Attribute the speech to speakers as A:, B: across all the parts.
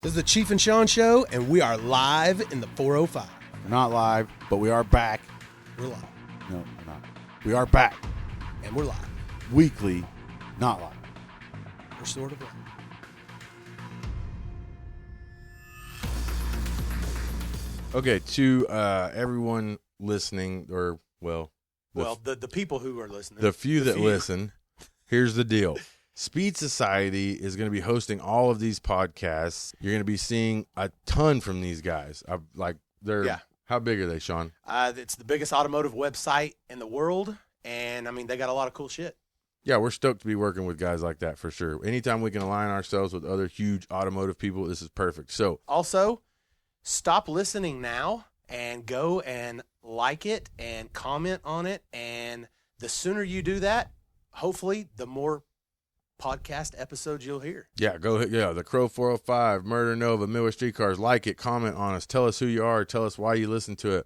A: This is the Chief and Shawn show, and we are live in the 405.
B: We're not live, but we are back.
A: We're live.
B: No, we're not. We are back.
A: And we're live.
B: Weekly, not live.
A: We're sort of live.
C: Okay, to everyone listening, or,
A: the people who are listening.
C: the few that listen, here's the deal. Speed Society is going to be hosting all of these podcasts. You're going to be seeing a ton from these guys. How big are they, Shawn?
A: It's the biggest automotive website in the world, and, they got a lot of cool shit.
C: Yeah, we're stoked to be working with guys like that for sure. Anytime we can align ourselves with other huge automotive people, this is perfect. So,
A: also, stop listening now and go and like it and comment on it, and the sooner you do that, hopefully, the more podcast episodes you'll hear.
C: yeah, the Crow 405, Murder Nova, Midwest Streetcars. Like it, comment on us, tell us who you are, tell us why you listen to it.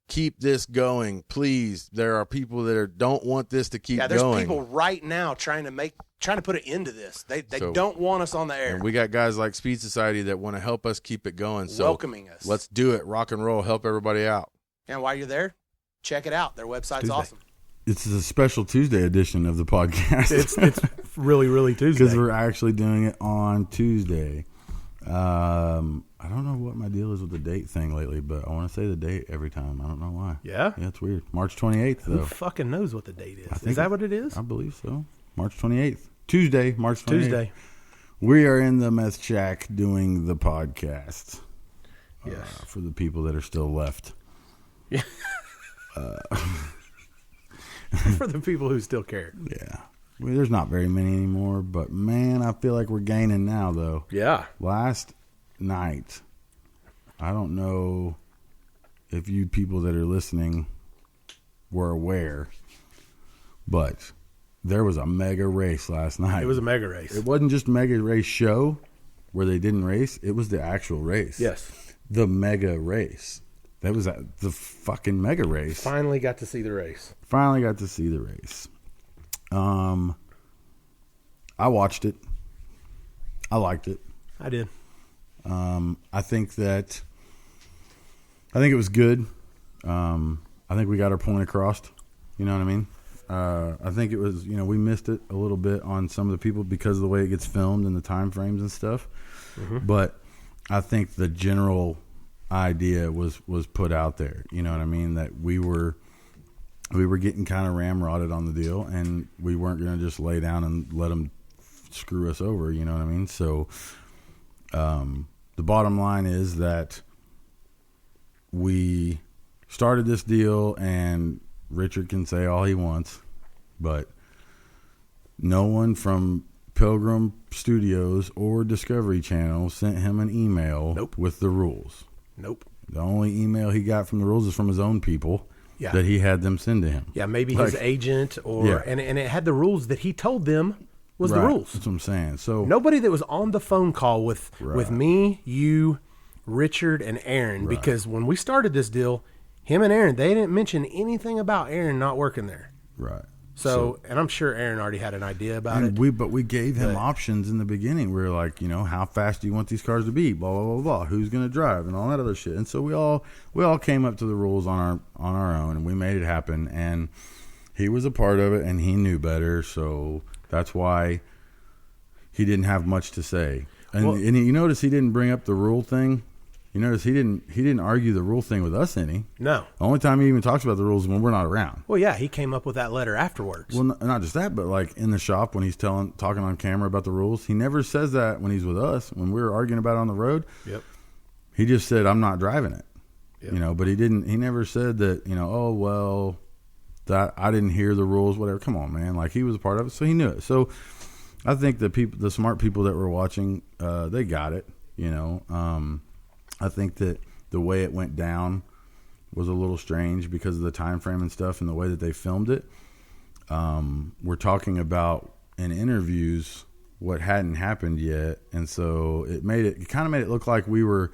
C: Keep this going, please. There are people that don't want this to keep going.
A: Yeah, there's people right now trying to put an end to this. They don't want us on the air.
C: And we got guys like Speed Society that want to help us keep it going. So
A: welcoming us.
C: Let's do it. Rock and roll. Help everybody out.
A: And while you're there, check it out. Their website's awesome.
B: It's a special Tuesday edition of the podcast.
D: It's really, really Tuesday.
B: Because we're actually doing it on Tuesday. I don't know what my deal is with the date thing lately, but I want to say the date every time. I don't know why.
D: Yeah?
B: Yeah, it's weird. March 28th, though.
D: Who fucking knows what the date is? Is that what it is?
B: I believe so. March 28th. Tuesday, March 28th.
D: Tuesday.
B: We are in the Meth Shack doing the podcast.
D: Yes.
B: For the people that are still left.
D: Yeah. For the people who still care.
B: Yeah. Well, there's not very many anymore, but man, I feel like we're gaining now, though.
D: Yeah.
B: Last night, I don't know if you people that are listening were aware, but there was a mega race last night.
D: It was a mega race.
B: It wasn't just a mega race show where they didn't race. It was the actual race.
D: Yes.
B: The mega race. That was the fucking mega race.
D: Finally got to see the race.
B: I watched it. I liked it.
D: I did.
B: I think it was good. I think we got our point across. You know what I mean? I think it was, we missed it a little bit on some of the people because of the way it gets filmed and the time frames and stuff. Mm-hmm. But I think the general idea was put out there. You know what I mean? That we were getting kind of ramrodded on the deal, and we weren't going to just lay down and let them screw us over. You know what I mean? So the bottom line is that we started this deal, and Richard can say all he wants, but no one from Pilgrim Studios or Discovery Channel sent him an email with the rules.
D: Nope.
B: The only email he got from the rules is from his own people that he had them send to him.
D: Yeah, maybe his agent and it had the rules that he told them was the rules.
B: That's what I'm saying. So
D: nobody that was on the phone call with me, you, Richard, and Aaron, because when we started this deal, him and Aaron, they didn't mention anything about Aaron not working there.
B: Right.
D: So, and I'm sure Aaron already had an idea about it.
B: But we gave him options in the beginning. We were like, how fast do you want these cars to be? Blah, blah, blah, blah. Who's going to drive and all that other shit. And so we all came up to the rules on our own, and we made it happen. And he was a part of it, and he knew better. So that's why he didn't have much to say. And you notice he didn't bring up the rule thing. You notice he didn't argue the rule thing with us any.
D: No.
B: The only time he even talks about the rules is when we're not around.
D: Well, yeah, he came up with that letter afterwards.
B: Well, not just that, but like in the shop when he's talking on camera about the rules, he never says that when he's with us. When we were arguing about it on the road, he just said, "I'm not driving it." Yep. But he never said that. That I didn't hear the rules, whatever. Come on, man. Like, he was a part of it, so he knew it. So I think the smart people that were watching, they got it. I think that the way it went down was a little strange because of the time frame and stuff and the way that they filmed it. We're talking about in interviews what hadn't happened yet, and so it kind of made it look like we were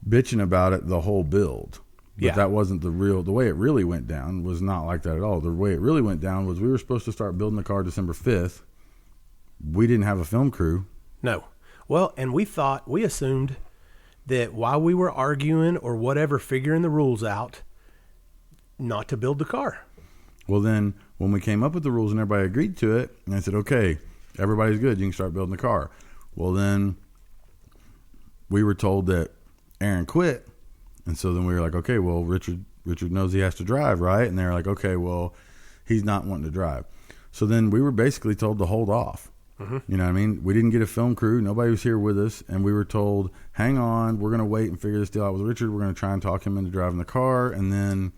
B: bitching about it the whole build. But that wasn't the way it really went down was not like that at all. The way it really went down was we were supposed to start building the car December 5th. We didn't have a film crew.
D: No. Well, and we assumed that while we were arguing or whatever, figuring the rules out, not to build the car.
B: Well, then when we came up with the rules and everybody agreed to it, and I said, okay, everybody's good, you can start building the car. Well, then we were told that Aaron quit. And so then we were like, okay, well, Richard knows he has to drive, right? And they were like, okay, well, he's not wanting to drive. So then we were basically told to hold off. Mm-hmm. You know what I mean? We didn't get a film crew. Nobody was here with us. And we were told, hang on, we're going to wait and figure this deal out with Richard. We're going to try and talk him into driving the car. And then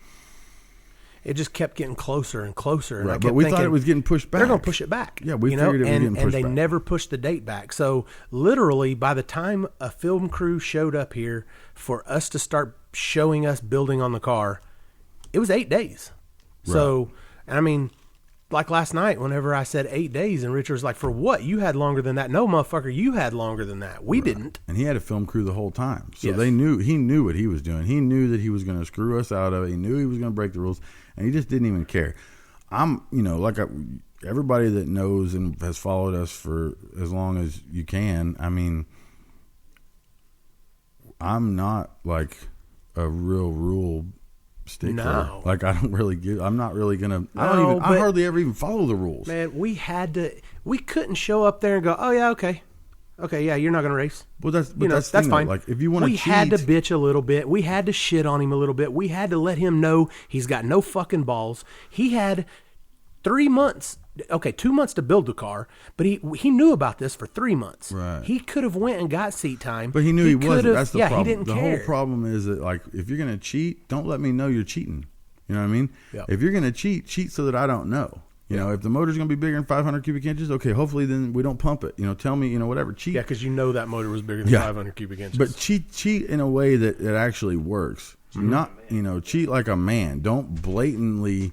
D: it just kept getting closer and closer. And
B: right, but we thought it was getting pushed back.
D: They're going to push it back.
B: Yeah, we figured it was getting pushed back.
D: And they never pushed the date back. So literally by the time a film crew showed up here for us to start showing us building on the car, it was 8 days. Right. So, and I mean, like last night, whenever I said 8 days, and Richard was like, for what? You had longer than that. No, motherfucker, you had longer than that. We didn't.
B: And he had a film crew the whole time. So he knew what he was doing. He knew that he was going to screw us out of it. He knew he was going to break the rules, and he just didn't even care. Everybody that knows and has followed us for as long as you can, I mean, I'm not like a real rule stickler.
D: No.
B: Like I'm not really gonna. I hardly ever even follow the rules.
D: Man, we couldn't show up there and go, oh yeah, okay, yeah, you're not gonna race.
B: Well, that's
D: fine.
B: Like if you want to,
D: we had to bitch a little bit. We had to shit on him a little bit. We had to let him know he's got no fucking balls. He had 3 months. Okay, 2 months to build the car, but he knew about this for 3 months.
B: Right.
D: He could have went and got seat time,
B: but he knew he wasn't. That's the problem.
D: He didn't care.
B: The whole problem is that, like, if you're gonna cheat, don't let me know you're cheating. You know what I mean?
D: Yep.
B: If you're gonna cheat so that I don't know. You know, if the motor's gonna be bigger than 500 cubic inches, okay, hopefully then we don't pump it. You know, tell me, whatever. Cheat.
D: Yeah, because that motor was bigger than 500 cubic inches.
B: But cheat in a way that it actually works. Mm-hmm. Not cheat like a man. Don't blatantly.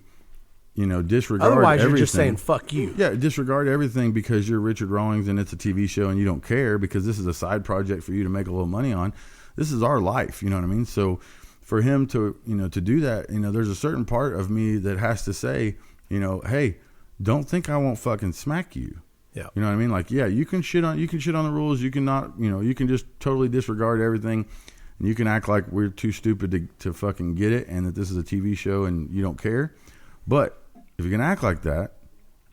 B: Disregard
D: Otherwise,
B: everything.
D: you're just saying, fuck you.
B: Yeah, disregard everything because you're Richard Rawlings and it's a TV show and you don't care because this is a side project for you to make a little money on. This is our life, you know what I mean? So for him to, to do that, there's a certain part of me that has to say, hey, don't think I won't fucking smack you.
D: Yeah.
B: You know what I mean? Like, yeah, you can shit on the rules. You can not, you can just totally disregard everything. And you can act like we're too stupid to fucking get it and that this is a TV show and you don't care. But if you're going to act like that,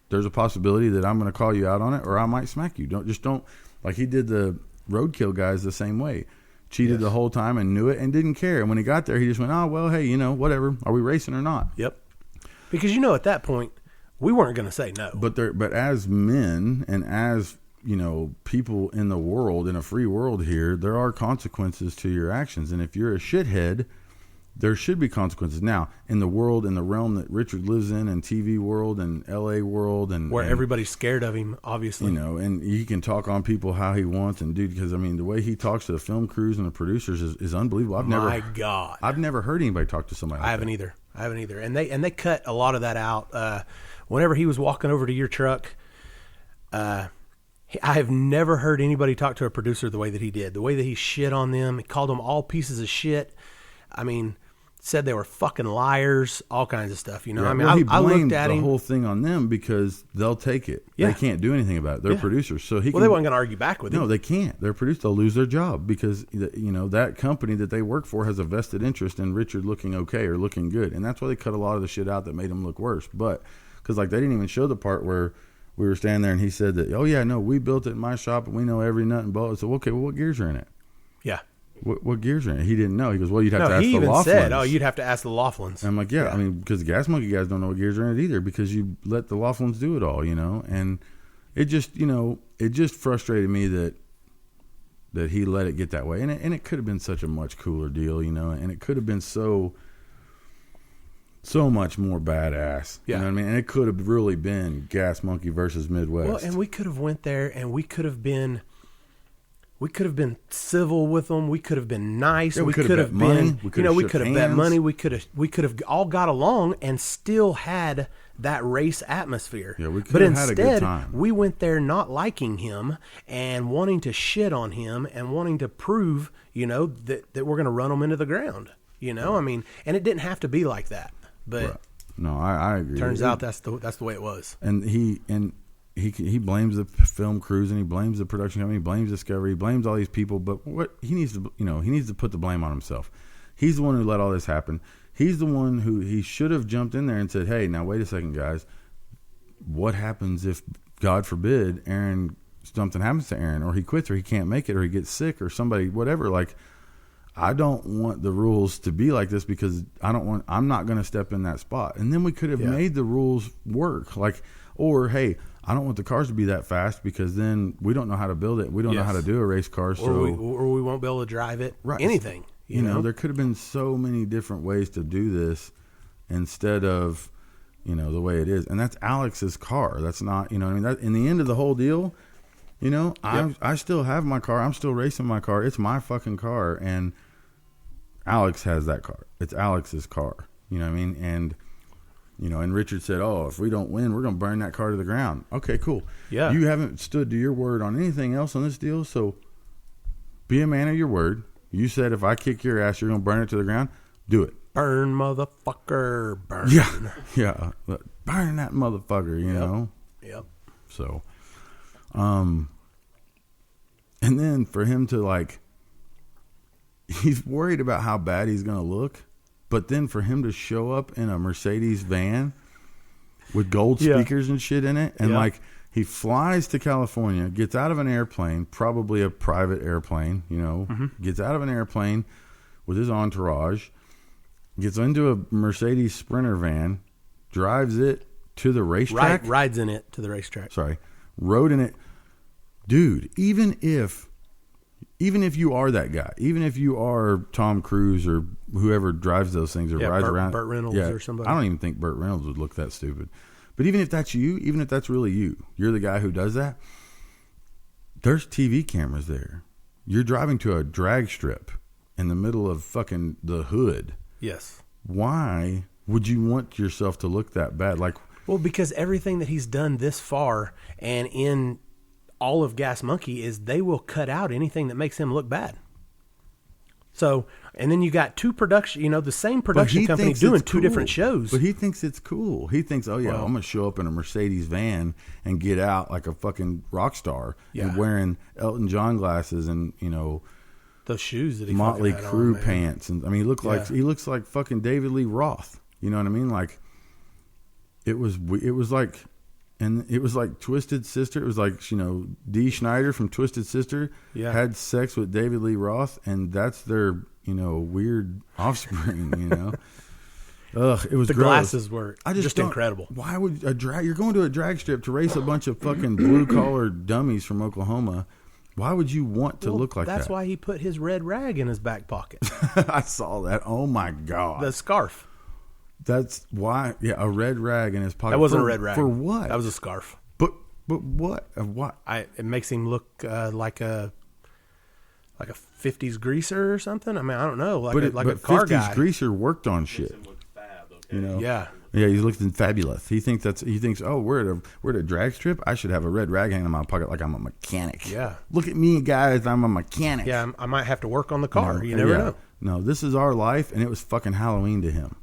B: there's a possibility that I'm going to call you out on it or I might smack you. Don't like he did the roadkill guys the same way. Cheated the whole time and knew it and didn't care. And when he got there, he just went, oh, well, hey, whatever. Are we racing or not?
D: Yep. Because at that point, we weren't going to say no.
B: But as men and as, people in the world, in a free world here, there are consequences to your actions. And if you're a shithead, there should be consequences. Now, in the realm that Richard lives in, and TV world and LA world, and
D: where everybody's scared of him, obviously.
B: And he can talk on people how he wants, and because the way he talks to the film crews and the producers is unbelievable. I've never heard anybody talk to somebody like
D: I haven't either. And they cut a lot of that out. Whenever he was walking over to your truck, I have never heard anybody talk to a producer the way that he did. The way that he shit on them, he called them all pieces of shit. I mean, said they were fucking liars, all kinds of stuff.
B: He
D: I
B: blamed
D: looked at
B: the
D: him.
B: whole thing on them because they'll take it.
D: Yeah.
B: They can't do anything about it. They're producers, so
D: they weren't going to argue back with him.
B: No, they can't. They're producers. They'll lose their job because that company that they work for has a vested interest in Richard looking okay or looking good, and that's why they cut a lot of the shit out that made him look worse. But because they didn't even show the part where we were standing there and he said that, oh yeah, no, we built it in my shop and we know every nut and bolt. So okay, well, what gears are in it?
D: Yeah.
B: What gears are in it? He didn't know. He goes, well, you'd have to ask the Laughlins.
D: He even said, oh, you'd have to ask the Laughlins.
B: And I'm like, yeah. I mean, because the Gas Monkey guys don't know what gears are in it either because you let the Laughlins do it all, and it just frustrated me that he let it get that way. And it could have been such a much cooler deal, and it could have been so much more badass.
D: Yeah.
B: You know what I mean? And it could have really been Gas Monkey versus Midwest.
D: Well, and we could have went there and we could have been civil with them. We could have been nice.
B: Yeah,
D: we could have been,
B: we could have
D: bet money. We could have all got along and still had that race atmosphere.
B: Yeah, we could have had a good time.
D: We went there not liking him and wanting to shit on him and wanting to prove, that we're going to run him into the ground. I mean, and it didn't have to be like that. But
B: right. No, I agree.
D: Turns out that's the way it was.
B: And he he blames the film crews and he blames the production company, he blames Discovery, he blames all these people. But what he needs to, he needs to put the blame on himself. He's the one who let all this happen. He's the one who he should have jumped in there and said, "Hey, now wait a second, guys. What happens if, God forbid, something happens to Aaron, or he quits, or he can't make it, or he gets sick, or somebody, whatever? Like, I don't want the rules to be like this because I'm not going to step in that spot." And then we could have made the rules work. Like, or, hey, I don't want the cars to be that fast because then we don't know how to build it. We don't know how to do a race car. So
D: or we won't be able to drive it. Right. Anything. You know,
B: there could have been so many different ways to do this instead of, the way it is. And that's Alex's car. That's not, that, in the end of the whole deal, I still have my car. I'm still racing my car. It's my fucking car. And Alex has that car. It's Alex's car. You know what I mean? And, and Richard said, "Oh, if we don't win, we're going to burn that car to the ground." Okay, cool. Yeah. You haven't stood to your word on anything else on this deal. So be a man of your word. You said, if I kick your ass, you're going to burn it to the ground. Do it.
D: Burn, motherfucker. Burn.
B: Yeah. Burn that motherfucker, you know?
D: Yep.
B: So, and then for him to he's worried about how bad he's going to look, but then for him to show up in a Mercedes van with gold speakers and shit in it, and he flies to California, gets out of an airplane, probably a private airplane, gets out of an airplane with his entourage, gets into a Mercedes Sprinter van, drives it to the racetrack.
D: Rides in it to the racetrack.
B: Rode in it. Dude, even if you are that guy, even if you are Tom Cruise or whoever drives those things or rides around.
D: Burt Reynolds or somebody.
B: I don't even think Burt Reynolds would look that stupid. But even if that's you, even if that's really you're the guy who does that, there's TV cameras there. You're driving to a drag strip in the middle of fucking the hood.
D: Yes.
B: Why would you want yourself to look that bad?
D: Well, because everything that he's done this far and in all of Gas Monkey is they will cut out anything that makes him look bad. So, and then you got two production, the same production company doing two different shows.
B: But he thinks it's cool. He thinks, I'm going to show up in a Mercedes van and get out like a fucking rock star and wearing Elton John glasses and,
D: those shoes that he
B: Motley Crue pants. And I mean, he looks like fucking David Lee Roth. You know what I mean? Like it was like Twisted Sister. It was like, Dee Schneider from Twisted Sister had sex with David Lee Roth, and that's their, weird offspring, Ugh, it was
D: the
B: gross.
D: Glasses were just incredible.
B: Why would you're going to a drag strip to race a bunch of fucking blue collar dummies from Oklahoma? Why would you want to look like that?
D: That's why he put his red rag in his back pocket.
B: I saw that. Oh my God.
D: The scarf.
B: That's why, a red rag in his pocket.
D: That wasn't a red rag.
B: For what?
D: That was a scarf.
B: But what? What?
D: It makes him look like a 50s greaser or something. I mean, I don't know. Like a car
B: 50s
D: guy.
B: 50s greaser worked on shit.
D: Yeah.
B: Yeah, he's looking fabulous. He thinks, oh, we're at a drag strip. I should have a red rag hanging in my pocket like I'm a mechanic.
D: Yeah.
B: Look at me, guys. I'm a mechanic.
D: Yeah, I might have to work on the car. You never know.
B: No, this is our life, and it was fucking Halloween to him.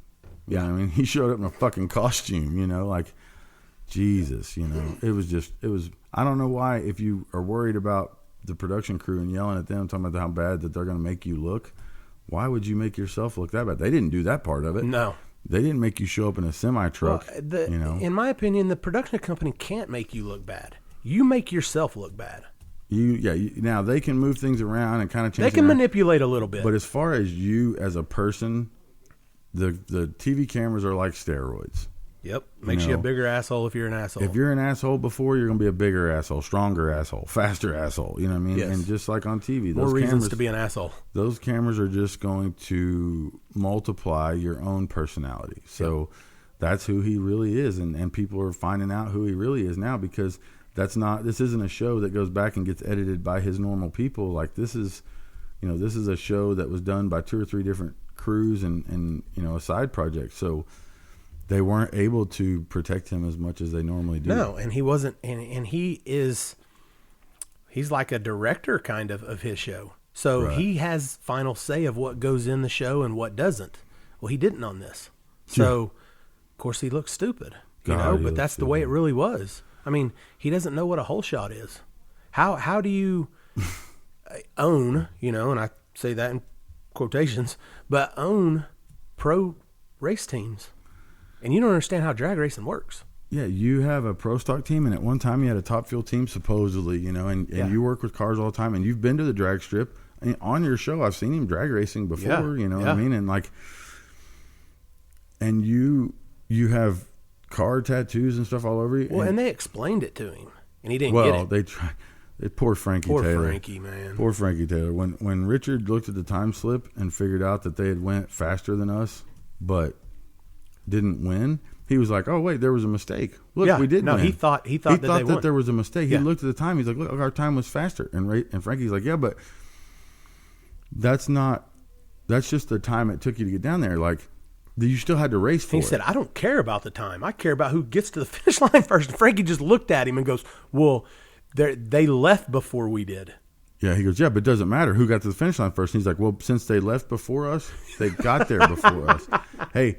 B: You know what I mean? He showed up in a fucking costume, Jesus, It was, I don't know why, if you are worried about the production crew and yelling at them, talking about how bad that they're going to make you look, why would you make yourself look that bad? They didn't do that part of it.
D: No.
B: They didn't make you show up in a semi-truck. Well,
D: in my opinion, the production company can't make you look bad. You make yourself look bad.
B: Now, they can move things around and kind of change.
D: They can manipulate a little bit.
B: But as far as you as a person, the TV cameras are like steroids.
D: Yep. Makes you a bigger asshole if you're an asshole.
B: If you're an asshole before, you're going to be a bigger asshole, stronger asshole, faster asshole. You know what I mean?
D: Yes.
B: And just like on TV.
D: More reasons to be an asshole.
B: Those cameras are just going to multiply your own personality. So that's who he really is. And people are finding out who he really is now because this isn't a show that goes back and gets edited by his normal people. Like this is a show that was done by 2 or 3 different crews and a side project. So they weren't able to protect him as much as they normally do.
D: No, and he wasn't, and he's like a director kind of his show. So he has final say of what goes in the show and what doesn't. Well, he didn't on this. So, of course, he looked stupid, but that's the way it really was. I mean, he doesn't know what a hole shot is. How do you own, and I say that in quotations, but own pro race teams, and you don't understand how drag racing works.
B: Yeah, you have a pro stock team, and at one time you had a Top Fuel team, supposedly, and you work with cars all the time, and you've been to the drag strip. And on your show, I've seen him drag racing before, what I mean? And like, and you have car tattoos and stuff all over you.
D: Well, and they explained it to him, and he didn't get it.
B: Well, they tried. Poor Frankie Taylor.
D: Poor Frankie, man.
B: Poor Frankie Taylor. When Richard looked at the time slip and figured out that they had went faster than us, but didn't win, he was like, "Oh wait, there was a mistake. Look, we did win."
D: He thought that
B: there was a mistake.
D: Yeah.
B: He looked at the time. He's like, "Look, our time was faster." And Frankie's like, "Yeah, but that's just the time it took you to get down there. Like, you still had to race for it."
D: He said, "I don't care about the time. I care about who gets to the finish line first." And Frankie just looked at him and goes, "Well, they left before we did."
B: Yeah, he goes, "Yeah, but it doesn't matter who got to the finish line first." And he's like, "Well, since they left before us, they got there before us." Hey,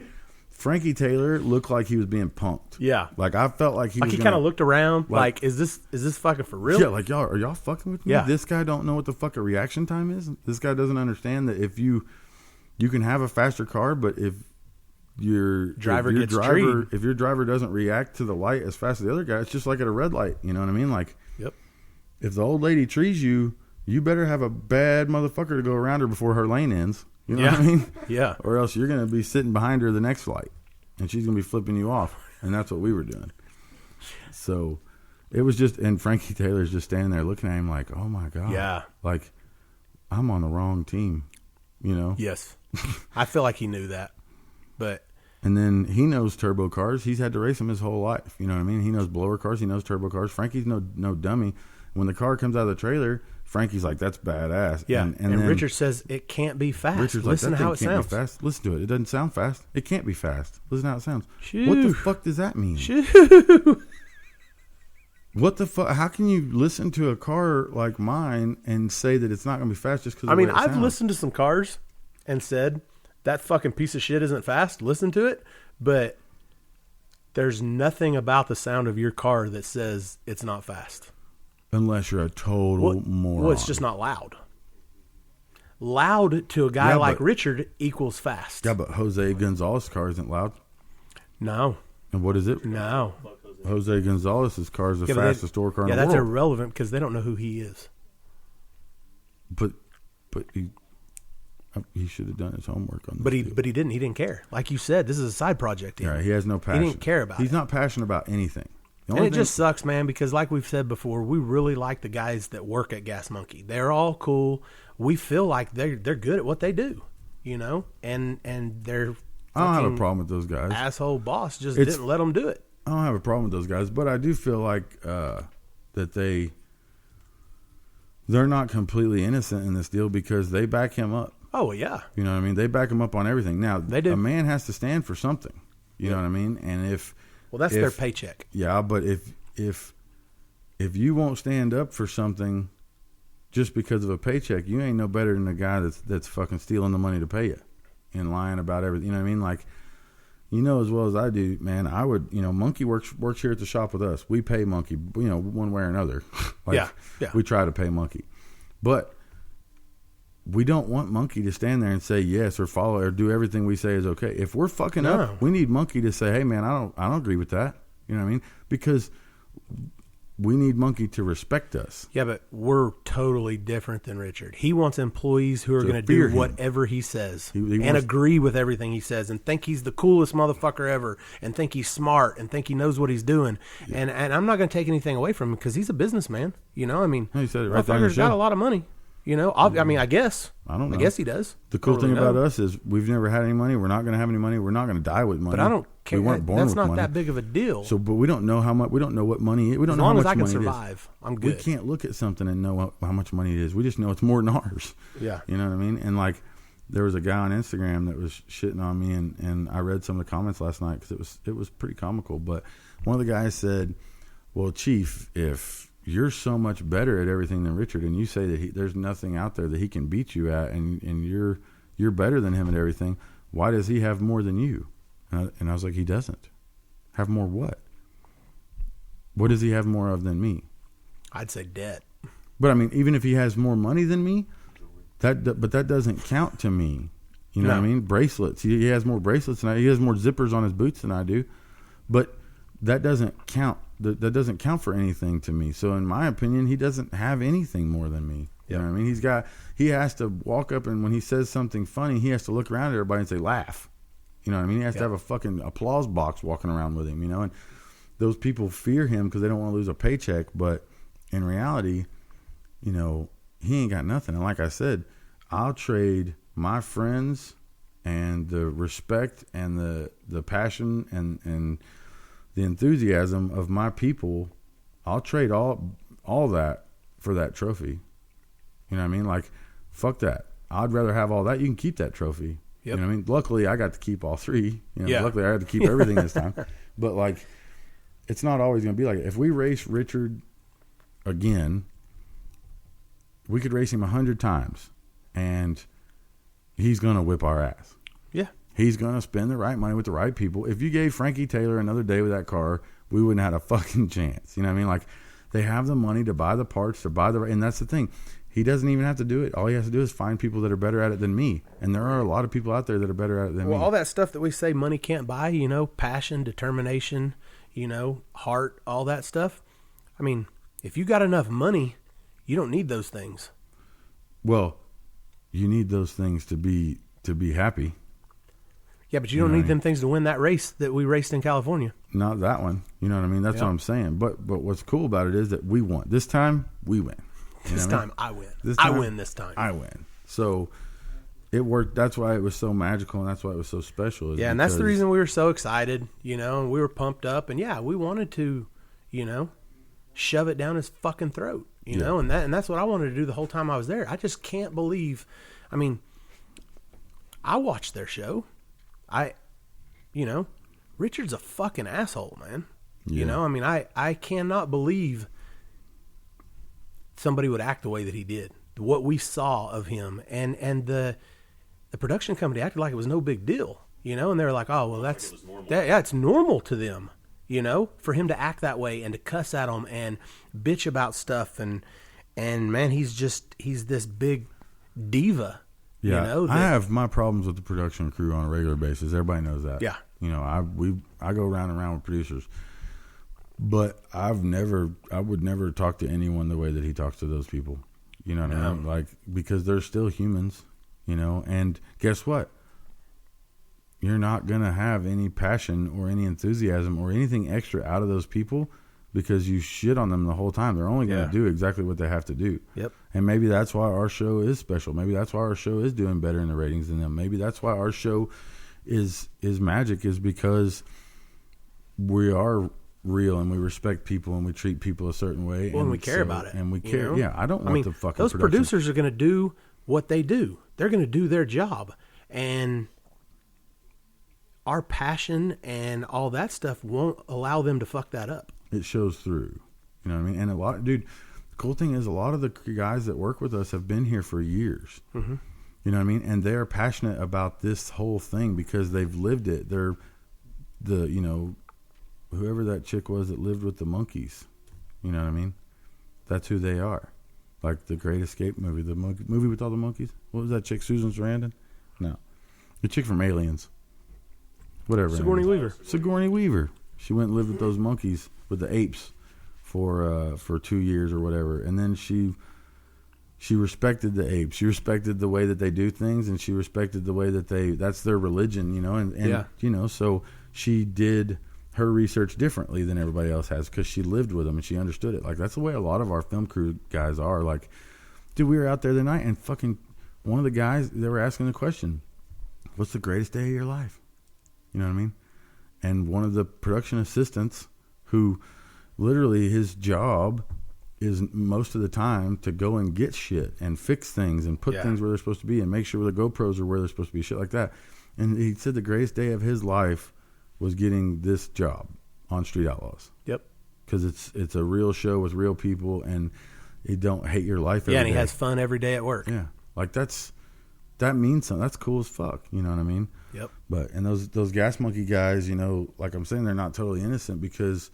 B: Frankie Taylor looked like he was being punked.
D: Yeah.
B: Like, I felt like he
D: kind of looked around like, is this fucking for real?
B: Yeah, like, are y'all fucking with me?
D: Yeah.
B: This guy don't know what the fuck a reaction time is? This guy doesn't understand that if you can have a faster car, but if your driver doesn't react to the light as fast as the other guy, it's just like at a red light. You know what I mean? Like,
D: yep.
B: If the old lady trees you, you better have a bad motherfucker to go around her before her lane ends. You know what I mean?
D: Yeah.
B: Or else you're going to be sitting behind her the next flight, and she's going to be flipping you off. And that's what we were doing. So it was just, and Frankie Taylor's just standing there looking at him like, "Oh my God."
D: Yeah.
B: Like, I'm on the wrong team,
D: Yes. I feel like he knew that. But.
B: And then he knows turbo cars. He's had to race them his whole life. You know what I mean? He knows blower cars. He knows turbo cars. Frankie's no dummy. When the car comes out of the trailer, Frankie's like, "That's badass."
D: Yeah.
B: And
D: then Richard says it can't be fast.
B: Richard's
D: Listen
B: like,
D: to
B: "That
D: how it
B: thing can't
D: sounds.
B: be fast. Listen to it. It doesn't sound fast. It can't be fast. Listen how it sounds."
D: Shoo.
B: What the fuck does that mean?
D: Shoo.
B: What the fuck? How can you listen to a car like mine and say that it's not going to be fast just because?
D: I've listened to some cars and said that fucking piece of shit isn't fast. Listen to it, but there's nothing about the sound of your car that says it's not fast.
B: Unless you're a total moron.
D: Well, it's just not loud. Loud to a guy like Richard equals fast.
B: Yeah, but Jose Gonzalez's car isn't loud.
D: No.
B: And what is it?
D: No.
B: Jose Gonzalez's car is the fastest door car in the world.
D: Yeah, that's irrelevant because they don't know who he is.
B: But he should have done his homework on this.
D: But he didn't. He didn't care. Like you said, this is a side project.
B: Yeah, he has no passion.
D: He didn't care about it.
B: He's not passionate about anything.
D: And it just sucks, man, because like we've said before, we really like the guys that work at Gas Monkey. They're all cool. We feel like they're good at what they do, and they're
B: I don't have a problem with those guys.
D: Asshole boss just didn't let them do it.
B: I don't have a problem with those guys, but I do feel like that they're not completely innocent in this deal because they back him up.
D: Oh, yeah.
B: You know what I mean? They back him up on everything. Now,
D: they do.
B: A man has to stand for something. You know what I mean? And
D: that's their paycheck.
B: Yeah, but if you won't stand up for something just because of a paycheck, you ain't no better than the guy that's fucking stealing the money to pay you and lying about everything. You know what I mean? Like, as well as I do, man, I would, Monkey works here at the shop with us. We pay Monkey, one way or another.
D: Yeah.
B: We try to pay Monkey. But we don't want Monkey to stand there and say yes or follow or do everything we say is okay. If we're fucking up, we need Monkey to say, "Hey man, I don't agree with that." You know what I mean? Because we need Monkey to respect us.
D: Yeah, but we're totally different than Richard. He wants employees who are going to do whatever he says and agree with everything he says and think he's the coolest motherfucker ever and think he's smart and think he knows what he's doing. Yeah. And I'm not going to take anything away from him because he's a businessman. He said it right there. Motherfucker's got a lot of money. I guess.
B: I don't know.
D: I guess he does.
B: The cool thing about us is we've never had any money. We're not going to have any money. We're not going to die with money.
D: But I don't care.
B: We weren't born with money.
D: That's not that big of a deal.
B: So, but we don't know how much. We don't know what money. We don't know how much money it is.
D: As long as I can survive, I'm good.
B: We can't look at something and know how much money it is. We just know it's more than ours.
D: Yeah.
B: You know what I mean? And like, there was a guy on Instagram that was shitting on me, and I read some of the comments last night because it was pretty comical. But one of the guys said, "Well, Chief, if you're so much better at everything than Richard, and you say that there's nothing out there that he can beat you at, and you're better than him at everything, why does he have more than you?" And I was like, he doesn't. Have more what? What does he have more of than me?
D: I'd say debt.
B: But I mean, even if he has more money than me, but that doesn't count to me. You know what I mean? Bracelets. He has more bracelets than I do. He has more zippers on his boots than I do. But that doesn't count. That doesn't count for anything to me. So in my opinion, he doesn't have anything more than me. You know what I mean? He has to walk up, and when he says something funny, he has to look around at everybody and say, laugh. You know what I mean? He has to have a fucking applause box walking around with him, you know? And those people fear him because they don't want to lose a paycheck. But in reality, you know, he ain't got nothing. And like I said, I'll trade my friends and the respect and the passion and the enthusiasm of my people. I'll trade all that for that trophy. You know what I mean? Like, fuck that. I'd rather have all that. You can keep that trophy. Yep. You know what I mean? Luckily, I got to keep all three. You know, luckily, I had to keep everything this time. But, like, it's not always going to be like it. If we race Richard again, we could race him 100 times, and he's going to whip our ass. Yeah. He's going to spend the right money with the right people. If you gave Frankie Taylor another day with that car, we wouldn't have had a fucking chance. You know what I mean? Like, they have the money to buy the parts, to buy the, and that's the thing. He doesn't even have to do it. All he has to do is find people that are better at it than me. And there are a lot of people out there that are better at it than me.
D: Well, all that stuff that we say money can't buy, you know, passion, determination, you know, heart, all that stuff. I mean, if you got enough money, you don't need those things.
B: Well, you need those things to be happy.
D: Yeah, but you don't need them things to win that race that we raced in California.
B: Not that one. You know what I mean? That's what I'm saying. But what's cool about it is that we won. This time, we win.
D: This time, I win. I win this time.
B: I win. So it worked. That's why it was so magical, and that's why it was so special.
D: Yeah, and that's the reason we were so excited, you know, and we were pumped up. And, yeah, we wanted to, you know, shove it down his fucking throat, you know, and that's what I wanted to do the whole time I was there. I just can't believe. I mean, I watched their show. You know, Richard's a fucking asshole, man. Yeah. You know, I mean, I cannot believe somebody would act the way that he did. What we saw of him, and the production company acted like it was no big deal, you know, and they were like, oh, well, it's normal to them, you know, for him to act that way and to cuss at them and bitch about stuff. And man, he's this big diva.
B: Yeah,
D: you know,
B: I have my problems with the production crew on a regular basis. Everybody knows that. Yeah, you know, I go round and round with producers, but I would never talk to anyone the way that he talks to those people. You know what I mean? Like, because they're still humans, you know. And guess what? You're not gonna have any passion or any enthusiasm or anything extra out of those people because you shit on them the whole time. They're only gonna do exactly what they have to do. Yep. And maybe that's why our show is special. Maybe that's why our show is doing better in the ratings than them. Maybe that's why our show is magic, is because we are real and we respect people and we treat people a certain way.
D: Well, and we care about it.
B: And we care. You know? Yeah, I don't want the fucking
D: those producers are going to do what they do. They're going to do their job. And our passion and all that stuff won't allow them to fuck that up.
B: It shows through. You know what I mean? And the cool thing is a lot of the guys that work with us have been here for years. Mm-hmm. You know what I mean? And they're passionate about this whole thing because they've lived it. They're you know, whoever that chick was that lived with the monkeys. You know what I mean? That's who they are. Like the Great Escape movie, the movie with all the monkeys. What was that chick, Susan Sarandon? No. The chick from Aliens. Whatever.
D: Sigourney Weaver.
B: Sigourney Weaver. She went and lived with those monkeys, with the apes, for 2 years or whatever. And then she respected the apes. She respected the way that they do things, and she respected the way that that's their religion, you know. And you know, so she did her research differently than everybody else has because she lived with them and she understood it. Like, that's the way a lot of our film crew guys are. Like, dude, we were out there the night and fucking one of the guys, they were asking the question, what's the greatest day of your life? You know what I mean? And one of the production assistants, who literally his job is most of the time to go and get shit and fix things and put things where they're supposed to be and make sure the GoPros are where they're supposed to be, shit like that. And he said the greatest day of his life was getting this job on Street Outlaws. Yep. Because it's a real show with real people, and you don't hate your life every day.
D: Yeah, and he has fun every day at work.
B: Yeah. Like, that means something. That's cool as fuck. You know what I mean? Yep. But, and those Gas Monkey guys, you know, like I'm saying, they're not totally innocent because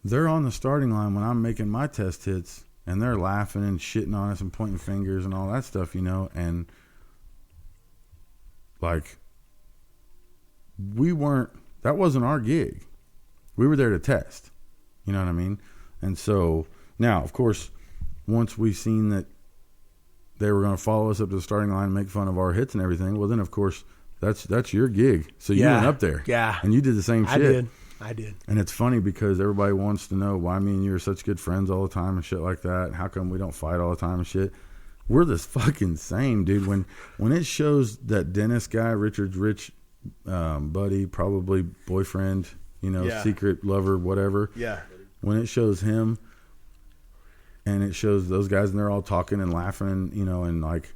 B: they're on the starting line when I'm making my test hits, and they're laughing and shitting on us and pointing fingers and all that stuff, you know, and like that wasn't our gig. We were there to test, you know what I mean? And so now, of course, once we seen that they were going to follow us up to the starting line and make fun of our hits and everything, well then of course that's your gig. So you went up there, and you did the same shit.
D: I did.
B: And it's funny because everybody wants to know why me and you are such good friends all the time and shit like that. How come we don't fight all the time and shit? We're the fucking same, dude. When it shows that Dennis guy, Richard's rich buddy, probably boyfriend, you know, secret lover, whatever.
D: Yeah.
B: When it shows him and it shows those guys and they're all talking and laughing and, you know, and like,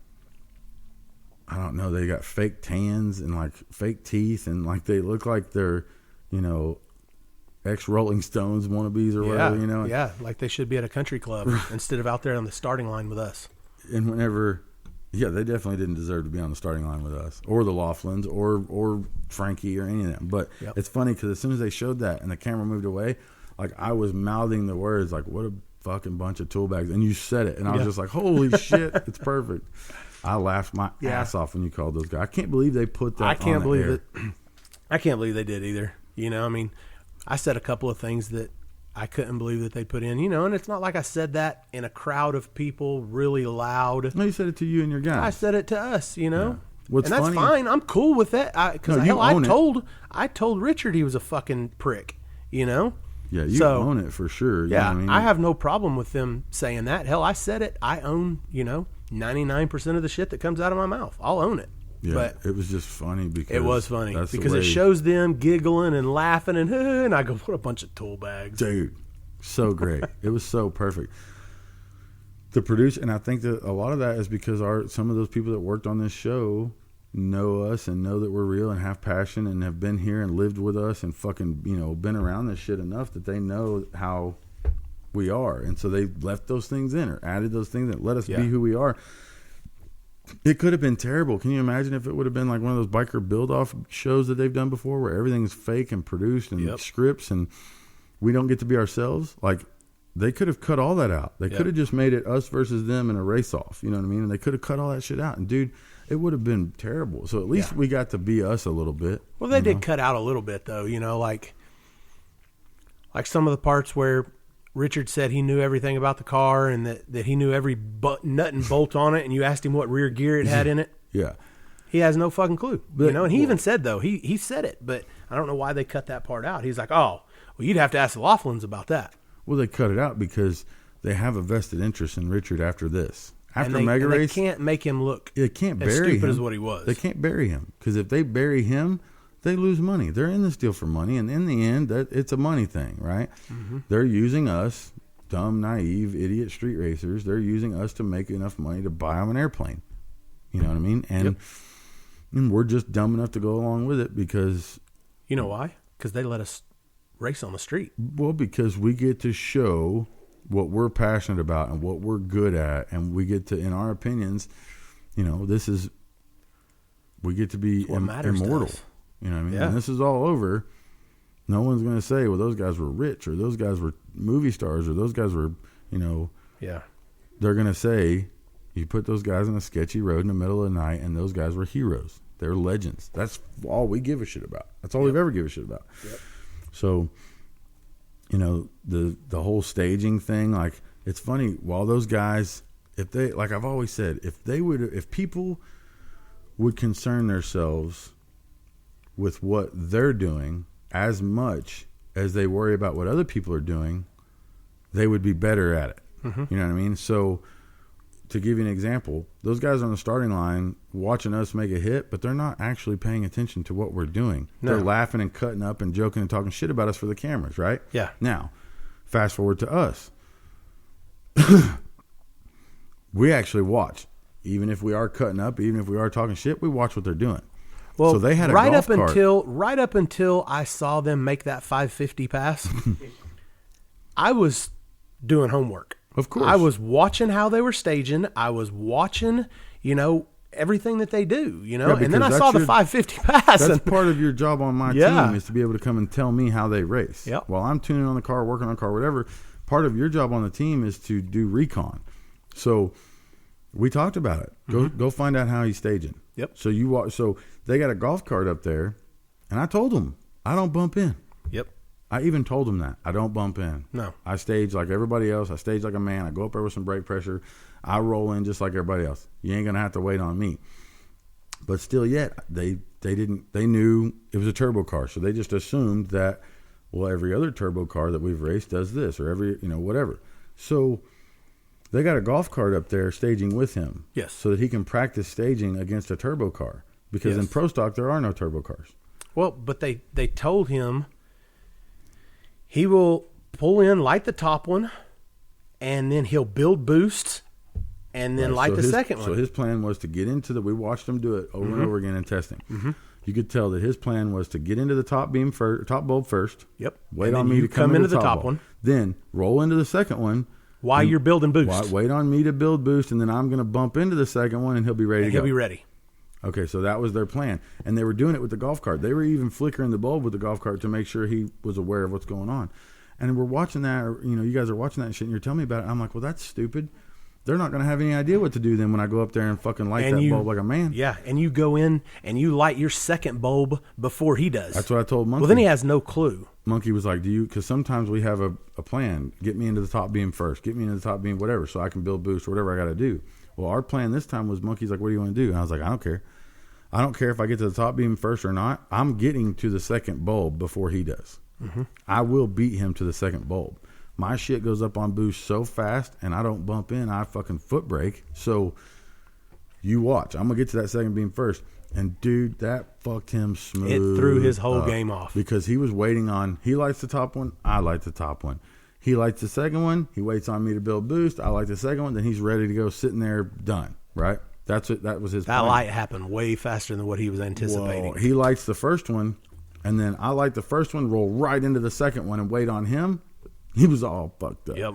B: I don't know, they got fake tans and like fake teeth and like they look like they're, you know, ex-Rolling Stones wannabes or whatever, you know?
D: Yeah, like they should be at a country club instead of out there on the starting line with us.
B: And whenever, they definitely didn't deserve to be on the starting line with us or the Laughlins or Frankie or any of them. But it's funny because as soon as they showed that and the camera moved away, like I was mouthing the words like, what a fucking bunch of tool bags. And you said it. And I was just like, holy shit, it's perfect. I laughed my ass off when you called those guys. I can't believe they put that
D: I can't
B: on the
D: believe
B: air.
D: it. I can't believe they did either. You know, I mean, I said a couple of things that I couldn't believe that they put in, you know, and it's not like I said that in a crowd of people really loud.
B: No, you said it to you and your guys.
D: I said it to us, you know.
B: Yeah.
D: And that's fine. I'm cool with that. Because I told Richard he was a fucking prick, you know.
B: Yeah, you own it for sure. You know what I mean?
D: I have no problem with them saying that. Hell, I said it. I own, you know, 99% of the shit that comes out of my mouth. I'll own it.
B: Yeah,
D: but
B: it was just funny because
D: it was funny because it shows them giggling and laughing and I go, what a bunch of tool bags,
B: dude. So great. It was so perfect. The producer, and I think that a lot of that is because some of those people that worked on this show know us and know that we're real and have passion and have been here and lived with us and fucking, you know, been around this shit enough that they know how we are, and so they left those things in or added those things that let us be who we are. It could have been terrible. Can you imagine if it would have been like one of those biker build-off shows that they've done before where everything's fake and produced and scripts and we don't get to be ourselves? Like, they could have cut all that out. They could have just made it us versus them in a race-off. You know what I mean? And they could have cut all that shit out. And, dude, it would have been terrible. So at least we got to be us a little bit.
D: Well, they did cut out a little bit, though. You know, like some of the parts where Richard said he knew everything about the car and that he knew every nut and bolt on it, and you asked him what rear gear it had in it.
B: Yeah.
D: He has no fucking clue. But, you know, and he even said, though, he said it, but I don't know why they cut that part out. He's like, oh, well, you'd have to ask the Laughlins about that.
B: Well, they cut it out because they have a vested interest in Richard after this. After Mega Race,
D: they can't make him look
B: as
D: stupid
B: him
D: as what he was.
B: They can't bury him because if they bury him, they lose money. They're in this deal for money, and in the end, it's a money thing, right? Mm-hmm. They're using us, dumb, naive, idiot street racers. They're using us to make enough money to buy them an airplane. You know what I mean? And we're just dumb enough to go along with it because...
D: You know why? Because they let us race on the street.
B: Well, because we get to show what we're passionate about and what we're good at, and we get to, in our opinions, you know, we get to be immortal. You know what I mean?
D: Yeah.
B: And this is all over. No one's going to say, well, those guys were rich or those guys were movie stars or those guys were, you know.
D: Yeah.
B: They're going to say, you put those guys on a sketchy road in the middle of the night and those guys were heroes. They're legends. That's all we give a shit about. That's all we've ever given a shit about.
D: Yep.
B: So, you know, the whole staging thing, like, it's funny, while those guys, if they, like I've always said, if people would concern themselves with what they're doing as much as they worry about what other people are doing, they would be better at it. Mm-hmm. You know what I mean? So, to give you an example, those guys on the starting line watching us make a hit, but they're not actually paying attention to what we're doing. No. They're laughing and cutting up and joking and talking shit about us for the cameras, right?
D: Yeah.
B: Now, fast forward to us. We actually watch. Even if we are cutting up, even if we are talking shit, we watch what they're doing.
D: Well,
B: so they had a
D: right
B: golf
D: up
B: cart.
D: until I saw them make that 550 pass, I was doing homework.
B: Of course.
D: I was watching how they were staging. I was watching, you know, everything that they do, you know.
B: Yeah,
D: and then I
B: because
D: saw the
B: that's
D: 550 pass.
B: That's
D: And,
B: part of your job on my
D: Yeah.
B: team is to be able to come and tell me how they race.
D: Yep.
B: While I'm tuning on the car, working on the car, whatever. Part of your job on the team is to do recon. So we talked about it. Go find out how he's staging.
D: Yep.
B: So you walk. So they got a golf cart up there, and I told them I don't bump in.
D: yep.
B: I even told them that I don't bump in.
D: No.
B: I stage like everybody else. I stage like a man. I go up there with some brake pressure. I roll in just like everybody else. You ain't gonna have to wait on me. But still, yet they didn't. They knew it was a turbo car, so they just assumed that, well, every other turbo car that we've raced does this, or every whatever. So they got a golf cart up there staging with him,
D: Yes.
B: so that he can practice staging against a turbo car. Because in
D: Yes.
B: pro stock there are no turbo cars.
D: Well, but they told him he will pull in, light the top one, and then he'll build boosts, and then light
B: So
D: the
B: his-
D: second one.
B: So his plan was to get into we watched him do it over and over again in testing. You could tell that his plan was to get into the top beam first, top bulb first.
D: Yep.
B: Wait
D: And
B: on
D: then
B: me
D: you
B: to come
D: into the top
B: bulb.
D: one.
B: Then roll into the second one.
D: While you're building boost.
B: Wait on me to build boost, and then I'm going to bump into the second one, and he'll be ready
D: And
B: to
D: he'll
B: go.
D: be ready.
B: Okay, so that was their plan, and they were doing it with the golf cart. They were even flickering the bulb with the golf cart to make sure he was aware of what's going on. And we're watching that, or, you guys are watching that and shit, and you're telling me about it. I'm like, well, that's stupid. They're not going to have any idea what to do then when I go up there and fucking light
D: And
B: that
D: you-
B: bulb like a man.
D: Yeah, and you go in and you light your second bulb before he does.
B: That's what I told Monkey.
D: Well, then he has no clue.
B: Monkey was like, because sometimes we have a plan. Get me into the top beam first. Get me into the top beam, whatever, so I can build boost or whatever I got to do. Well, our plan this time was Monkey's like, what do you want to do? And I was like, I don't care. I don't care if I get to the top beam first or not. I'm getting to the second bulb before he does. I will beat him to the second bulb. My shit goes up on boost so fast, and I don't bump in. I fucking foot brake. So you watch. I'm going to get to that second beam first. And, dude, that fucked him smooth.
D: It threw his whole
B: up
D: game off.
B: because he was waiting on, he lights the top one, I light the top one. He lights the second one, he waits on me to build boost, I light the second one, then he's ready to go, sitting there, done, right? That was his
D: That
B: plan.
D: light happened way faster than what he was anticipating.
B: Well, he lights the first one, and then I light the first one, roll right into the second one, and wait on him. He was all fucked up.
D: Yep.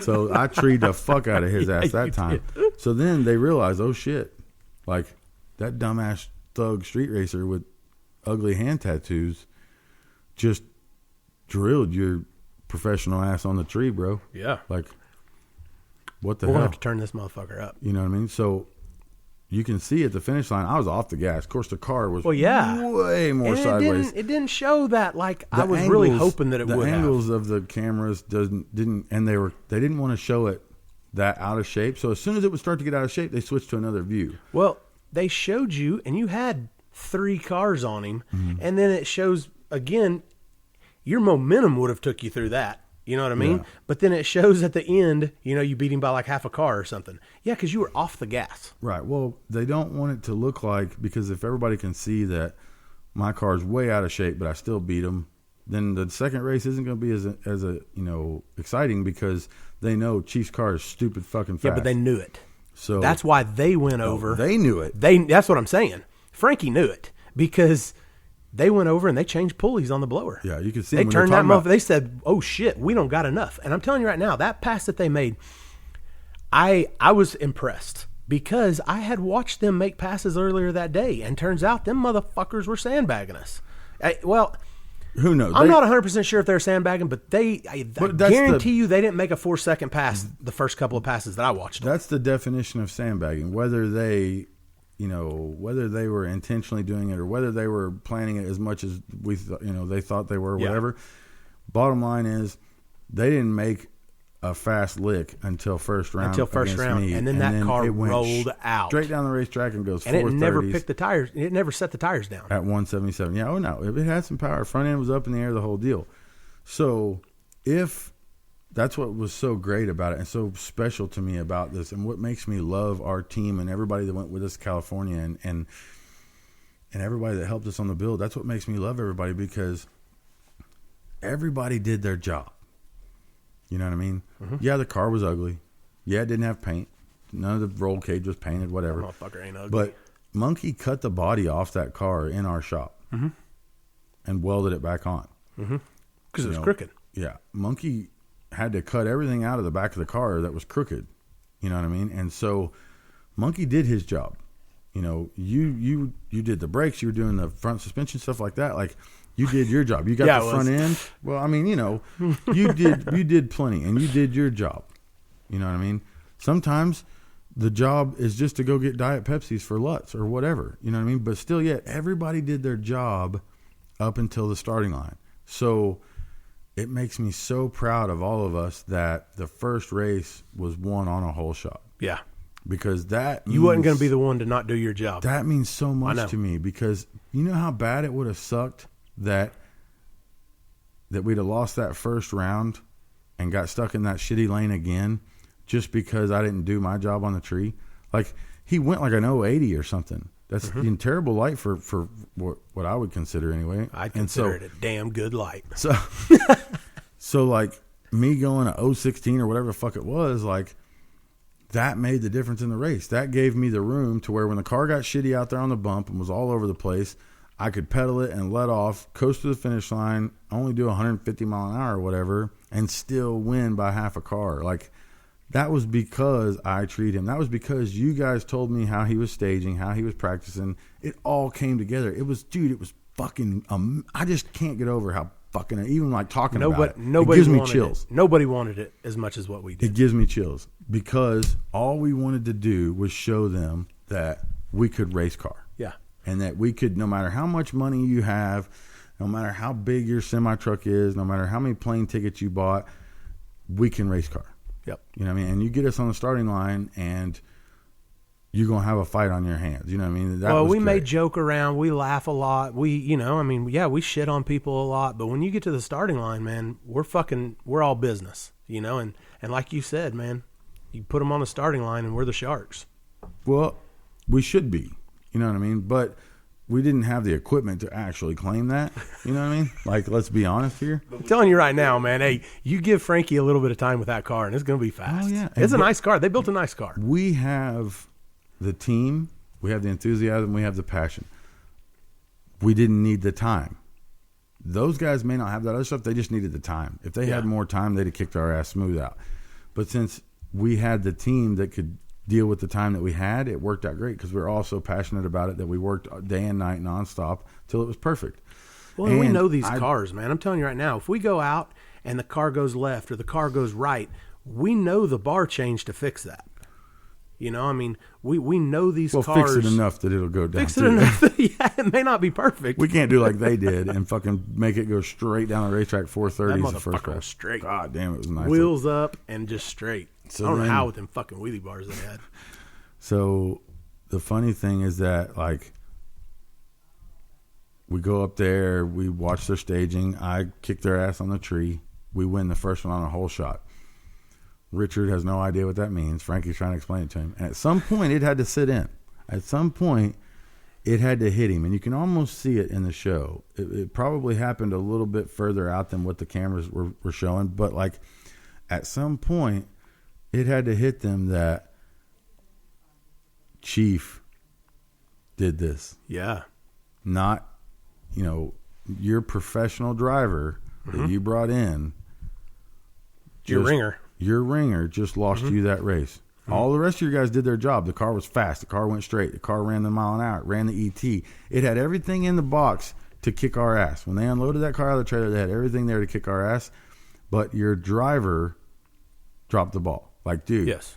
B: So I treed the fuck out of his ass
D: you
B: that time. So then they realized, oh shit, like that dumbass thug street racer with ugly hand tattoos just drilled your professional ass on the tree, bro.
D: Yeah.
B: Like, what the
D: We're going to
B: hell?
D: have to turn this motherfucker up.
B: You know what I mean? So you can see at the finish line, I was off the gas. Of course, the car was
D: Well, yeah.
B: way more
D: And
B: sideways.
D: it didn't show that like I
B: The
D: was really
B: angles-
D: hoping that it
B: the
D: would have.
B: angles of the cameras didn't, and they didn't want to show it that out of shape. So as soon as it would start to get out of shape, they switched to another view.
D: Well, they showed you, and you had 3 cars on him,
B: Mm-hmm.
D: and then it shows again. Your momentum would have took you through that. You know what I mean?
B: Yeah.
D: But then it shows at the end, you beat him by like half a car or something. Yeah, because you were off the gas.
B: Right. Well, they don't want it to look like, because if everybody can see that my car's way out of shape, but I still beat them, then the second race isn't going to be as exciting, because they know Chief's car is stupid fucking fast.
D: Yeah, but they knew it.
B: So
D: That's why they went over.
B: They knew it.
D: That's what I'm saying. Frankie knew it because they went over and they changed pulleys on the blower.
B: Yeah, you can see
D: They
B: them when they're
D: turned that
B: talking about-
D: motherfucker. They said, "Oh shit, we don't got enough." And I'm telling you right now, that pass that they made, I was impressed because I had watched them make passes earlier that day, and turns out them motherfuckers were sandbagging us.
B: Who knows?
D: I'm not 100% sure if they're sandbagging, but I
B: But that's
D: guarantee you they didn't make a 4-second pass the first couple of passes that I watched.
B: That's the definition of sandbagging. Whether they were intentionally doing it or whether they were planning it as much as they thought they were, whatever. Bottom line is, they didn't make a fast lick until first round. Me,
D: and then that car
B: it went
D: rolled out
B: straight down the racetrack and goes.
D: and it never
B: 430s
D: picked the tires. It never set the tires down.
B: at 177. Yeah, no, it had some power. Front end was up in the air, the whole deal. So if that's what was so great about it and so special to me about this, and what makes me love our team and everybody that went with us to California and everybody that helped us on the build, that's what makes me love everybody, because everybody did their job. You know what I mean? Mm-hmm. Yeah, the car was ugly. Yeah, it didn't have paint. None of the roll cage was painted, whatever.
D: That motherfucker ain't ugly.
B: But Monkey cut the body off that car in our shop and welded it back on.
D: Because it was crooked.
B: Yeah. Monkey had to cut everything out of the back of the car that was crooked. You know what I mean? And so Monkey did his job. you know, you did the brakes, you were doing the front suspension, stuff like that. Like, you did your job. You got
D: Yeah,
B: the
D: it
B: front
D: was.
B: end. Well, I mean, you know, you did plenty, and you did your job. You know what I mean? Sometimes the job is just to go get Diet Pepsis for Lutz or whatever. You know what I mean? But still, yet everybody did their job up until the starting line. So it makes me so proud of all of us that the first race was won on a hole shot.
D: Yeah.
B: Because that
D: You wasn't going to be the one to not do your job.
B: that means so
D: I know.
B: much to me, because you know how bad it would have sucked that we'd have lost that first round and got stuck in that shitty lane again just because I didn't do my job on the tree. Like, he went like an 080 or something. That's in terrible light for what I would consider anyway.
D: I'd consider it a damn good light.
B: So, so like me going to 016 or whatever the fuck it was, like, that made the difference in the race. That gave me the room to where when the car got shitty out there on the bump and was all over the place, I could pedal it and let off, coast to the finish line, only do 150 mile an hour or whatever, and still win by half a car. Like, that was because I treated him. That was because you guys told me how he was staging, how he was practicing. It all came together. It was, dude, it was fucking, I just can't get over how fucking, even like talking about it. It gives me chills.
D: Nobody wanted it as much as what we did.
B: It gives me chills because all we wanted to do was show them that we could race car.
D: Yeah.
B: And that we could, no matter how much money you have, no matter how big your semi truck is, no matter how many plane tickets you bought, we can race car.
D: Yep.
B: You know what I mean? And you get us on the starting line and you're going to have a fight on your hands. You know what I mean? That
D: Well,
B: was
D: we may
B: great.
D: joke around. We laugh a lot. We, you know, I mean, yeah, we shit on people a lot. But when you get to the starting line, man, we're all business, you know? And like you said, man, you put them on the starting line and we're the sharks.
B: Well, we should be. You know what I mean? But we didn't have the equipment to actually claim that. You know what I mean? Like, let's be honest here.
D: I'm telling you right now, man, hey, you give Frankie a little bit of time with that car and it's going to be fast.
B: Oh, yeah.
D: It's a nice car. They built a nice car.
B: We have the team, we have the enthusiasm, we have the passion. We didn't need the time. Those guys may not have that other stuff. They just needed the time. If they had more time, they'd have kicked our ass smooth out. But since we had the team that could deal with the time that we had, it worked out great because we were all so passionate about it that we worked day and night nonstop till it was perfect.
D: Well, and we
B: And
D: know these cars, man. I'm telling you right now, if we go out and the car goes left or the car goes right, we know the bar change to fix that. You know, I mean, we know these
B: Well,
D: cars.
B: fix it enough that it'll go down.
D: Fix it
B: too.
D: enough. Yeah, it may not be perfect.
B: We can't do like they did and fucking make it go straight down the racetrack 430
D: That
B: is the first
D: motherfucker was
B: race.
D: straight.
B: God damn, it was nice.
D: Wheels up and just straight.
B: So
D: I don't know
B: then-
D: how with them fucking wheelie bars they had.
B: So the funny thing is that, like, we go up there, we watch their staging. I kick their ass on the tree. We win the first one on a hole shot. Richard has no idea what that means. Frankie's trying to explain it to him. And at some point, it had to sit in. At some point, it had to hit him. And you can almost see it in the show. It probably happened a little bit further out than what the cameras were showing. But, like, at some point, it had to hit them that Chief did this.
D: Yeah.
B: Not, you know, your professional driver that you brought in.
D: Your
B: just-
D: ringer.
B: Your ringer just lost you that race. All the rest of your guys did their job. The car was fast. The car went straight. The car ran the mile an hour. It ran the ET. It had everything in the box to kick our ass. When they unloaded that car out of the trailer, they had everything there to kick our ass. But your driver dropped the ball. Like, dude,
D: Yes.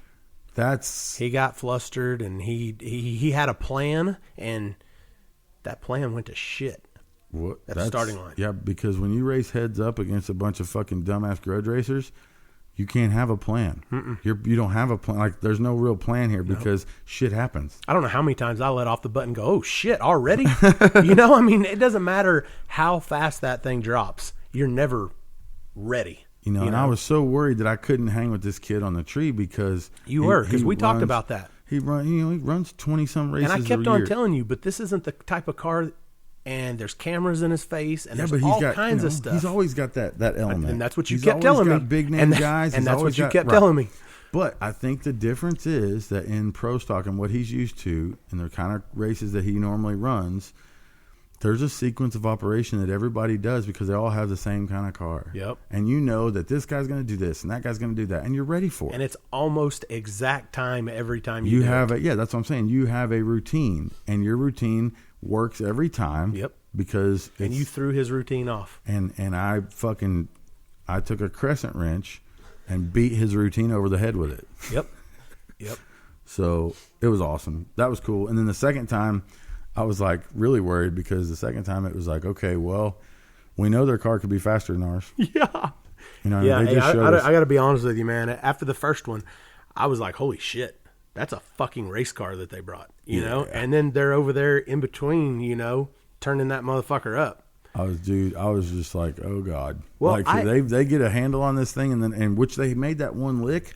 B: that's
D: He got flustered and he had a plan and that plan went to shit.
B: what
D: At the starting line.
B: Yeah, because when you race heads up against a bunch of fucking dumbass grudge racers, you can't have a plan. You don't have a plan. Like, there's no real plan here because shit happens.
D: I don't know how many times I let off the button and go, oh shit, already? You know, I mean, it doesn't matter how fast that thing drops. You're never ready.
B: You know, and I was so worried that I couldn't hang with this kid on the tree because
D: You were, because
B: he
D: we talked
B: runs-
D: about that.
B: He runs 20-some races.
D: And I kept
B: every
D: on
B: year.
D: telling you, but this isn't the type of car, and there's cameras in his face, and
B: Yeah,
D: there's
B: but he's
D: all
B: got
D: kinds
B: you know,
D: of stuff.
B: He's always got that element,
D: and that's what you
B: He's
D: kept
B: always
D: telling me.
B: got big name
D: And
B: guys,
D: and
B: he's
D: that's
B: always
D: what you
B: got-
D: kept
B: right.
D: telling me.
B: But I think the difference is that in pro stock and what he's used to, and the kind of races that he normally runs, there's a sequence of operation that everybody does because they all have the same kind of car.
D: Yep.
B: And you know that this guy's going to do this and that guy's going to do that, and you're ready for it.
D: And it's almost exact time every time you do
B: have
D: it.
B: yeah, that's what I'm saying. You have a routine, and your routine works every time.
D: Yep.
B: Because
D: and you threw his routine off.
B: And I took a crescent wrench and beat his routine over the head with it.
D: Yep.
B: So it was awesome. That was cool. And then the second time, I was like really worried because the second time it was like, okay, well, we know their car could be faster than ours.
D: Yeah.
B: You know,
D: yeah.
B: they just showed us.
D: I got to be honest with you, man. After the first one, I was like, holy shit, that's a fucking race car that they brought, you know? And then they're over there in between, you know, turning that motherfucker up.
B: I was just like, oh God.
D: Well,
B: like they get a handle on this thing, and which they made that one lick.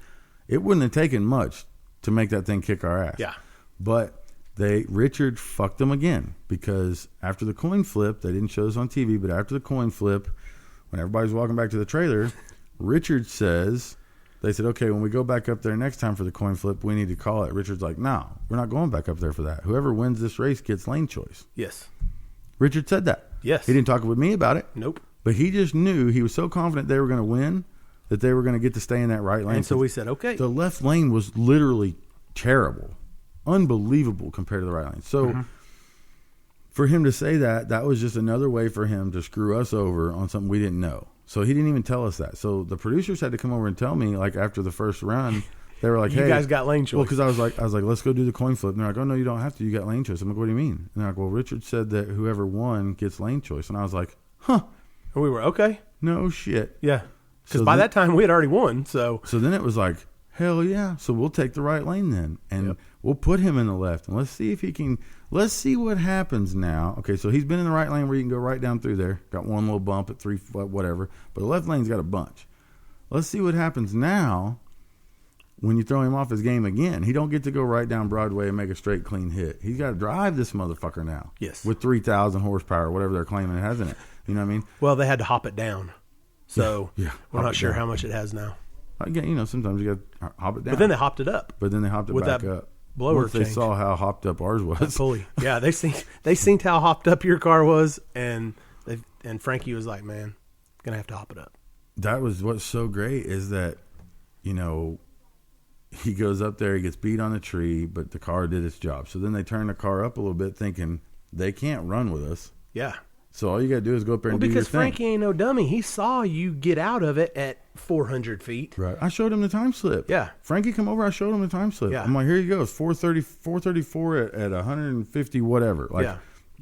B: It wouldn't have taken much to make that thing kick our ass.
D: Yeah.
B: But Richard fucked them again because after the coin flip, they didn't show this on TV, but after the coin flip, when everybody's walking back to the trailer, Richard says, they said, okay, when we go back up there next time for the coin flip, we need to call it. Richard's like, no, we're not going back up there for that. Whoever wins this race gets lane choice.
D: Yes.
B: Richard said that.
D: Yes.
B: He didn't talk with me about it.
D: Nope.
B: But he just knew, he was so confident they were going to win that they were going to get to stay in that right lane.
D: And so we said, okay.
B: The left lane was literally terrible, unbelievable compared to the right lane. So for him to say that, that was just another way for him to screw us over on something we didn't know. So he didn't even tell us that. So the producers had to come over and tell me, like after the first run, they were like, "Hey,
D: you guys got lane choice."
B: Well, because I was like, let's go do the coin flip. And they're like, "Oh no, you don't have to. You got lane choice." I'm like, "What do you mean?" And they're like, "Well, Richard said that whoever won gets lane choice." And I was like, "Huh."
D: And we were okay.
B: No shit.
D: Yeah. Because by that time we had already won. So
B: then it was like, hell yeah. So we'll take the right lane then, and we'll put him in the left, and let's see if he can. Let's see what happens now. Okay, so he's been in the right lane where you can go right down through there. Got one little bump at 3 foot, whatever. But the left lane's got a bunch. Let's see what happens now when you throw him off his game again. He don't get to go right down Broadway and make a straight, clean hit. He's got to drive this motherfucker now.
D: Yes.
B: With 3,000 horsepower, whatever they're claiming it has in it. You know what I mean?
D: Well, they had to hop it down. So
B: yeah.
D: we're not sure how much it has now.
B: Again, you know, sometimes you got to hop it down.
D: But then they hopped it up.
B: But then they hopped it
D: with
B: back
D: that
B: up.
D: Blower
B: Once they
D: change.
B: saw how hopped up ours was.
D: Fully. Yeah, they seen how hopped up your car was, and Frankie was like, "Man, gonna have to hop it up."
B: That was what's so great is that, you know, he goes up there, he gets beat on a tree, but the car did its job. So then they turn the car up a little bit, thinking they can't run with us.
D: Yeah.
B: So all you got to do is go up there and do your thing.
D: Because Frankie ain't no dummy. He saw you get out of it at 400 feet.
B: Right. I showed him the time slip.
D: Yeah.
B: Frankie come over, I showed him the time slip.
D: Yeah.
B: I'm like, here you go. It's 434 at 150 whatever. Like,
D: yeah.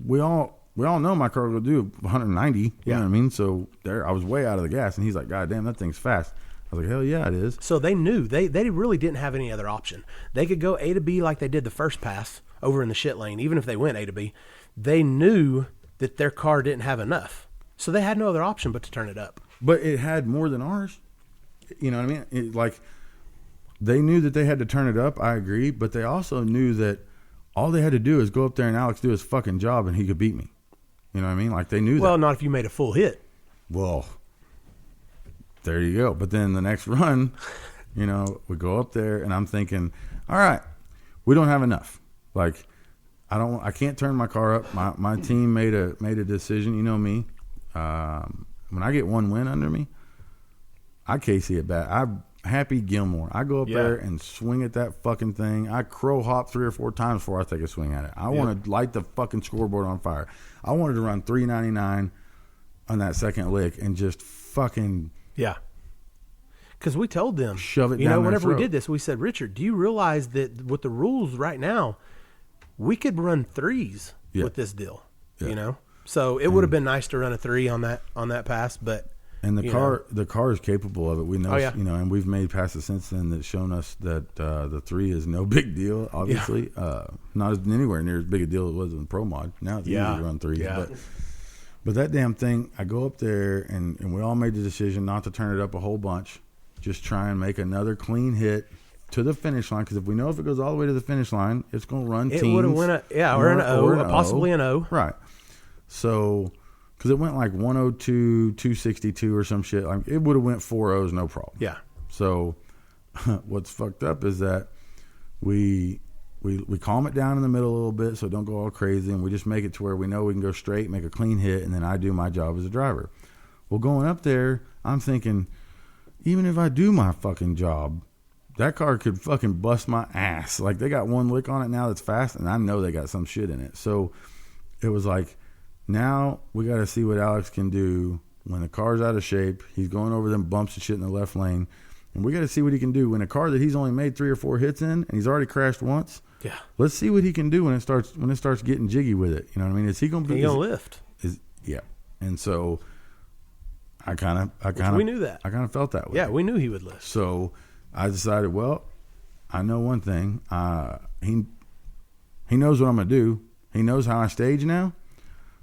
B: we all know my car will do 190. You know what I mean? So there, I was way out of the gas, and he's like, God damn, that thing's fast. I was like, hell yeah, it is.
D: So they knew. They really didn't have any other option. They could go A to B like they did the first pass over in the shit lane, even if they went A to B. They knew that their car didn't have enough. So they had no other option but to turn it up.
B: But it had more than ours. You know what I mean? They knew that they had to turn it up, I agree, but they also knew that all they had to do is go up there and Alex do his fucking job and he could beat me. You know what I mean? Like, they knew that.
D: Well, not if you made a full hit.
B: Well, there you go. But then the next run, you know, we go up there and I'm thinking, all right, we don't have enough. Like, I can't turn my car up. My team made a decision. You know me. When I get one win under me, I KC it back. I'm Happy Gilmore. I go up there and swing at that fucking thing. I crow hop 3 or 4 times before I take a swing at it. I want to light the fucking scoreboard on fire. I wanted to run 399 on that second lick and just fucking
D: because we told them,
B: shove it down
D: you know,
B: their
D: whenever
B: throat.
D: we did this, we said, Richard, do you realize that with the rules right now, we could run 3s with this deal, you know? So it would have been nice to run a 3 on that pass, but
B: and the car is capable of it. We know, you know, and we've made passes since then that's shown us that the 3 is no big deal. Obviously, not as anywhere near as big a deal as it was in the Pro Mod. Now it's easy to run 3s, but that damn thing, I go up there and we all made the decision not to turn it up a whole bunch, just try and make another clean hit to the finish line, because if we know if it goes all the way to the finish line, it's going to run teams.
D: It would have went or an O, possibly an O.
B: Right. So, because it went like 102, 262 or some shit. Like, it would have went 4 O's, no problem.
D: Yeah.
B: So, what's fucked up is that we we calm it down in the middle a little bit so it don't go all crazy, and we just make it to where we know we can go straight, make a clean hit, and then I do my job as a driver. Well, going up there, I'm thinking, even if I do my fucking job, that car could fucking bust my ass. Like, they got one lick on it now that's fast, and I know they got some shit in it. So it was like, now we got to see what Alex can do when the car's out of shape. He's going over them bumps and shit in the left lane. And we got to see what he can do when a car that he's only made 3 or 4 hits in, and he's already crashed once. Yeah. Let's see what he can do when it starts getting jiggy with it. You know what I mean? Is he going to be?
D: He's going to lift.
B: Yeah. And so I kind of
D: we knew that.
B: I kind of felt that way.
D: Yeah, we knew he would lift.
B: So I decided, well, I know one thing. He knows what I'm going to do. He knows how I stage now.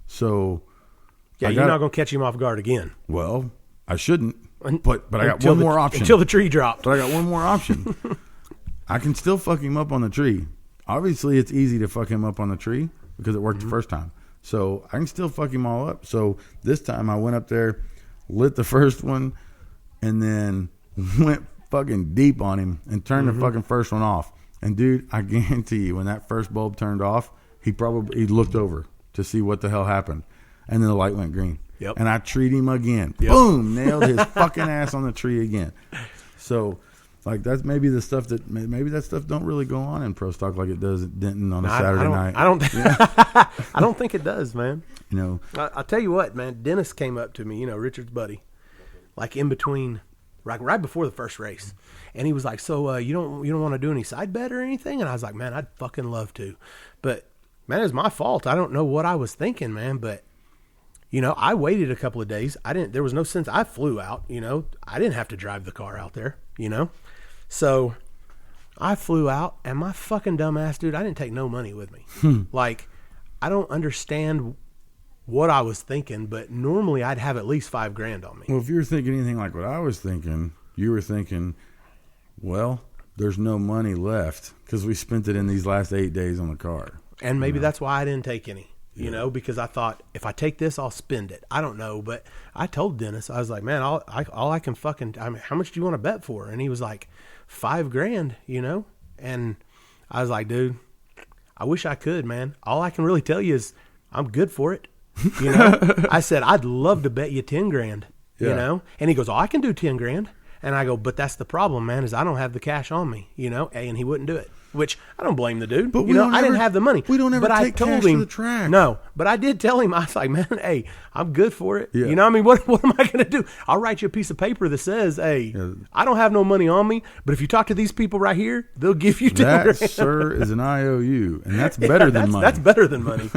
B: So
D: yeah, you're not going to catch him off guard again.
B: Well, I shouldn't. But I got one more option.
D: Until the tree dropped.
B: But I got one more option. I can still fuck him up on the tree. Obviously, it's easy to fuck him up on the tree because it worked the first time. So I can still fuck him all up. So this time I went up there, lit the first one, and then went fucking deep on him and turned the fucking first one off. And, dude, I guarantee you, when that first bulb turned off, he looked over to see what the hell happened. And then the light went green. Yep. And I treat him again. Yep. Boom! Nailed his fucking ass on the tree again. So, like, that's maybe the stuff that stuff don't really go on in pro stock like it does at Denton on a Saturday night.
D: I don't think it does, man.
B: You know,
D: I'll tell you what, man. Dennis came up to me, you know, Richard's buddy, like in between, right before the first race, and he was like, "So you don't want to do any side bet or anything?" And I was like, "Man, I'd fucking love to, but man, it's my fault. I don't know what I was thinking, man, but." You know, I waited a couple of days. There was no sense. I flew out, you know. I didn't have to drive the car out there, you know. So I flew out, and my fucking dumb ass, dude, I didn't take no money with me. Like, I don't understand what I was thinking, but normally I'd have at least $5,000 on me.
B: Well, if you were thinking anything like what I was thinking, you were thinking, well, there's no money left because we spent it in these last 8 days on the car.
D: And maybe that's why I didn't take any. You know, because I thought if I take this, I'll spend it. I don't know, but I told Dennis, I was like, man, all I can fucking, I mean, how much do you want to bet for? And he was like, $5,000, you know? And I was like, dude, I wish I could, man. All I can really tell you is I'm good for it. You know, I said, I'd love to bet you $10,000, you know? And he goes, oh, I can do $10,000. And I go, but that's the problem, man, is I don't have the cash on me, you know? And he wouldn't do it. Which I don't blame the dude. But I didn't have the money.
B: We don't ever take cash to the track.
D: No, but I did tell him, I was like, man, hey, I'm good for it. Yeah. You know what I mean? What am I going to do? I'll write you a piece of paper that says, hey, I don't have no money on me, but if you talk to these people right here, they'll give you $10,000.
B: That, sir, is an IOU, and that's better than money.
D: That's better than money.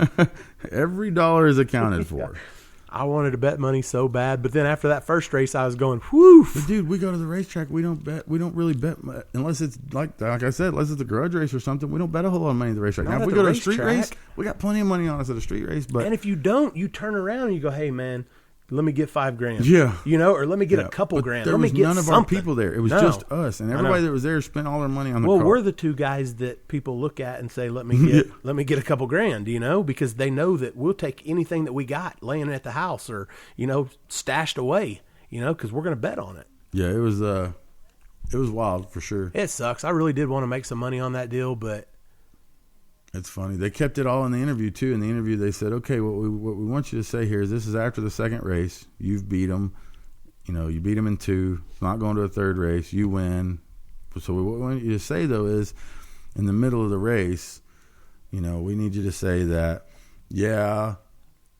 B: Every dollar is accounted for.
D: I wanted to bet money so bad, but then after that first race, I was going, whew.
B: But dude, we go to the racetrack. We don't really bet unless it's like I said, unless it's a garage race or something. We don't bet a whole lot of money at the racetrack. Now, if we go to a street race, we got plenty of money on us at a street race. But
D: and if you don't, you turn around and you go, hey man, let me get $5,000.
B: Yeah,
D: you know, or let me get a couple grand.
B: There
D: let me
B: was
D: get
B: none of our people there. It was just us, and everybody that was there spent all their money on the car.
D: Well, we're the two guys that people look at and say, let me get a couple grand, you know, because they know that we'll take anything that we got laying at the house or, you know, stashed away, you know, because we're going to bet on it.
B: Yeah, it was wild for sure.
D: It sucks. I really did want to make some money on that deal, but
B: it's funny. They kept it all in the interview, too. In the interview, they said, okay, what we want you to say here is this is after the second race. You've beat them. You know, you beat them in 2. It's not going to a third race. You win. So what we want you to say, though, is in the middle of the race, you know, we need you to say that, yeah,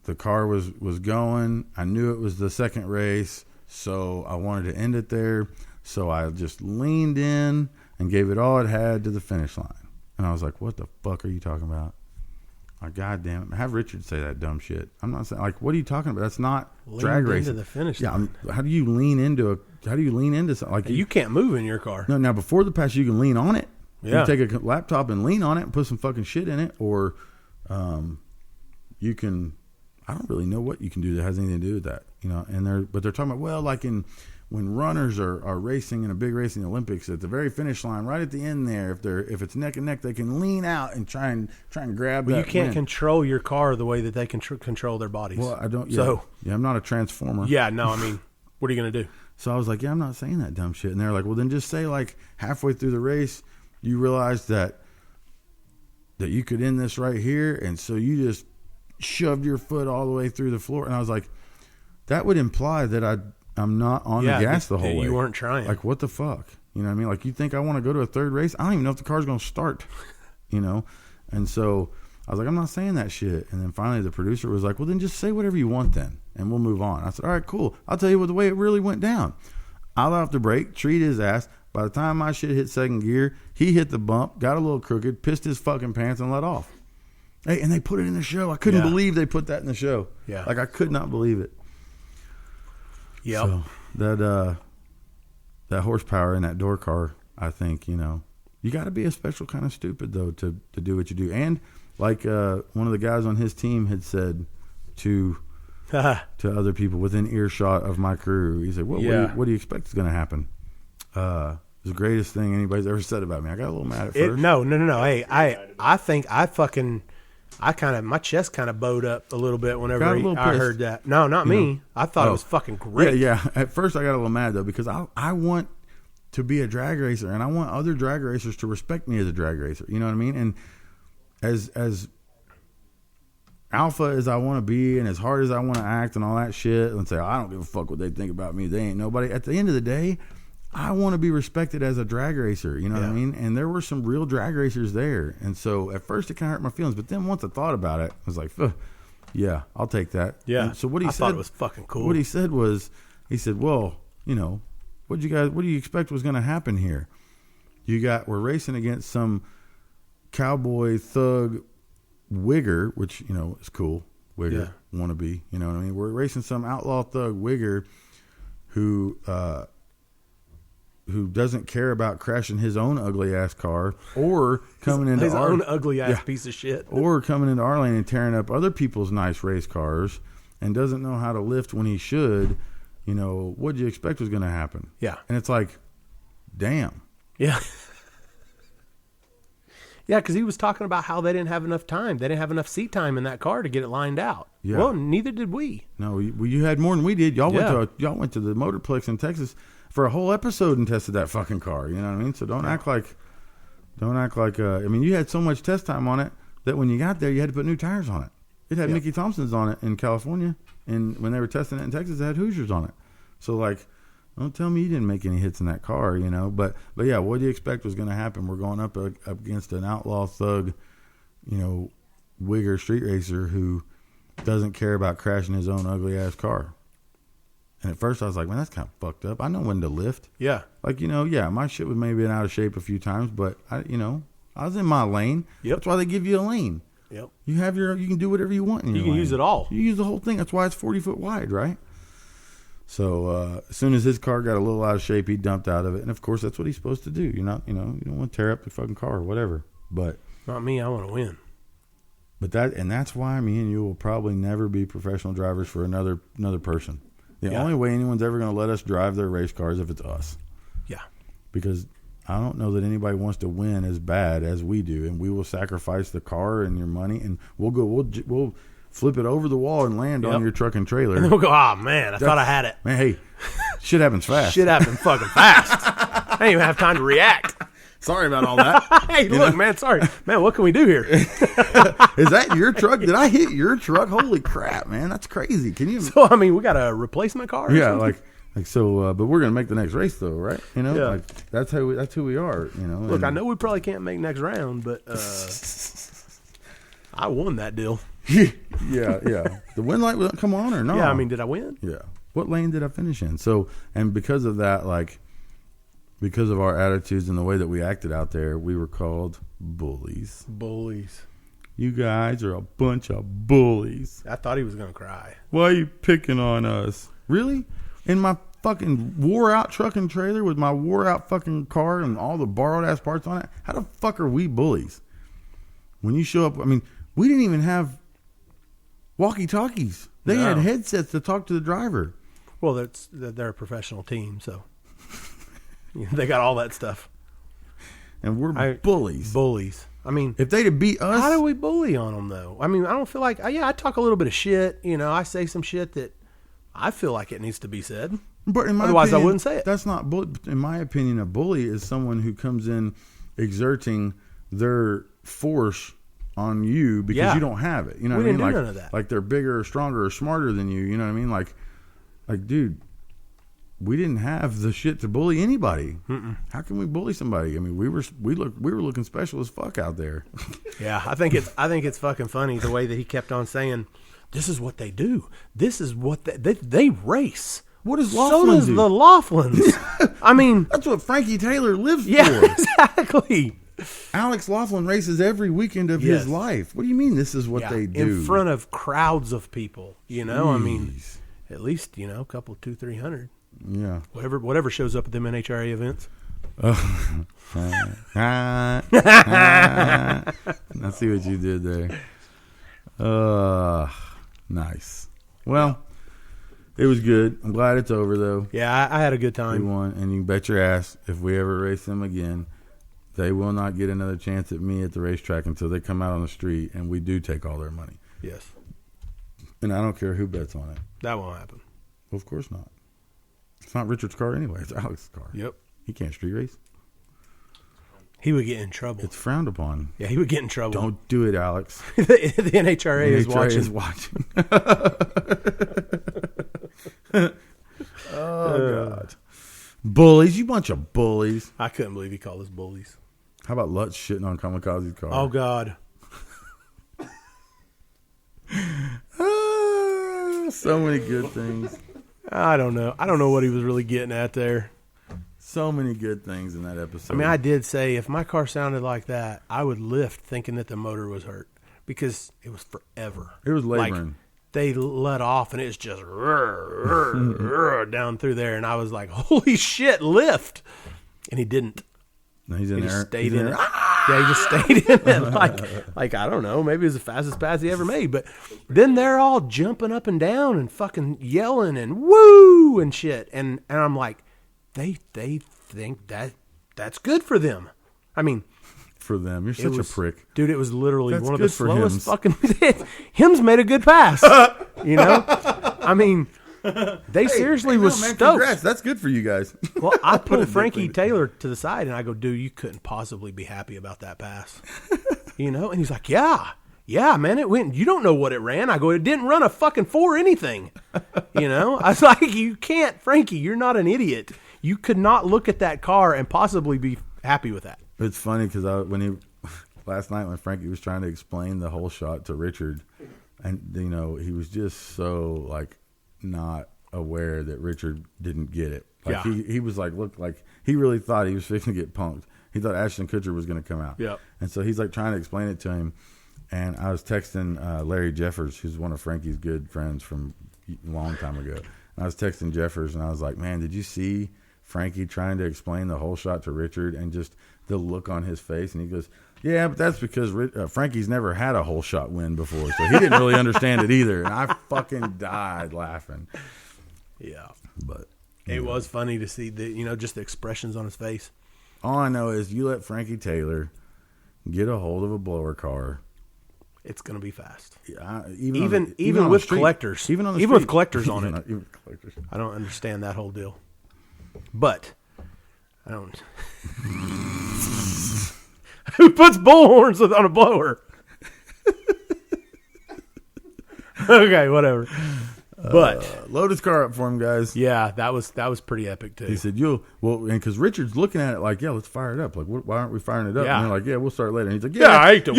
B: the car was going. I knew it was the second race, so I wanted to end it there. So I just leaned in and gave it all it had to the finish line. And I was like, what the fuck are you talking about? Like, God damn it. Have Richard say that dumb shit. I'm not saying, like, what are you talking about? That's not drag racing.
D: Into the finish line.
B: How do you lean into something? Like,
D: you can't move in your car.
B: No, now before the pass, you can lean on it.
D: Yeah.
B: You take a laptop and lean on it and put some fucking shit in it. Or you can, I don't really know what you can do that has anything to do with that. You know, but they're talking about, well, like when runners are racing in a big race in the Olympics, at the very finish line, right at the end there, if it's neck and neck, they can lean out and try and grab.
D: But
B: that
D: you can't
B: win.
D: Control your car the way that they can control their bodies.
B: Well, I don't.
D: So
B: I'm not a transformer.
D: Yeah, no, I mean, what are you gonna do?
B: So I was like, yeah, I'm not saying that dumb shit. And they're like, well, then just say like halfway through the race, you realize that that you could end this right here, and so you just shoved your foot all the way through the floor. And I was like, that would imply that I'm not on the gas the whole way.
D: You weren't trying.
B: Like, what the fuck? You know what I mean? Like, you think I want to go to a third race? I don't even know if the car's going to start, you know? And so I was like, I'm not saying that shit. And then finally the producer was like, well, then just say whatever you want then, and we'll move on. I said, all right, cool. I'll tell you what the way it really went down. I let off the brake, treat his ass. By the time my shit hit second gear, he hit the bump, got a little crooked, pissed his fucking pants, and let off. Hey, and they put it in the show. I couldn't believe they put that in the show.
D: Yeah.
B: Like, I could not believe it.
D: Yep.
B: So that horsepower in that door car, I think, you know, you got to be a special kind of stupid, though, to do what you do. And like one of the guys on his team had said to other people within earshot of my crew, he said, what do you expect is going to happen? It's the greatest thing anybody's ever said about me. I got a little mad at first.
D: No. Hey, I think my chest kind of bowed up a little bit whenever I heard that. No, not me. I thought it was fucking great.
B: Yeah. At first I got a little mad, though, because I want to be a drag racer, and I want other drag racers to respect me as a drag racer. You know what I mean? And as alpha as I want to be, and as hard as I want to act and all that shit, and say, I don't give a fuck what they think about me. They ain't nobody. At the end of the day, I want to be respected as a drag racer. You know what I mean? And there were some real drag racers there. And so at first it kind of hurt my feelings, but then once I thought about it, I was like, yeah, I'll take that.
D: Yeah.
B: And so what he said,
D: thought it was fucking cool.
B: What he said was, well, you know, what do you expect was going to happen here? We're racing against some cowboy thug wigger, which, you know, is cool. Wigger, wannabe, you know what I mean? We're racing some outlaw thug wigger who doesn't care about crashing his own ugly ass car or coming into
D: his own ugly ass piece of shit,
B: or coming into our lane and tearing up other people's nice race cars, and doesn't know how to lift when he should. You know, what'd you expect was going to happen? Yeah. And it's like, damn.
D: Yeah. Yeah, because he was talking about how they didn't have enough time. They didn't have enough seat time in that car to get it lined out. Yeah. Well, neither did we.
B: No, you had more than we did. Y'all went to the Motorplex in Texas for a whole episode and tested that fucking car. You know what I mean? So don't act like. I mean, you had so much test time on it that when you got there, you had to put new tires on it. It had Mickey Thompson's on it in California, and when they were testing it in Texas, it had Hoosiers on it. So like, don't tell me you didn't make any hits in that car, you know. But yeah, what do you expect was going to happen? We're going up against an outlaw thug, you know, wigger street racer who doesn't care about crashing his own ugly ass car. And at first I was like, man, that's kind of fucked up. I know when to lift. Yeah. Like, you know, my shit was maybe out of shape a few times, but I was in my lane. Yep. That's why they give you a lane. Yep. You can do whatever you want in your lane. You can use it all. You use the whole thing. That's why it's 40 foot wide, right? So as soon as his car got a little out of shape, he dumped out of it. And of course, that's what he's supposed to do. You don't want to tear up the fucking car or whatever. But
D: not me. I want to win.
B: But that's why me and you will probably never be professional drivers for another person. The only way anyone's ever going to let us drive their race cars if it's us. Yeah. Because I don't know that anybody wants to win as bad as we do, and we will sacrifice the car and your money, and we'll flip it over the wall and land on your truck and trailer.
D: And then we'll go, oh man, I thought I had it.
B: Man, hey, shit happens fast.
D: Shit happens fucking fast. I didn't even have time to react.
B: Sorry about all that.
D: Hey, look, man, sorry. Man, what can we do here?
B: Is that your truck? Did I hit your truck? Holy crap, man. That's crazy. Can you?
D: So, I mean, we got a replacement car?
B: Yeah, like so, but we're going to make the next race, though, right? You know, like that's who we are, you know.
D: Look, I know we probably can't make next round, but I won that deal.
B: Yeah. The win light will come on or no?
D: Yeah, I mean, did I win?
B: Yeah. What lane did I finish in? So, and because of that, like, because of our attitudes and the way that we acted out there, we were called bullies.
D: Bullies.
B: You guys are a bunch of bullies.
D: I thought he was going to cry.
B: Why are you picking on us? Really? In my fucking wore-out truck and trailer with my wore-out fucking car and all the borrowed-ass parts on it? How the fuck are we bullies? When you show up, I mean, we didn't even have walkie-talkies. They had headsets to talk to the driver.
D: Well, they're a professional team, so they got all that stuff.
B: And we're bullies.
D: Bullies. I mean,
B: if they'd have beat us,
D: how do we bully on them though? I mean, I don't feel like I talk a little bit of shit. You know, I say some shit that I feel like it needs to be said.
B: But in my
D: otherwise,
B: opinion,
D: I wouldn't say it.
B: That's not in my opinion. A bully is someone who comes in exerting their force on you because
D: Yeah.
B: you don't have it. You know
D: We
B: what I mean?
D: didn't do
B: Like,
D: none of that.
B: like they're bigger or stronger or smarter than you. You know what I mean? Like, dude, we didn't have the shit to bully anybody. How can we bully somebody? I mean, we were looking special as fuck out there.
D: Yeah, I think it's fucking funny the way that he kept on saying, "This is what they do. This is what they race."
B: What does
D: So
B: Laughlin
D: does
B: do?
D: the Laughlins. I mean,
B: That's what Frankie Taylor lives
D: yeah,
B: for.
D: exactly.
B: Alex Laughlin races every weekend of
D: Yes.
B: his life. What do you mean this is what
D: Yeah,
B: they do?
D: in front of crowds of people. You know, I mean,
B: Jeez.
D: at least a couple 200-300,
B: Yeah.
D: whatever shows up at them NHRA events.
B: I see what you did there. Nice. Well, it was good. I'm glad it's over, though.
D: Yeah, I had a good
B: We
D: time.
B: won, and you can bet your ass if we ever race them again, they will not get another chance at me at the racetrack until they come out on the street, and we do take all their money.
D: Yes,
B: And I don't care who bets on it.
D: that won't happen.
B: Well, of course not. It's not Richard's car anyway. It's Alex's car.
D: Yep,
B: He can't street race.
D: he would get in trouble.
B: It's frowned upon.
D: Yeah, he would get in trouble.
B: Don't do it, Alex.
D: the NHRA is watching.
B: Is watching. Oh, God. Bullies. You bunch of bullies.
D: I couldn't believe he called us bullies.
B: How about Lutz shitting on Kamikaze's car?
D: Oh God.
B: So many good things.
D: I don't know. I don't know what he was really getting at there.
B: So many good things in that episode.
D: I mean, I did say if my car sounded like that, I would lift thinking that the motor was hurt because it was forever.
B: It was
D: Like,
B: laboring.
D: they let off and it's just down through there, and I was like, "Holy shit, lift!" And he didn't.
B: No, he's in
D: He
B: there.
D: just stayed
B: He's
D: in it.
B: there.
D: Yeah, he just stayed in it. Like I don't know. Maybe it was the fastest pass he ever made. But then they're all jumping up and down and fucking yelling and woo and shit. And I'm like, they think that's good for them. I mean,
B: For them. You're
D: it
B: such
D: was,
B: a prick.
D: dude. It was literally
B: That's
D: one of the
B: good for
D: slowest
B: Hims.
D: fucking. Hims made a good pass. You know, I mean, they seriously was
B: man,
D: stoked.
B: congrats. That's good for you guys.
D: Well, I pulled
B: it
D: Frankie
B: differently.
D: Taylor to the side and I go, "Dude, you couldn't possibly be happy about that pass." You know? And he's like, yeah, man, it went. You don't know what it ran. I go, "It didn't run a fucking 4 anything." You know? I was like, "You can't, Frankie, you're not an idiot. You could not look at that car and possibly be happy with that."
B: It's funny because last night when Frankie was trying to explain the whole shot to Richard, and he was just so like not aware that Richard didn't get it. Like
D: Yeah.
B: he was like, look, like he really thought he was fixing to get punked. He thought Ashton Kutcher was going to come out.
D: Yep.
B: And so he's like trying to explain it to him. And I was texting Larry Jeffers, who's one of Frankie's good friends from a long time ago. And I was texting Jeffers, and I was like, man, did you see Frankie trying to explain the whole shot to Richard and just the look on his face? And he goes, yeah, but that's because Frankie's never had a whole shot win before, so he didn't really understand it either. And I fucking died laughing.
D: Yeah.
B: But
D: It was funny to see just the expressions on his face.
B: all I know is you let Frankie Taylor get a hold of a blower car.
D: It's going to be fast.
B: Even
D: Even
B: on
D: with
B: the street.
D: collectors.
B: Even on the
D: Even with
B: street.
D: collectors on
B: Even
D: it.
B: even with collectors.
D: I don't understand that whole deal. But I don't. Who puts bullhorns on a blower? Okay, whatever. But
B: Load his car up for him, guys.
D: yeah, that was pretty epic too.
B: He said, and because Richard's looking at it like, yeah, let's fire it up. Like, why aren't we firing it up?
D: Yeah.
B: And they're like, yeah, we'll start later. And he's like,
D: yeah, I hate to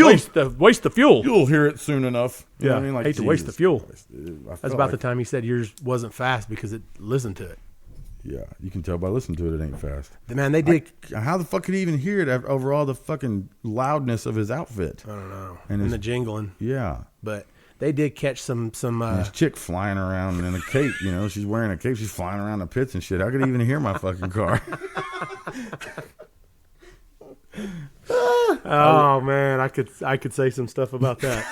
D: waste the fuel.
B: You'll hear it soon enough. You know
D: Yeah,
B: what I mean? Like,
D: hate to waste the fuel.
B: Christ, dude, I
D: That's
B: felt
D: about the
B: like-
D: time he said yours wasn't fast because it listened to it.
B: Yeah, you can tell by listening to it, it ain't fast.
D: Man, they did.
B: How the fuck could he even hear it over all the fucking loudness of his outfit?
D: I don't know.
B: And
D: And
B: his-
D: the jingling,
B: Yeah.
D: but they did catch some.
B: And this chick flying around in a cape, she's wearing a cape. She's flying around the pits and shit. How could he even hear my fucking car?
D: Oh man, I could say some stuff about that.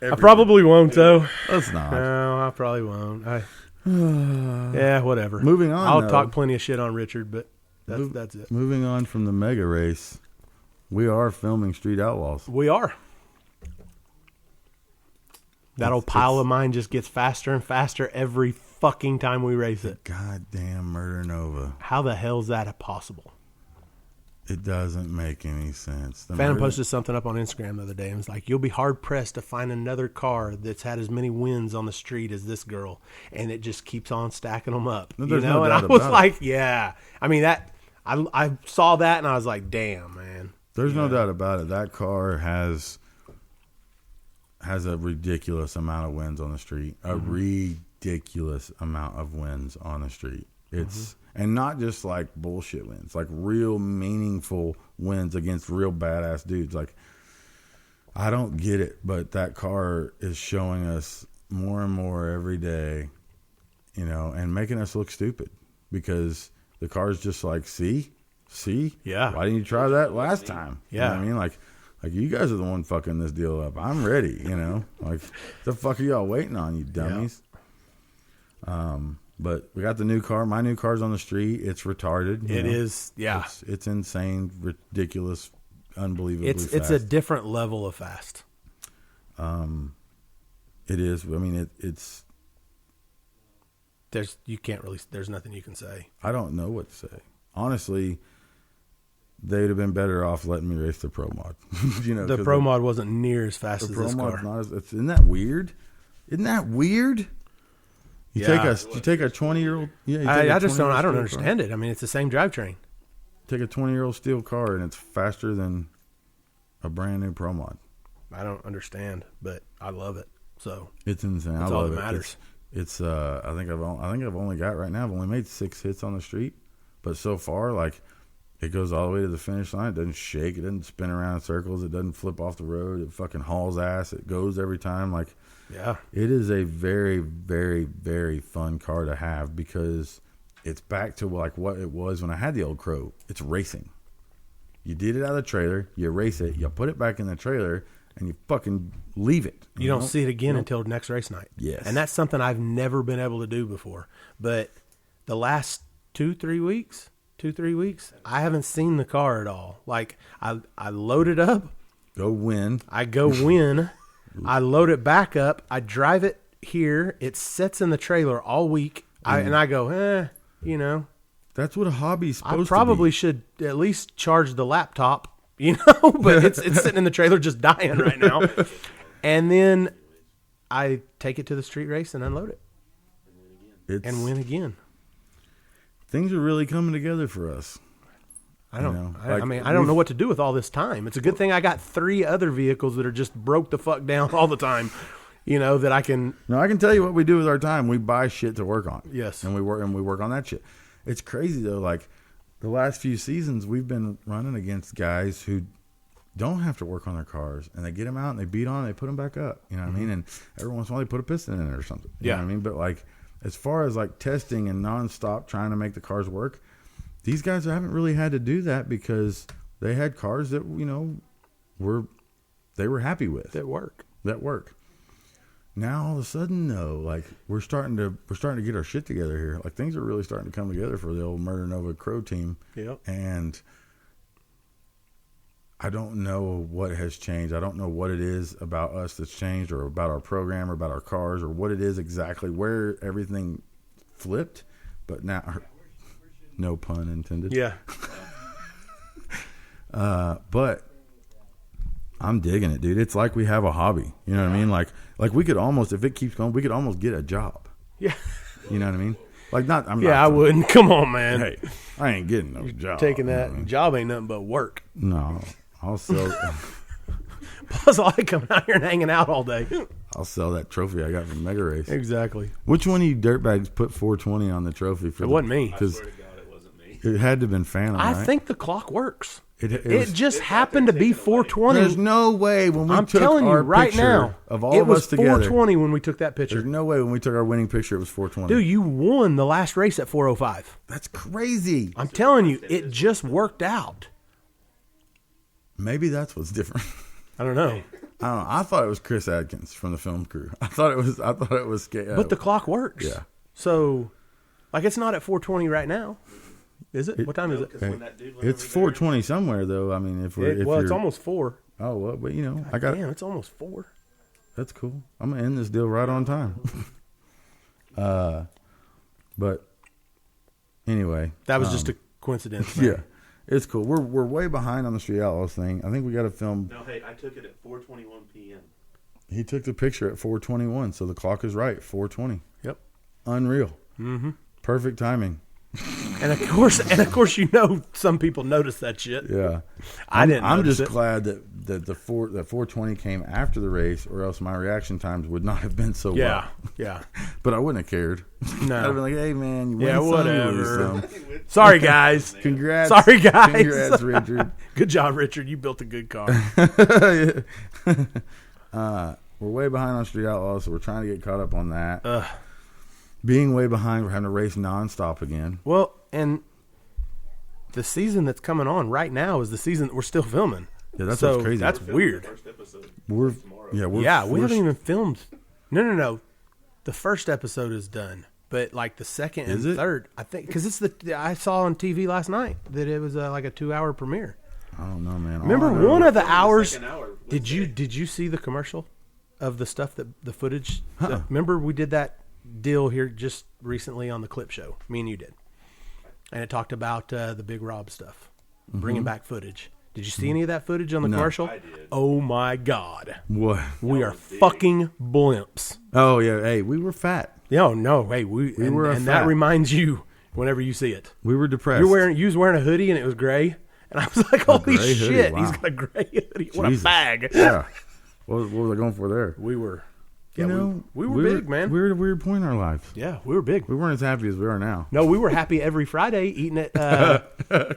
D: I probably won't though.
B: Let's not.
D: No, I probably won't. Yeah, whatever.
B: Moving on,
D: I'll
B: though.
D: talk plenty of shit on Richard, but that's it.
B: Moving on from the mega race, we are filming Street Outlaws.
D: We are. That old pile of mine just gets faster and faster every fucking time we race it.
B: Goddamn Murder Nova.
D: How the hell is that possible?
B: It doesn't make any sense.
D: Phantom posted something up on Instagram the other day and was like, "You'll be hard pressed to find another car that's had as many wins on the street as this girl," and it just keeps on stacking them up.
B: No,
D: you
B: there's
D: know,
B: no
D: and
B: doubt
D: I was
B: about
D: like, "Yeah." I mean that I saw that and I was like, "Damn, man."
B: There's no doubt about it. That car has a ridiculous amount of wins on the street. A ridiculous amount of wins on the street. It's and not just like bullshit wins, like real meaningful wins against real badass dudes. Like, I don't get it, but that car is showing us more and more every day, you know, and making us look stupid because the car's just like, see,
D: Yeah.
B: why didn't you try that last time?
D: Yeah.
B: You know what I mean, like you guys are the one fucking this deal up. I'm ready, you know. Like, the fuck are y'all waiting on, you dummies? But we got the new car. My new car's on the street. It's retarded.
D: It is, yeah.
B: It's insane, ridiculous, unbelievably fast.
D: It's a different level of fast.
B: It is. I mean, it's.
D: There's nothing you can say.
B: I don't know what to say. Honestly, they'd have been better off letting me race the Pro Mod. You know,
D: The Pro Mod wasn't near as fast as
B: Pro
D: this
B: Mod's
D: car.
B: not as. Isn't that weird? Isn't that weird? You take a 20-year-old. Yeah,
D: I don't understand it. I mean, it's the same drivetrain.
B: Take a 20-year-old steel car and it's faster than a brand new Pro Mod.
D: I don't understand, but I love it. So
B: It's insane.
D: That's
B: I
D: all
B: love
D: that
B: it.
D: matters.
B: It's I think I've only got right now. I've only made 6 hits on the street, but so far, like, it goes all the way to the finish line. It doesn't shake. It doesn't spin around in circles. It doesn't flip off the road. It fucking hauls ass. It goes every time. Like,
D: yeah,
B: it is a very, very, very fun car to have because it's back to like what it was when I had the old Crow. It's racing. You did it out of the trailer. You race it. You put it back in the trailer, and you fucking leave it.
D: you don't see it again until next race night.
B: Yes.
D: And that's something I've never been able to do before. But the last 2-3 weeks, I haven't seen the car at all. Like, I load it up.
B: Go win.
D: I go win. I load it back up. I drive it here. It sits in the trailer all week. And I go, you know.
B: That's what a hobby's supposed to be.
D: I probably should at least charge the laptop, you know, but it's sitting in the trailer just dying right now. And then I take it to the street race and unload it. And win again.
B: Things are really coming together for us.
D: I don't know what to do with all this time. It's a good thing I got 3 other vehicles that are just broke the fuck down all the time, you know, that I can.
B: No, I can tell you what we do with our time. We buy shit to work on.
D: Yes.
B: And we work on that shit. It's crazy though. Like, the last few seasons, we've been running against guys who don't have to work on their cars, and they get them out and they beat on it, they put them back up. You know what I mean? And every once in a while they put a piston in it or something. You know what I mean? But like, as far as like testing and nonstop trying to make the cars work, these guys haven't really had to do that because they had cars that, you know, they were happy with.
D: That work.
B: Now all of a sudden, no, like we're starting to get our shit together here. Like, things are really starting to come together for the old Murder Nova Crow team.
D: Yep.
B: And I don't know what has changed. I don't know what it is about us that's changed, or about our program, or about our cars, or what it is exactly where everything flipped. But now, no pun intended.
D: Yeah.
B: But I'm digging it, dude. It's like we have a hobby. You know what I mean? Like we could almost, if it keeps going, we could almost get a job.
D: Yeah.
B: You know what I mean? Like,
D: I wouldn't. Come on, man.
B: Hey, I ain't getting no job.
D: Taking that
B: you know what I mean?
D: job ain't nothing but work.
B: No, I'll sell.
D: Plus, I like coming out here and hanging out all day.
B: I'll sell that trophy I got from Mega Race.
D: Exactly.
B: Which one of you dirtbags put 420 on the trophy?
D: It wasn't me.
B: Because
E: I swear to God, it wasn't me.
B: it had to have been Phantom,
D: I
B: right?
D: think the clock works.
B: It
D: It just happened to be 420.
B: There's no way when we
D: I'm
B: took
D: telling you
B: our
D: right
B: picture
D: now,
B: of all
D: it
B: of
D: was
B: us together.
D: 420 when we took that
B: There's
D: picture.
B: no way when we took our winning picture it was 420.
D: Dude, you won the last race at 405.
B: That's crazy.
D: I'm telling you, it just worked out.
B: Maybe that's what's different.
D: I don't know.
B: I don't know. I thought it was Chris Adkins from the film crew. I thought it was.
D: But the clock works.
B: Yeah.
D: So, like, it's not at 420 right now. Is it? What time is it?
E: When that dude went
B: It's
E: over
B: 420 somewhere though. I mean, if
D: It's almost 4.
B: Oh well, but you know, I got.
D: Damn, it's almost 4.
B: That's cool. I'm gonna end this deal right on time. But anyway,
D: That was just a coincidence.
B: yeah. It's cool. We're way behind on the Street Outlaws thing. I think we got to film.
E: No, hey, I took it at 4:21 p.m.
B: He took the picture at 4:21, so the clock is right. 4:20.
D: Yep.
B: Unreal.
D: Mm-hmm.
B: Perfect timing.
D: And of course, some people notice that shit.
B: Yeah.
D: I didn't.
B: I'm
D: notice
B: just
D: it.
B: glad that 4:20 came after the race, or else my reaction times would not have been so well.
D: Yeah.
B: But I wouldn't have cared.
D: No.
B: I'd have been like, "Hey, man, you win
D: Yeah,
B: some, you
D: whatever.
B: lose some."
D: Sorry, guys.
B: Congrats.
D: Sorry, guys.
B: Congrats, Richard.
D: Good job, Richard. You built a good car.
B: We're way behind on Street Outlaws, so we're trying to get caught up on that. Being way behind, we're having to race nonstop again.
D: Well, and the season that's coming on right now is the season that we're still filming.
B: Yeah, that's
D: so
B: what's crazy.
D: That's weird.
E: First episode.
B: We're
D: Yeah, we haven't even filmed. No. The first episode is done, but like the second and
B: Is it?
D: third, I think, because I saw on TV last night that it was like a 2-hour premiere.
B: I don't know, man.
D: Remember
B: All I know-
D: one of the hours?
E: Second hour,
D: Did you see the commercial of the stuff the footage?
B: Uh-uh.
D: Remember we did that deal here just recently on the clip show. Me and you did, and it talked about the Big Rob stuff, bringing back footage. Did you see any of that footage on the
B: No.
D: commercial?
E: I did.
D: Oh my God,
B: What?
D: we are
E: was big.
D: fucking blimps.
B: Oh yeah. Hey, we were fat.
D: No, hey, we
B: were a
D: and that
B: fat.
D: reminds you whenever you see it.
B: We were depressed.
D: You was wearing a hoodie and it was gray, and I was like, holy
B: gray hoodie,
D: shit,
B: wow.
D: he's got a gray hoodie. What
B: Jesus.
D: a bag.
B: Yeah. What was I going for there?
D: We were,
B: You know,
D: we were big, man.
B: We were at a weird point in our lives.
D: Yeah, we were big.
B: We weren't as happy as we are now.
D: No, we were happy every Friday eating at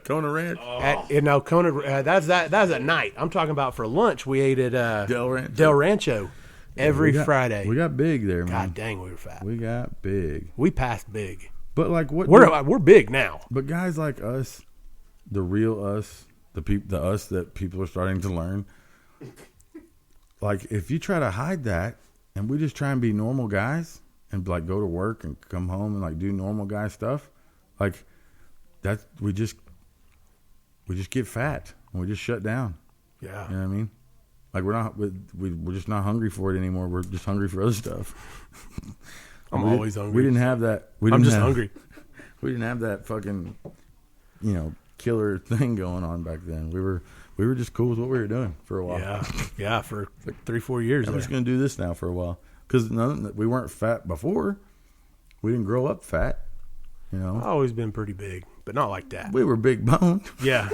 B: Kona Ranch.
D: Kona. That's at night. I'm talking about for lunch. We ate at
B: Del Rancho.
D: every
B: We got-
D: Friday.
B: We got big there, man.
D: God dang, we were fat.
B: We got big.
D: We passed big.
B: But like what?
D: We're big now.
B: But guys like us, the real us, the us that people are starting to learn. Like if you try to hide that, and we just try and be normal guys, and like go to work and come home and like do normal guy stuff, like that we just get fat and we just shut down.
D: Yeah.
B: You know what I mean? Like we're just not hungry for it anymore. We're just hungry for other stuff.
D: I'm always hungry.
B: We didn't have that.
D: I'm just hungry.
B: We didn't have that fucking, killer thing going on back then. We were just cool with what we were doing for a while.
D: Yeah, for like 3-4 years.
B: I'm
D: there.
B: just gonna do this now for a while because we weren't fat before. We didn't grow up fat.
D: I've always been pretty big, but not like that.
B: We were big boned.
D: Yeah.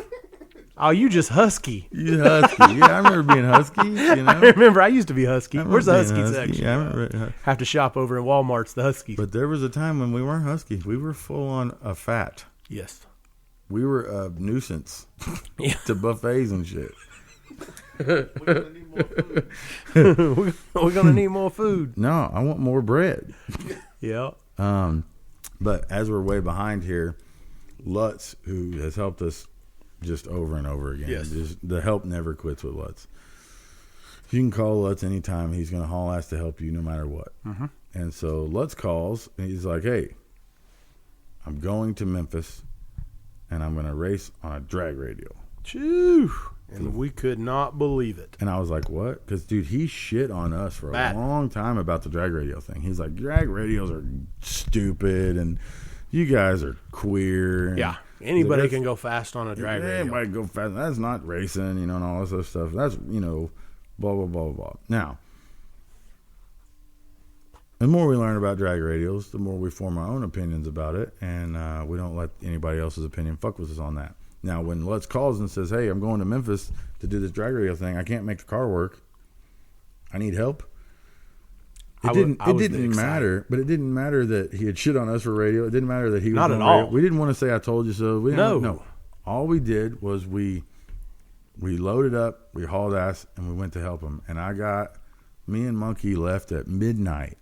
D: Oh, you just husky.
B: You husky. Yeah, I remember being husky.
D: I remember I used to be husky.
B: I remember
D: Where's the
B: being
D: husky section?
B: Yeah, I remember.
D: Have to shop over in Walmart's the Huskies.
B: But there was a time when we weren't husky. We were full on a fat.
D: Yes.
B: We were a nuisance
D: Yeah.
B: to buffets and shit.
E: We're gonna need more food.
D: We're gonna need more food.
B: No, I want more bread.
D: Yeah.
B: But as we're way behind here, Lutz, who has helped us just over and over again.
D: Yes.
B: Just, the help never quits with Lutz. You can call Lutz anytime. He's going to haul ass to help you no matter what.
D: Mm-hmm.
B: And so Lutz calls, and he's like, hey, I'm going to Memphis, and I'm going to race on a drag radial.
D: Choo. And we could not believe it.
B: And I was like, what? Because, dude, he shit on us for a
D: Bad.
B: long time about the drag radio thing. He's like, drag radios are stupid, and you guys are queer.
D: Yeah. Anybody
B: That's-
D: can go fast on a drag radio.
B: Anybody go fast. That's not racing, and all this other stuff. That's, blah, blah, blah, blah, blah. Now, the more we learn about drag radials, the more we form our own opinions about it, and we don't let anybody else's opinion fuck with us on that. Now, when Lutz calls and says, hey, I'm going to Memphis to do this drag radio thing, I can't make the car work, I need help. It didn't matter, but it didn't matter that he had shit on us for radio. It didn't matter that he was
D: Not
B: on
D: at
B: radio.
D: all.
B: We didn't want to say I told you so. We didn't,
D: No.
B: All we did was we loaded up, we hauled ass, and we went to help him. And me and Monkey left at midnight.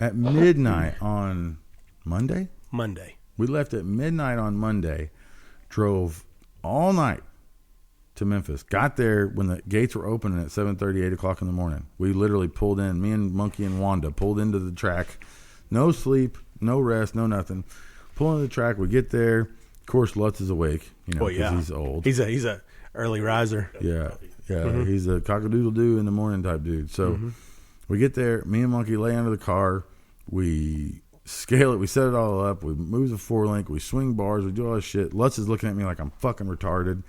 B: At midnight on Monday?
D: Monday.
B: We left at midnight on Monday, drove all night to Memphis. Got there when the gates were opening at 7:30, 8 o'clock in the morning. We literally pulled in, me and Monkey and Wanda pulled into the track. No sleep, no rest, no nothing. Pull into the track, we get there. Of course, Lutz is awake, because he's old.
D: He's a early riser.
B: Yeah. He's a cock-a-doodle-doo in the morning type dude. So we get there, me and Monkey lay under the car. We scale it. We set it all up. We move the 4-link. We swing bars. We do all this shit. Lutz is looking at me like I'm fucking retarded.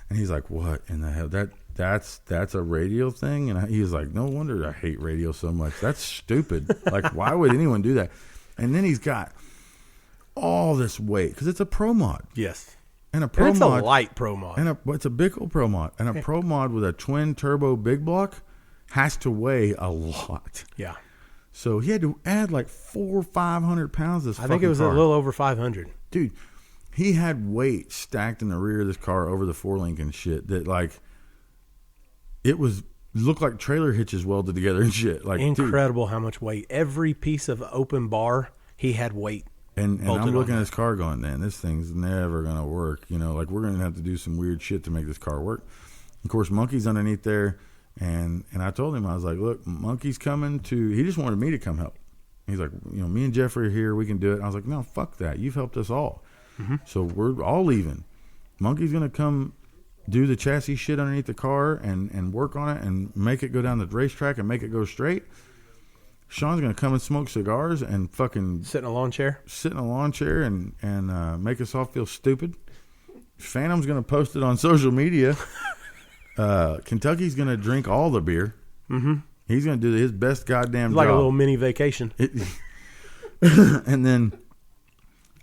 B: And he's like, what in the hell? That's a radial thing? And he was like, no wonder I hate radio so much. That's stupid. Like, why would anyone do that? And then he's got all this weight because it's a Pro Mod.
D: Yes.
B: And a Pro
D: it's
B: Mod.
D: a light Pro Mod.
B: And it's a big old Pro Mod. And a Pro Mod with a twin turbo big block has to weigh a lot.
D: Yeah.
B: So he had to add like 400 or 500 pounds to this
D: I think it was
B: car.
D: a little over 500.
B: Dude, he had weight stacked in the rear of this car over the 4-link and shit that like it looked like trailer hitches welded together and shit. Like
D: incredible how much weight. Every piece of open bar, he had weight.
B: And I'm looking at this car going, man, this thing's never gonna work. You know, like we're gonna have to do some weird shit to make this car work. Of course, Monkey's underneath there, and I told him, I was like, look, Monkey's coming to. He just wanted me to come help. He's like, you know, me and Jeffrey are here, we can do it. And I was like, no, fuck that. You've helped us all. Mm-hmm. So we're all leaving. Monkey's gonna come do the chassis shit underneath the car and work on it and make it go down the racetrack and make it go straight. Shawn's gonna come and smoke cigars and fucking
D: sit in a lawn chair
B: and make us all feel stupid. Phantom's gonna post it on social media. Kentucky's gonna drink all the beer. Mm-hmm. He's gonna do his best goddamn
D: job. Like a little mini vacation.
B: And then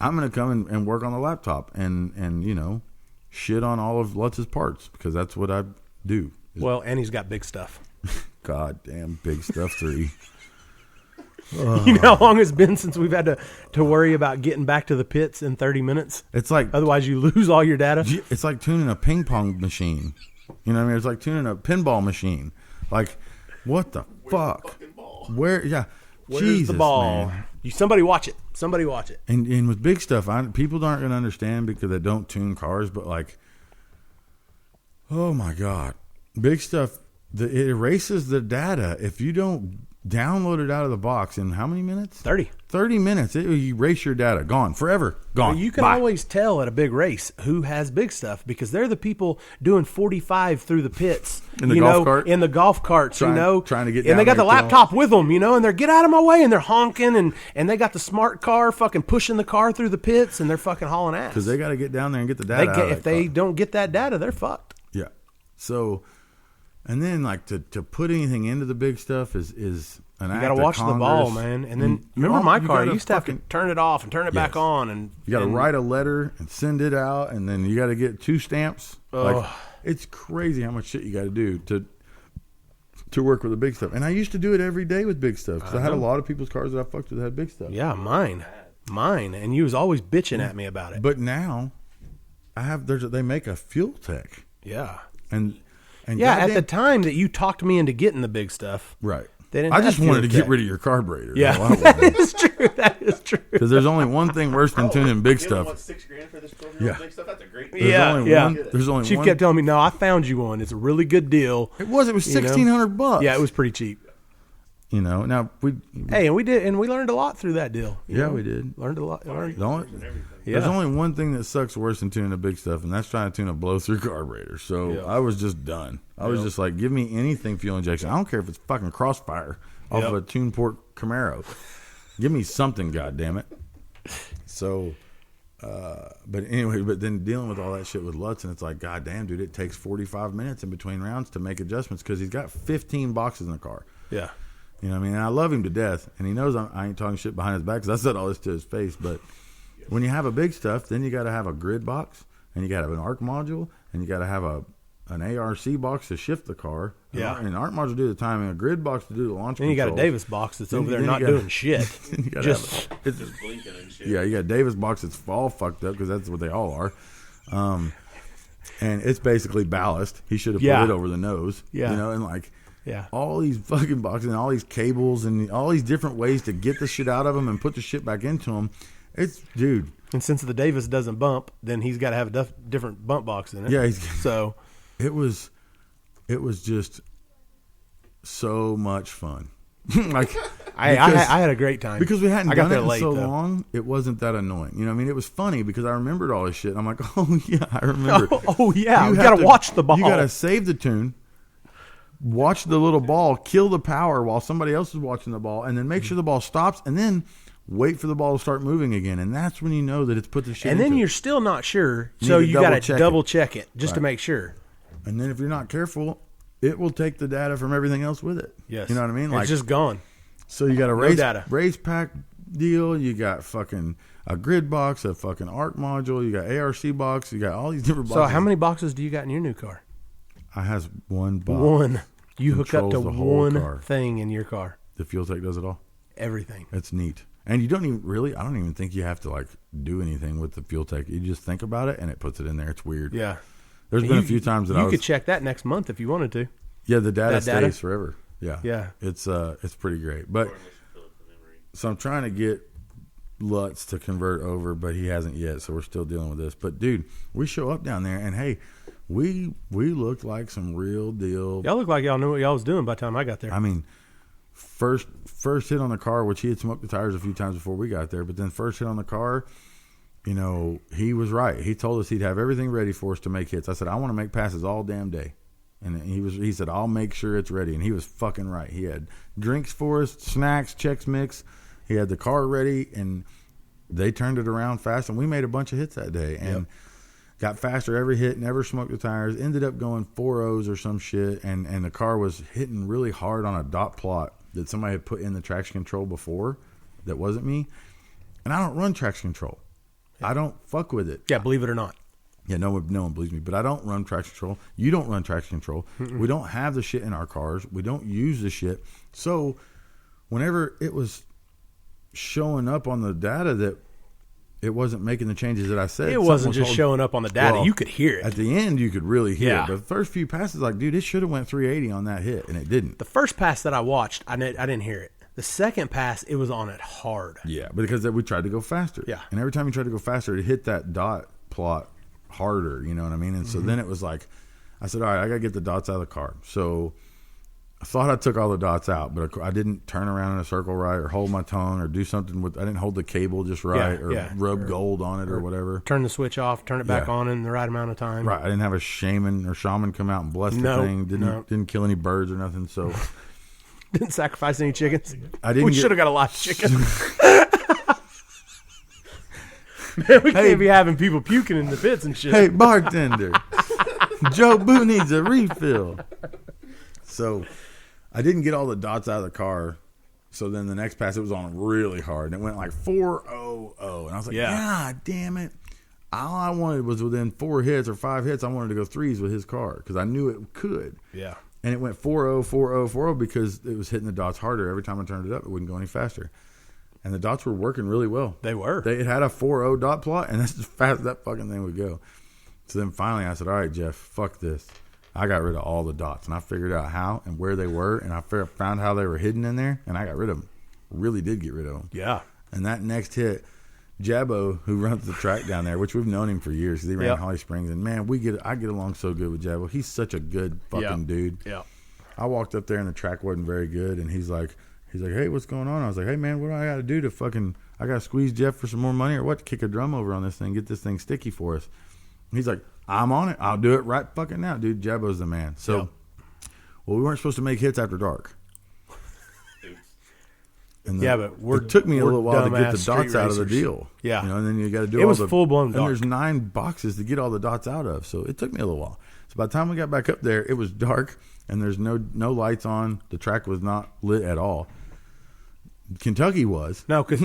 B: I'm gonna come and work on the laptop and you know shit on all of Lutz's parts because that's what I do.
D: Well, and he's got big stuff.
B: Goddamn big stuff 3.
D: You know how long it's been since we've had to worry about getting back to the pits in 30 minutes?
B: It's like
D: otherwise you lose all your data.
B: It's like tuning a ping pong machine. You know what I mean? It's like tuning a pinball machine. Like, what the fuck? Where? Yeah.
D: Where's
B: Jesus,
D: the ball?
B: Man.
D: Somebody watch it. Somebody watch it.
B: And with big stuff, people aren't going to understand because they don't tune cars. But like, oh my god, big stuff. It erases the data if you don't download it out of the box in how many minutes? 30 minutes. You erase your data. Gone. Forever. Gone.
D: Well, you can always tell at a big race who has big stuff because they're the people doing 45 through the pits.
B: In the golf cart?
D: In the golf carts,
B: trying to get down.
D: And they got the laptop with them, you know, and they're get out of my way and they're honking and they got the smart car fucking pushing the car through the pits and they're fucking hauling ass.
B: Because they got to get down there and get the data out of
D: if they don't get that data, they're fucked.
B: Yeah. So, and then like to put anything into the big stuff is an act of Congress.
D: You got to watch the ball, man. And then remember my car, you used to have to turn it off and turn it back on. And
B: you got to write a letter and send it out, and then you got to get 2 stamps. Like, it's crazy how much shit you got to do to work with the big stuff. And I used to do it every day with big stuff because I had a lot of people's cars that I fucked with that had big stuff.
D: Yeah, mine, and you was always bitching at me about it.
B: But now, they make a fuel tech.
D: Yeah,
B: and
D: yeah, at the time that you talked me into getting the big stuff,
B: right?
D: I
B: just wanted to get rid of your carburetor.
D: Yeah, that is true. That is true.
B: Because there's only one thing worse than tuning big stuff.
E: Want $6,000 for this
B: big
E: stuff? That's a great
B: deal. There's only
D: Chief kept telling me, "No, I found you one. It's a really good deal."
B: It was $1,600.
D: Yeah, it was pretty cheap.
B: You know, now we
D: learned a lot through that deal.
B: We did.
D: Learned a lot.
B: There's only one thing that sucks worse than tuning the big stuff, and that's trying to tune a blow-through carburetor. So I was just done. I was just like, give me anything fuel injection. I don't care if it's fucking Crossfire off of a tuned port Camaro. Give me something, goddammit. So, but then dealing with all that shit with Lutz, and it's like, goddamn, dude, it takes 45 minutes in between rounds to make adjustments because he's got 15 boxes in the car.
D: Yeah.
B: You know what I mean? And I love him to death, and he knows I ain't talking shit behind his back because I said all this to his face. But when you have a big stuff, then you got to have a grid box, and you got to have an ARC module, and you got to have an ARC box to shift the car.
D: Yeah.
B: And an ARC module to do the timing, a grid box to do the launch
D: controls. And you got a Davis box that's over there not doing shit.
E: Just blinking and shit.
B: Yeah, you got a Davis box that's all fucked up because that's what they all are. And it's basically ballast. He should have put it over the nose.
D: Yeah.
B: You know, and like... Yeah, all these fucking boxes and all these cables and all these different ways to get the shit out of them and put the shit back into them. It's, dude.
D: And since the Davis doesn't bump, then he's got to have a different bump box in it.
B: Yeah,
D: so
B: it was just so much fun. Like
D: I had a great time
B: because we hadn't done it in so long. It wasn't that annoying. You know, what I mean, it was funny because I remembered all this shit. I'm like, oh yeah, I remember.
D: Oh yeah, you got to watch the ball.
B: You got to save the tune. Watch the little ball kill the power while somebody else is watching the ball, and then make sure the ball stops, and then wait for the ball to start moving again, and that's when you know that it's put the shit
D: And then
B: into
D: you're
B: it.
D: still not sure,
B: You
D: so
B: need to
D: you got to
B: double-check it.
D: double check it just to
B: Right.
D: make sure.
B: And then if you're not careful, it will take the data from everything else with it.
D: Yes.
B: You know what I mean?
D: It's just gone.
B: So you got a
D: data.
B: race pack deal. You got fucking a grid box, a fucking ARC module. You got ARC box. You got all these different boxes.
D: So how many boxes do you got in your new car?
B: I has one box.
D: One. You hook up to
B: Controls the whole
D: one
B: car.
D: thing in your car.
B: The fuel tech does it all.
D: Everything.
B: It's neat. And you don't even really, I don't even think you have to like do anything with the fuel tech. You just think about it and it puts it in there. It's weird.
D: Yeah.
B: There's been a few times that
D: you could check that next month if you wanted to.
B: Yeah, the data
D: that data?
B: stays forever. Yeah.
D: Yeah.
B: It's pretty great. But so I'm trying to get Lutz to convert over, but he hasn't yet, so we're still dealing with this. But dude, we show up down there and hey, we looked like some real deal.
D: Y'all look like y'all knew what y'all was doing by the time I got there.
B: I mean, first hit on the car, which he had smoked the tires a few times before we got there, but then first hit on the car, you know, he was right. He told us he'd have everything ready for us to make hits. I said, I want to make passes all damn day. And he said, I'll make sure it's ready. And he was fucking right. He had drinks for us, snacks, Chex Mix. He had the car ready, and they turned it around fast, and we made a bunch of hits that day. And got faster every hit, never smoked the tires, ended up going 4.0s or some shit, and the car was hitting really hard on a dot plot that somebody had put in the traction control before that wasn't me. And I don't run traction control. I don't fuck with it.
D: Yeah, believe it or not.
B: Yeah, no one believes me, but I don't run traction control. You don't run traction control. We don't have the shit in our cars. We don't use the shit. So whenever it was showing up on the data that it wasn't making the changes that I said,
D: It wasn't just showing up on the data.
B: Well,
D: you could hear it.
B: At the end, you could really hear
D: Yeah.
B: it. But the first few passes, like, dude, it should have went 380 on that hit, and it didn't.
D: The first pass that I watched, I didn't hear it. The second pass, it was on it hard.
B: Yeah, because we tried to go faster.
D: Yeah.
B: And every time you tried to go faster, it hit that dot plot harder, you know what I mean? And so then it was like, I said, all right, I got to get the dots out of the car. So I thought I took all the dots out, but I didn't turn around in a circle right or hold my tone or do something with, I didn't hold the cable just right or rub gold on it or whatever.
D: Turn the switch off, turn it back
B: Yeah.
D: on in the right amount of time.
B: Right. I didn't have a shaman come out and bless the
D: No,
B: thing. Didn't kill any birds or nothing. So
D: Didn't sacrifice any chickens.
B: I didn't
D: We
B: get-
D: should have got a live chicken. Man, we can't be having people puking in the pits and shit.
B: Hey, bartender, Joe Boo needs a refill. So I didn't get all the dots out of the car. So then the next pass, it was on really hard. And it went like 4.00. And I was like, God damn it. All I wanted was within 4 hits or 5 hits, I wanted to go threes with his car because I knew it could.
D: Yeah.
B: And it went 4.0, 4.0, 4.0 because it was hitting the dots harder. Every time I turned it up, it wouldn't go any faster. And the dots were working really well.
D: They were.
B: It had a 4.0 dot plot, and that's as fast as that fucking thing would go. So then finally I said, all right, Jeff, fuck this. I got rid of all the dots, and I figured out how and where they were, and I found how they were hidden in there, and I got rid of them. Really did get rid of them.
D: Yeah.
B: And that next hit, Jabbo, who runs the track down there, which we've known him for years, because he ran Holly Springs, and man, I get along so good with Jabbo. He's such a good fucking dude.
D: Yeah.
B: I walked up there and the track wasn't very good, and he's like, hey, what's going on? I was like, hey man, what do I got to do to fucking? I got to squeeze Jeff for some more money or what? To kick a drum over on this thing, get this thing sticky for us. And he's like, I'm on it. I'll do it right fucking now, dude. Jabbo's the man. So, well, we weren't supposed to make hits after dark. And
D: But
B: it took me a little while to get the
D: dumbass
B: dots
D: street
B: out of the
D: racers.
B: deal.
D: Yeah.
B: You know, and then you got to do
D: It
B: all
D: was
B: the
D: full-blown
B: And
D: dark.
B: there's 9 boxes to get all the dots out of, so it took me a little while. So by the time we got back up there, it was dark and there's no lights on. The track was not lit at all. Kentucky was.
D: No, because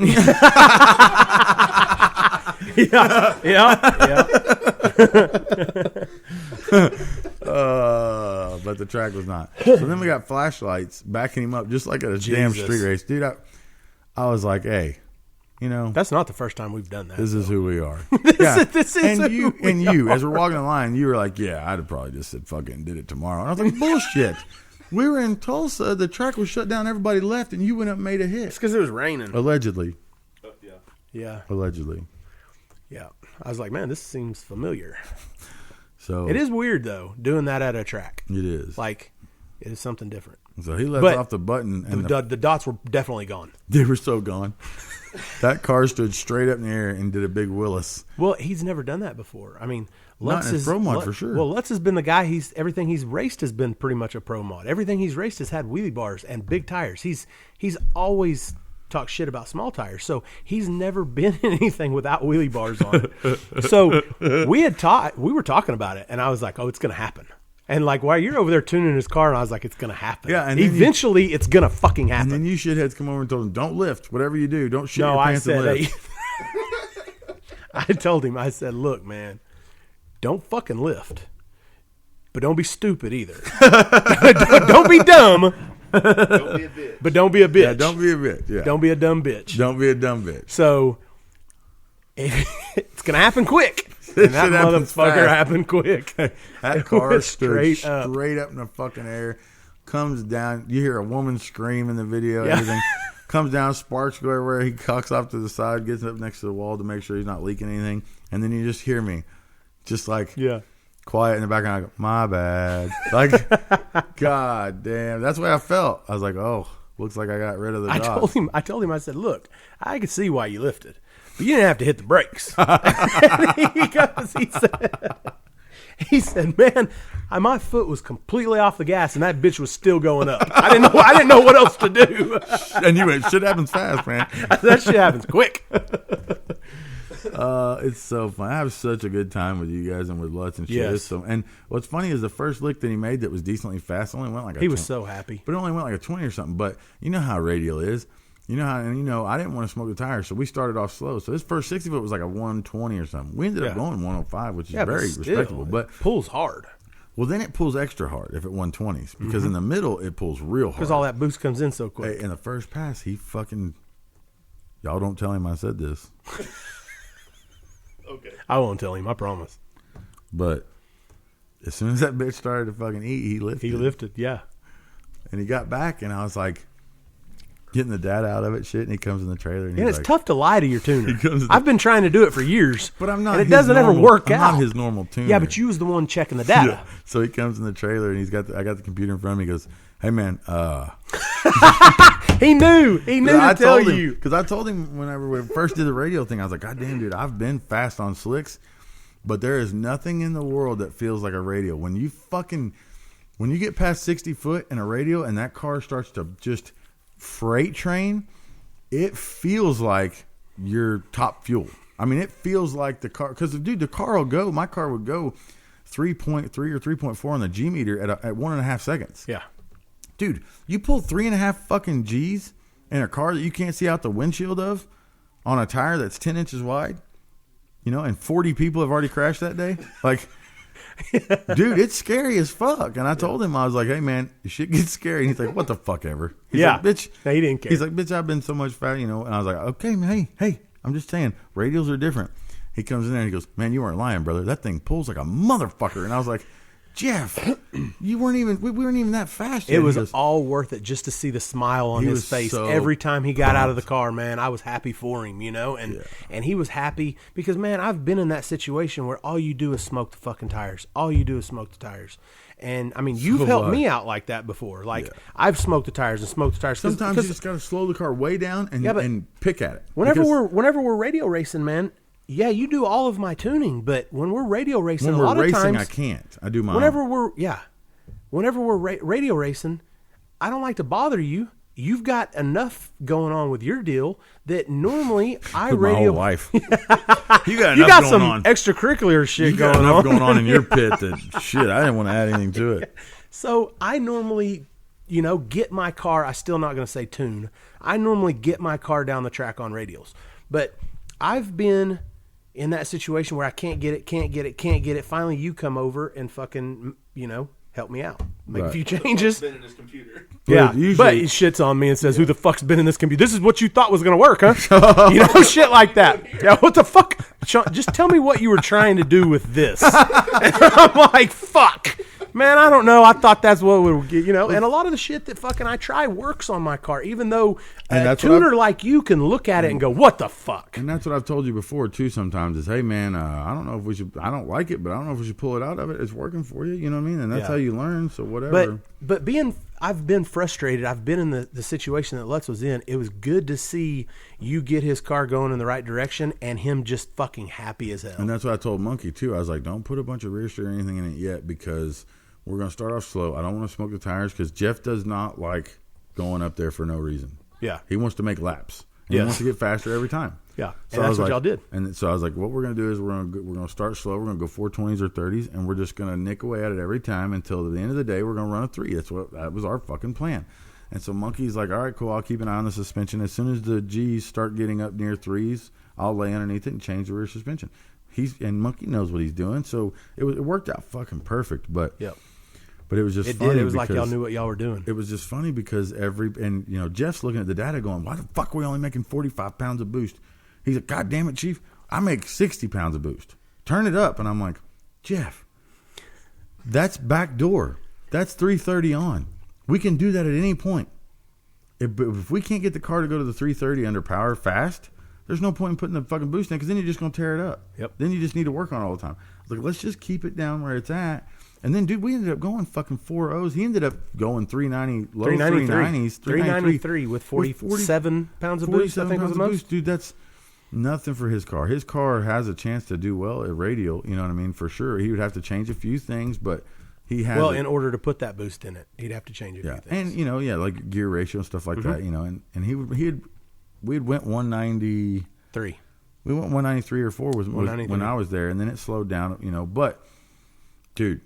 D: yeah.
B: But the track was not. So then we got flashlights backing him up just like at a damn street race. Dude, I was like, hey, you know,
D: That's not the first time we've done that.
B: this is who we are.
D: This is
B: and
D: who
B: you, as we're walking the line, you were like, yeah, I'd have probably just said fucking did it tomorrow. And I was like, bullshit. We were in Tulsa. The track was shut down. Everybody left, and you went up and made a hit.
D: It's because it was raining.
B: Allegedly.
D: Yeah.
B: Allegedly.
D: Yeah. I was like, man, this seems familiar.
B: So
D: It is weird, though, doing that at a track.
B: It is.
D: Like, it is something different.
B: So he lets
D: But
B: off the button, and
D: The dots were definitely gone.
B: they were so gone. That car stood straight up in the air and did a big Willis.
D: Well, he's never done that before. I mean, Lutz
B: Not in
D: is
B: pro mod for sure.
D: Well, Lutz has been the guy. Everything he's raced has been pretty much a pro mod. Everything he's raced has had wheelie bars and big tires. He's always talk shit about small tires. So he's never been in anything without wheelie bars on it. So we were talking about it, and I was like, oh, it's going to happen. And like, while you're over there tuning his car, and I was like, it's going to happen.
B: Yeah, and
D: eventually it's going to fucking happen.
B: And then you shitheads come over and told him, don't lift. Whatever you do, don't shit
D: No,
B: your
D: I
B: pants and
D: said,
B: lift.
D: I told him, I said, look, man, don't fucking lift, but don't be stupid either. Don't be dumb.
E: Don't be a bitch.
D: But don't be a bitch.
B: Yeah, don't be a bitch. Yeah.
D: Don't be a dumb bitch.
B: Don't be a dumb bitch.
D: So it's gonna happen quick. And that
B: shit happens
D: motherfucker
B: fast.
D: happened quick.
B: That car stood
D: straight up.
B: straight up in the fucking air, comes down. You hear a woman scream in the video,
D: Yeah.
B: everything. Comes down, sparks go everywhere. He cocks off to the side, gets up next to the wall to make sure he's not leaking anything. And then you just hear me, just like
D: Yeah.
B: quiet in the background. I go, my bad. Like, God damn. That's the way I felt. I was like, oh, looks like I got rid of the
D: I
B: dog.
D: told him, I said, look, I could see why you lifted, but you didn't have to hit the brakes. He said, man, my foot was completely off the gas and that bitch was still going up. I didn't know what else to do.
B: And you went, shit happens fast, man.
D: That shit happens quick.
B: It's so fun. I have such a good time with you guys and with Lutz and shit.
D: Yes.
B: It's and what's funny is the first lick that he made that was decently fast only went like
D: He was so happy.
B: but it only went like a 20 or something. But you know how Radial is. You know how, and I didn't want to smoke the tires, so we started off slow. So this first 60 foot was like a 120 or something. We ended up
D: Yeah.
B: going 105, which is
D: Yeah, but
B: very
D: still,
B: respectable. But
D: it pulls hard
B: well, then it pulls extra hard if it 120s because in the middle it pulls real hard.
D: because all that boost comes in so quick.
B: Hey, in the first pass, he fucking. Y'all don't tell him I said this,
E: Okay.
D: I won't tell him, I promise.
B: but as soon as that bitch started to fucking eat, he lifted.
D: He lifted, yeah.
B: And he got back, and I was like, getting the data out of it, shit. And he comes in the trailer, and
D: And
B: he's
D: it's
B: like,
D: tough to lie to your tuner.
B: He comes-
D: I've been trying to do it for years,
B: but I'm not.
D: and it
B: his
D: doesn't ever
B: normal-
D: work
B: I'm
D: out.
B: not his normal tuner.
D: Yeah, but you was the one checking the data.
B: Yeah. So he comes in the trailer, and I got the computer in front of me. He goes, "Hey man,
D: He knew to tell you.
B: because I told him whenever we first did the radio thing, I was like, God damn, dude, I've been fast on slicks, but there is nothing in the world that feels like a radio. When you get past 60 foot in a radio and that car starts to just freight train, it feels like your top fuel. I mean, it feels like the car, because dude, the car will go. My car would go 3.3 or 3.4 on the G meter at 1.5 seconds.
D: Yeah.
B: Dude, you pull 3.5 fucking G's in a car that you can't see out the windshield of on a tire that's 10 inches wide, and 40 people have already crashed that day. Like, dude, it's scary as fuck. And I told him, I was like, hey man, shit gets scary. And he's like, what the fuck ever. He's
D: Yeah.
B: like, bitch.
D: No, he didn't care.
B: He's like, bitch, I've been so much fat, And I was like, okay, man, hey, I'm just saying, radials are different. He comes in there and he goes, man, you weren't lying, brother. That thing pulls like a motherfucker. And I was like, Jeff, we weren't even that fast yet.
D: It was
B: He goes,
D: all worth it just to see the smile on
B: He
D: his
B: was
D: face
B: so
D: every time he got out of the
B: pumped.
D: car, man. I was happy for him, and he was happy because, man, I've been in that situation where all you do is smoke the fucking tires. All you do is smoke the tires. And I mean, you've helped me out like that before. Like, I've smoked the tires and smoked the tires.
B: sometimes you just got to slow the car way down and pick at it.
D: Whenever
B: Because
D: we're radio racing, man, yeah, you do all of my tuning, but when we're radio racing,
B: when
D: a
B: we're
D: lot
B: racing,
D: of times
B: I can't. I do my
D: whenever
B: own.
D: we're radio racing, I don't like to bother you. You've got enough going on with your deal that normally I
B: With my
D: radio.
B: whole life. You got enough
D: You got
B: going
D: some
B: on.
D: extracurricular shit
B: You got
D: going
B: enough
D: on.
B: going on in your pit that shit. I didn't want to add anything to it.
D: So I normally, get my car. I'm still not going to say tune. I normally get my car down the track on radials, but I've been in that situation where I can't get it. Finally, you come over and fucking, help me out, make a
B: Right.
D: few changes.
E: Been in his computer.
D: Yeah,
B: But usually-
D: but he shits on me and says, "Who the fuck's been in this computer? This is what you thought was going to work, huh?" Shit like that. Yeah, what the fuck? Sean, just tell me what you were trying to do with this. And I'm like, fuck. Man, I don't know. I thought that's what would get, And a lot of the shit that fucking I try works on my car, even though
B: And
D: a
B: that's what
D: tuner
B: I've-
D: like you can look at it and go, "What the fuck?"
B: And that's what I've told you before too. Sometimes is, hey man, I don't know if we should. I don't like it, but I don't know if we should pull it out of it. It's working for you. You know what I mean? And that's
D: Yeah.
B: how you learn. So whatever.
D: But I've been frustrated. I've been in the situation that Lutz was in. It was good to see you get his car going in the right direction and him just fucking happy as hell.
B: And that's what I told Monkey too. I was like, don't put a bunch of rear steer or anything in it yet because we're going to start off slow. I don't want to smoke the tires because Jeff does not like going up there for no reason.
D: Yeah.
B: He wants to make laps. And He
D: Yes.
B: wants to get faster every time.
D: Yeah.
B: So
D: And
B: I
D: that's
B: was
D: what
B: like,
D: y'all did.
B: And so I was like, what we're going to do is we're going to start slow. We're going to go 420s or 30s, and we're just going to nick away at it every time until the end of the day we're going to run a 3. That was our fucking plan. And so Monkey's like, all right, cool. I'll keep an eye on the suspension. As soon as the G's start getting up near 3s, I'll lay underneath it and change the rear suspension. And Monkey knows what he's doing, so it worked out fucking perfect. But
D: Yep.
B: But it was just
D: It
B: funny
D: did. It was like y'all
B: because
D: knew what y'all were doing.
B: it was just funny because Jeff's looking at the data going, why the fuck are we only making 45 pounds of boost? He's like, God damn it, Chief, I make 60 pounds of boost. Turn it up. And I'm like, Jeff, that's back door. That's 330 on. We can do that at any point. If we can't get the car to go to the 330 under power fast, there's no point in putting the fucking boost in because then you're just going to tear it up.
D: Yep.
B: Then you just need to work on it all the time. I was like, let's just keep it down where it's at. And then, dude, we ended up going fucking 4.0s. He ended up going 390, low 390s.
D: 393 with 47 pounds of boost, I think was the most.
B: Boost. Dude, that's nothing for his car. His car has a chance to do well at Radial, you know what I mean, for sure. He would have to change a few things, but he has
D: in order to put that boost in it, he'd have to change a few things.
B: And, like gear ratio and stuff like that, and we went 193. We went 193 or 4 was when I was there, and then it slowed down, but, dude.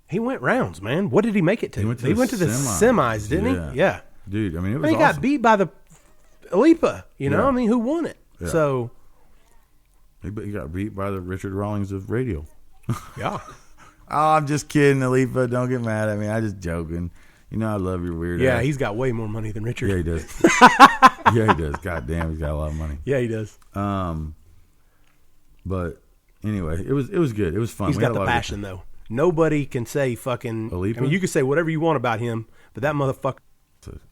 D: He went rounds, man. What did he make it to?
B: He went to the
D: semis, didn't he? Yeah.
B: Dude, I mean, it was
D: He
B: awesome.
D: got beat by the Alipa, you know?
B: Yeah.
D: I mean, who won it?
B: Yeah.
D: So.
B: He got beat by the Richard Rawlings of Radial.
D: Yeah.
B: Oh, I'm just kidding, Alipa. Don't get mad at me. I'm just joking. You know I love your weird
D: Yeah,
B: ass.
D: He's got way more money than Richard.
B: Yeah, he does. Yeah, he does. God damn, he's got a lot of money.
D: Yeah, he does.
B: But anyway, it was good. It was fun.
D: He's
B: We
D: got
B: had a
D: the
B: lot of
D: passion, though. Nobody can say fucking.
B: Alipa?
D: I mean, you can say whatever you want about him, but that motherfucker.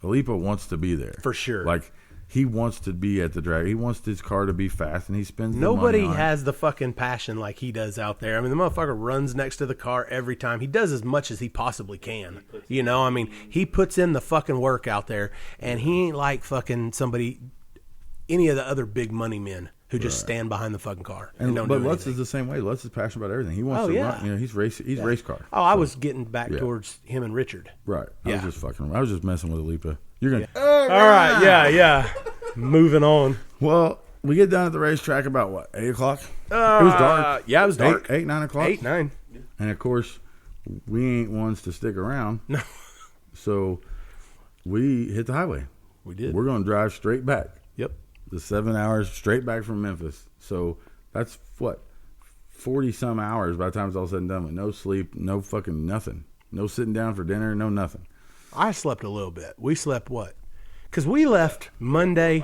B: Alipa wants to be there.
D: For sure.
B: Like, he wants to be at the drag. He wants his car to be fast, and he spends the
D: Nobody
B: money on it.
D: has the fucking passion like he does out there. I mean, the motherfucker runs next to the car every time. He does as much as he possibly can. You know, I mean, he puts in the fucking work out there, and he ain't like fucking any of the other big money men who just stand behind the fucking car and don't
B: But
D: do
B: Lutz
D: anything.
B: is the same way. Lutz is passionate about everything. He wants
D: Oh,
B: to
D: yeah.
B: run. You know, he's race car.
D: Oh, I was getting back
B: Yeah.
D: towards him and Richard.
B: Right.
D: Yeah.
B: I was just messing with Alipa. You're gonna.
D: All right, yeah. Moving on.
B: Well, we get down at the racetrack about what, 8 o'clock? It was dark.
D: Yeah, it was dark.
B: 9 o'clock.
D: 8, 9.
B: And of course, we ain't ones to stick around.
D: No.
B: So we hit the highway.
D: We did.
B: We're going to drive straight back.
D: Yep.
B: The 7 hours straight back from Memphis. So that's what, 40 some hours by the time it's all said and done with no sleep, no fucking nothing. No sitting down for dinner, no nothing.
D: I slept a little bit. We slept what? Because we left Monday.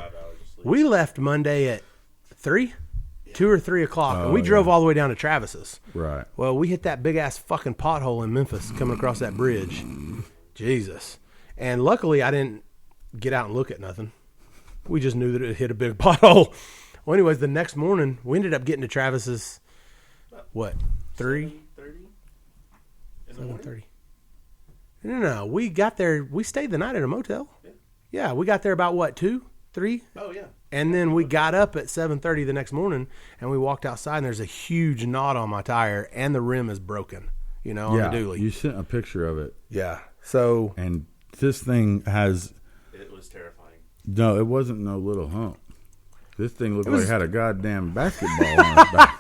D: We left Monday at 3, 2 or 3 o'clock, and we drove all the way down to Travis's.
B: Right.
D: Well, we hit that big ass fucking pothole in Memphis coming across that bridge. Jesus. And luckily, I didn't get out and look at nothing. We just knew that it hit a big pothole. Well, anyways, the next morning, we ended up getting to Travis's. What? 3? 7:30. No. We got there. We stayed the night at a motel. Yeah, we got there about what, 2, 3?
E: Oh, yeah.
D: And then we got up at 7:30 the next morning, and we walked outside, and there's a huge knot on my tire, and the rim is broken, on the dually.
B: You sent a picture of it.
D: Yeah. So.
B: And this thing has,
E: It was terrifying.
B: no, it wasn't no little hump. This thing looked like it had a goddamn basketball on its back.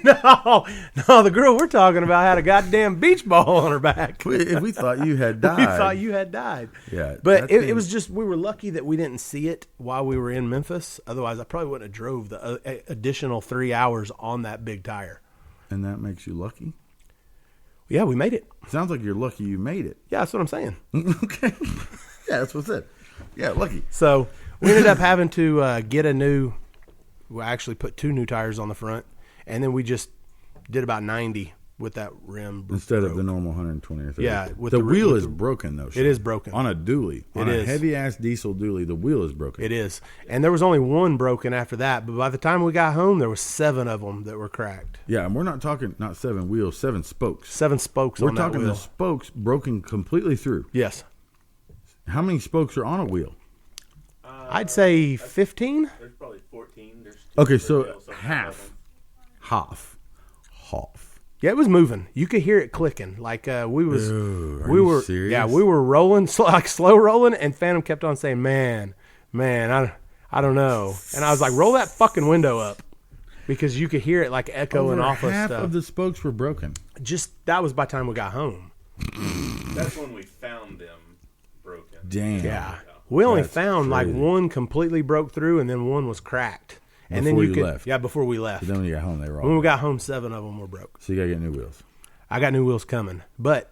D: No, the girl we're talking about had a goddamn beach ball on her back.
B: We thought you had died.
D: We thought you had died.
B: Yeah,
D: But
B: that
D: it
B: thing-
D: was just, we were lucky that we didn't see it while we were in Memphis. Otherwise, I probably wouldn't have drove the additional 3 hours on that big tire.
B: And that makes you lucky?
D: Yeah, we made it.
B: Sounds like you're lucky you made it.
D: Yeah, that's what I'm saying.
B: Okay. Yeah, that's what's it. Yeah, lucky.
D: So we ended up having to get we actually put 2 new tires on the front, and then we just did about 90 with that rim.
B: Instead of the normal 120 or 30.
D: Yeah, with
B: the
D: the-
B: wheel
D: with
B: is
D: the-
B: broken, though.
D: It is broken.
B: On a dually. On a
D: is.
B: heavy-ass diesel dually, the wheel is broken.
D: It is. And there was only 1 broken after that, but by the time we got home, there was 7 of them that were cracked.
B: Yeah, and we're not talking, not 7 wheels, 7 spokes.
D: 7 spokes
B: We're
D: on that
B: talking
D: wheel.
B: the spokes broken completely through.
D: Yes.
B: How many spokes are on a wheel?
D: I'd say 15.
E: There's probably 14. There's
B: Okay,
E: two
B: so
E: rails, something like
B: half.
D: Yeah, it was moving. You could hear it clicking. Like we
B: Dude, are
D: we
B: you
D: were
B: serious?
D: yeah, we were rolling like slow rolling, and Phantom kept on saying, "Man, I don't know." And I was like, "Roll that fucking window up," because you could hear it like echoing
B: Over
D: off of
B: half
D: stuff.
B: of the spokes were broken.
D: Just that was by the time we got home.
E: That's when we found them broken.
B: Damn.
D: Yeah, we only
B: That's
D: found like
B: crazy.
D: one completely broke through, and then one was cracked. And
B: Before
D: then
B: you
D: could,
B: left.
D: yeah, before we left.
B: But then when you got home, they were all
D: When we
B: broken.
D: got home, 7 of them were broke.
B: So you got to get new wheels.
D: I got new wheels coming, but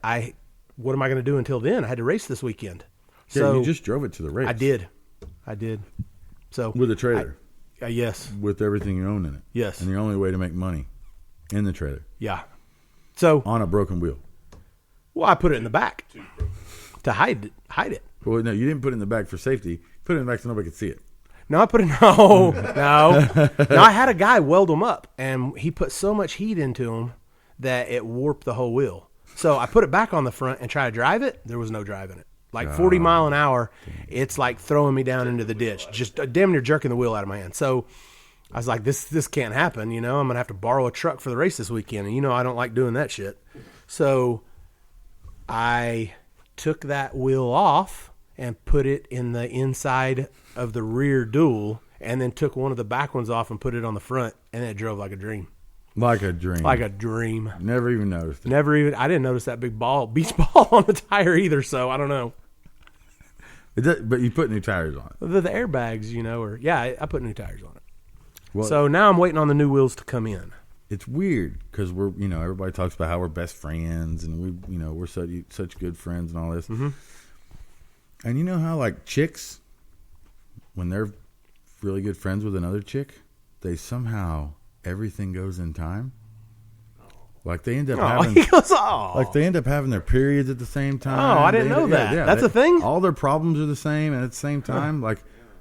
D: what am I going to do until then? I had to race this weekend.
B: Yeah,
D: So
B: you just drove it to the race.
D: I did. So
B: With a trailer.
D: yes,
B: With everything you own in it.
D: yes,
B: And the only way to make money in the trailer.
D: yeah. So
B: On a broken wheel.
D: well, I put it in the back to hide it.
B: Well, no, you didn't put it in the back for safety. You put it in the back so nobody could see it.
D: No, I put it no. I had a guy weld them up, and he put so much heat into them that it warped the whole wheel. So I put it back on the front and tried to drive it. There was no driving it. Like 40 mile an hour, it's like throwing me down into the ditch, just damn near jerking the wheel out of my hand. So I was like, this can't happen. You know, I'm gonna have to borrow a truck for the race this weekend, and you know I don't like doing that shit. So I took that wheel off and put it in the inside of the rear dual, and then took one of the back ones off and put it on the front, and it drove like a dream.
B: Like a dream.
D: Like a dream.
B: Never even noticed it.
D: I didn't notice that big beach ball on the tire either, so I don't know.
B: But you put new tires on it.
D: The airbags, you know, I put new tires on it.
B: Well,
D: So now I'm waiting on the new wheels to come in.
B: it's weird because we're, everybody talks about how we're best friends and we're such good friends and all this.
D: Mm-hmm.
B: And you know how like chicks, when they're really good friends with another chick, they somehow everything goes in time. Like they end up having,
D: he goes, oh.
B: like they end up having their periods at the same time.
D: Oh, I didn't
B: They-
D: know that. That's a thing?
B: All their problems are the same, and at the same time, like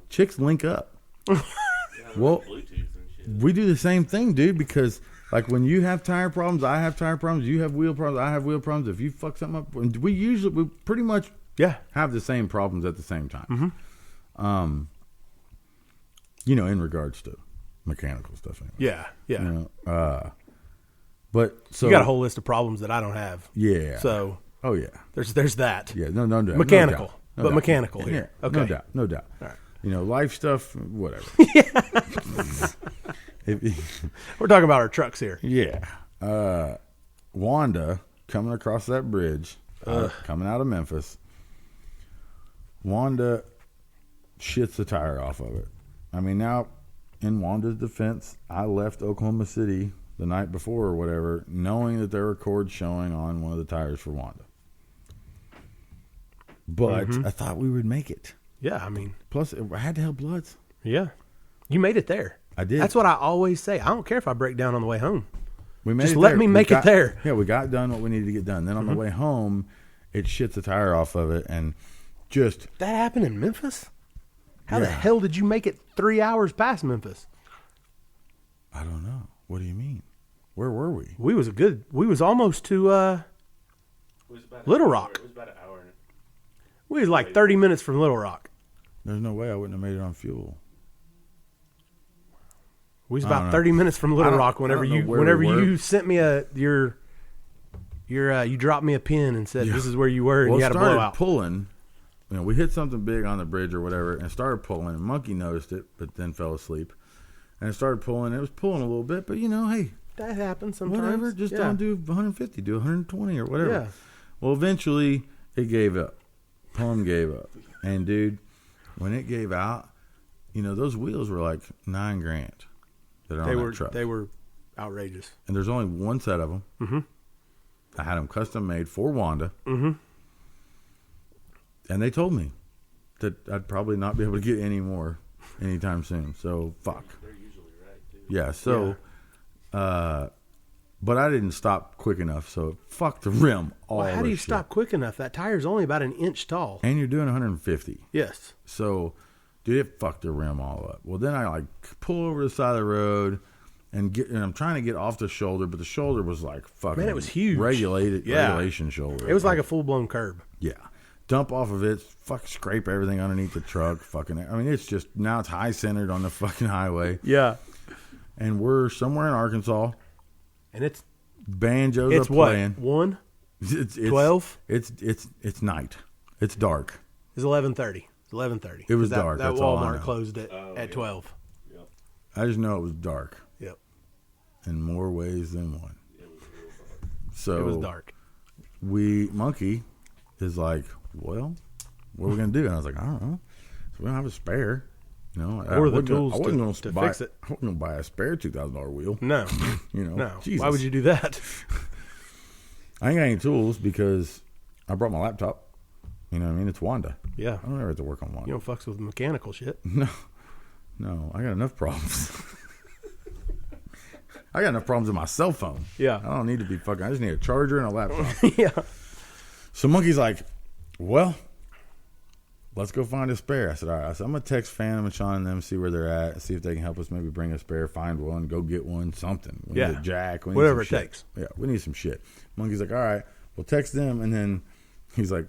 B: chicks link up. Well,
E: Bluetooth and shit.
B: we do the same thing, dude, because like when you have tire problems, I have tire problems, you have wheel problems, I have wheel problems. If you fuck something up, we pretty much
D: Yeah.
B: have the same problems at the same time.
D: Mm-hmm.
B: In regards to mechanical stuff. Anyway.
D: Yeah. Yeah.
B: But so
D: You got a whole list of problems that I don't have.
B: Yeah.
D: So
B: Oh yeah.
D: there's that.
B: Yeah. No doubt.
D: Mechanical.
B: No
D: But
B: doubt.
D: mechanical here.
B: Yeah,
D: Okay.
B: No doubt.
D: All right.
B: Life stuff, whatever.
D: We're talking about our trucks here.
B: Yeah. Wanda coming across that bridge, coming out of Memphis. Wanda shits the tire off of it. I mean, now, in Wanda's defense, I left Oklahoma City the night before or whatever, knowing that there were cords showing on one of the tires for Wanda. But I thought we would make it.
D: Yeah. I mean,
B: Plus, I had to help Lutz.
D: yeah. You made it there.
B: I did.
D: That's what I always say. I don't care if I break down on the way home.
B: We made
D: Just
B: it
D: let
B: there.
D: me
B: We
D: make it there.
B: Yeah, we got done what we needed to get done. Then on the way home, it shits the tire off of it and just
D: That happened in Memphis? How the
B: Yeah.
D: hell did you make it 3 hours past Memphis?
B: I don't know. What do you mean? Where were we?
D: We was almost to
E: It was about an
D: Little
E: hour-
D: Rock.
E: It was about an hour.
D: we was like 30 minutes from Little Rock.
B: There's no way I wouldn't have made it on fuel.
D: We was
B: I don't
D: about
B: know.
D: 30 minutes from
B: I
D: Little
B: don't-
D: Rock
B: I
D: whenever
B: don't know
D: you
B: where
D: whenever
B: we were.
D: you sent me you dropped me a pin and said this is where you were and
B: Well,
D: you
B: it
D: had a
B: started
D: blowout.
B: pulling. We hit something big on the bridge or whatever and started pulling. And Monkey noticed it, but then fell asleep. And it started pulling. It was pulling a little bit, but hey,
D: That happens sometimes.
B: whatever. Just
D: Yeah.
B: don't do 150. Do 120 or whatever.
D: Yeah.
B: Well, eventually it gave up. Plum gave up. And dude, when it gave out, those wheels were like $9,000 that are on that truck.
D: They were outrageous.
B: And there's only one set of them.
D: Mm-hmm.
B: I had them custom made for Wanda.
D: Mm-hmm.
B: And they told me that I'd probably not be able to get any more anytime soon. So, fuck.
E: They're usually right, too.
B: Yeah, so, but I didn't stop quick enough. So, fuck the rim all
D: Well, how do you
B: this shit.
D: stop quick enough? That tire's only about an inch tall.
B: And you're doing 150.
D: Yes.
B: So, dude, it fucked the rim all up. Well, then I pull over the side of the road and I'm trying to get off the shoulder, but the shoulder was like fucking.
D: Man, it was huge.
B: Regulation shoulder.
D: It was like a full-blown curb.
B: Yeah. Dump off of it, scrape everything underneath the truck, it's just, now it's high centered on the fucking highway.
D: Yeah.
B: And we're somewhere in Arkansas.
D: And it's
B: Banjos
D: It's
B: are
D: what?
B: playing.
D: 1?
B: It's
D: 12?
B: It's night. It's dark.
D: It's 11:30. It's 11:30.
B: It was
D: 'Cause
B: dark,
D: That
B: that's all I
D: Walmart
B: know.
D: closed at 12.
B: I just know it was dark
D: Yep.
B: in more ways than one. So
D: It was dark.
B: Monkey is like, well, what are we gonna do? And I was like, I don't know. So we don't have a spare. You know,
D: Or the tools
B: I wasn't
D: to
B: gonna
D: fix it.
B: I wasn't gonna buy a spare $2,000 wheel.
D: No.
B: You know,
D: No.
B: Jesus.
D: Why would you do that?
B: I ain't got any tools because I brought my laptop. You know what I mean? It's Wanda.
D: Yeah.
B: I don't ever have to work on Wanda.
D: You don't fucks with mechanical shit.
B: No, I got enough problems. I got enough problems with my cell phone.
D: Yeah.
B: I don't need to be fucking. I just need a charger and a laptop.
D: Yeah.
B: So Monkey's like, well, let's go find a spare. I said, all right. I said, I'm going to text Phantom and Shawn and them, see where they're at, see if they can help us maybe bring a spare, find one, go get one, something. We need a jack. We need
D: Whatever
B: some
D: it
B: shit.
D: takes.
B: Yeah, we need some shit. Monkey's like, all right, we'll text them. And then he's like,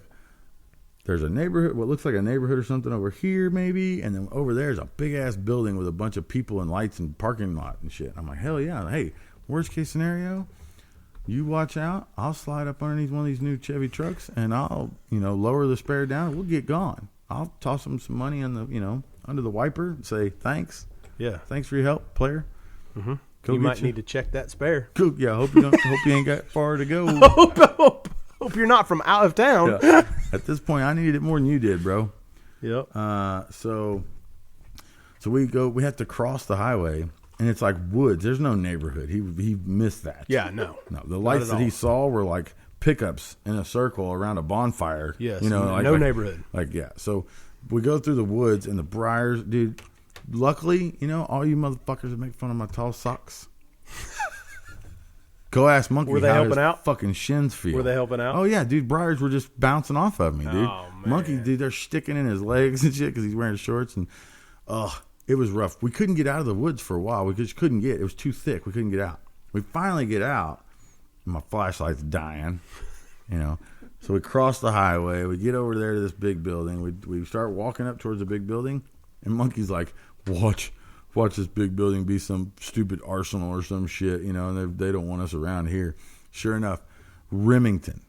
B: there's a neighborhood, what looks like a neighborhood or something over here maybe. And then over there is a big-ass building with a bunch of people and lights and parking lot and shit. I'm like, hell yeah. Hey, worst case scenario, you watch out. I'll slide up underneath one of these new Chevy trucks and I'll, lower the spare down. We'll get gone. I'll toss them some money on the, under the wiper and say, thanks.
D: Yeah.
B: Thanks for your help, player.
D: Mm-hmm.
B: Go
D: You
B: get
D: might need to check that spare.
B: Cool. Yeah, hope you ain't got far to go.
D: Hope you're not from out of town.
B: Yeah. At this point, I needed it more than you did, bro.
D: Yep.
B: So we have to cross the highway, and it's like woods. There's no neighborhood. He missed that.
D: Yeah, no.
B: The lights
D: at
B: that he
D: all.
B: saw were like pickups in a circle around a bonfire.
D: Yes.
B: No
D: neighborhood.
B: Yeah. So we go through the woods and the briars, dude. Luckily, all you motherfuckers that make fun of my tall socks. Go ask Monkey.
D: Were they
B: how
D: helping
B: his
D: out?
B: Fucking shins feel.
D: Were they helping out?
B: Oh yeah, dude. Briars were just bouncing off of me, dude.
D: Oh, man.
B: Monkey, dude, they're sticking in his legs and shit because he's wearing shorts, and it was rough. We couldn't get out of the woods for a while. We just couldn't get. It was too thick. We couldn't get out. We finally get out, and my flashlight's dying. So we cross the highway. We get over there to this big building. We start walking up towards the big building, and Monkey's like, watch this big building be some stupid arsenal or some shit, and they don't want us around here. Sure enough, Remington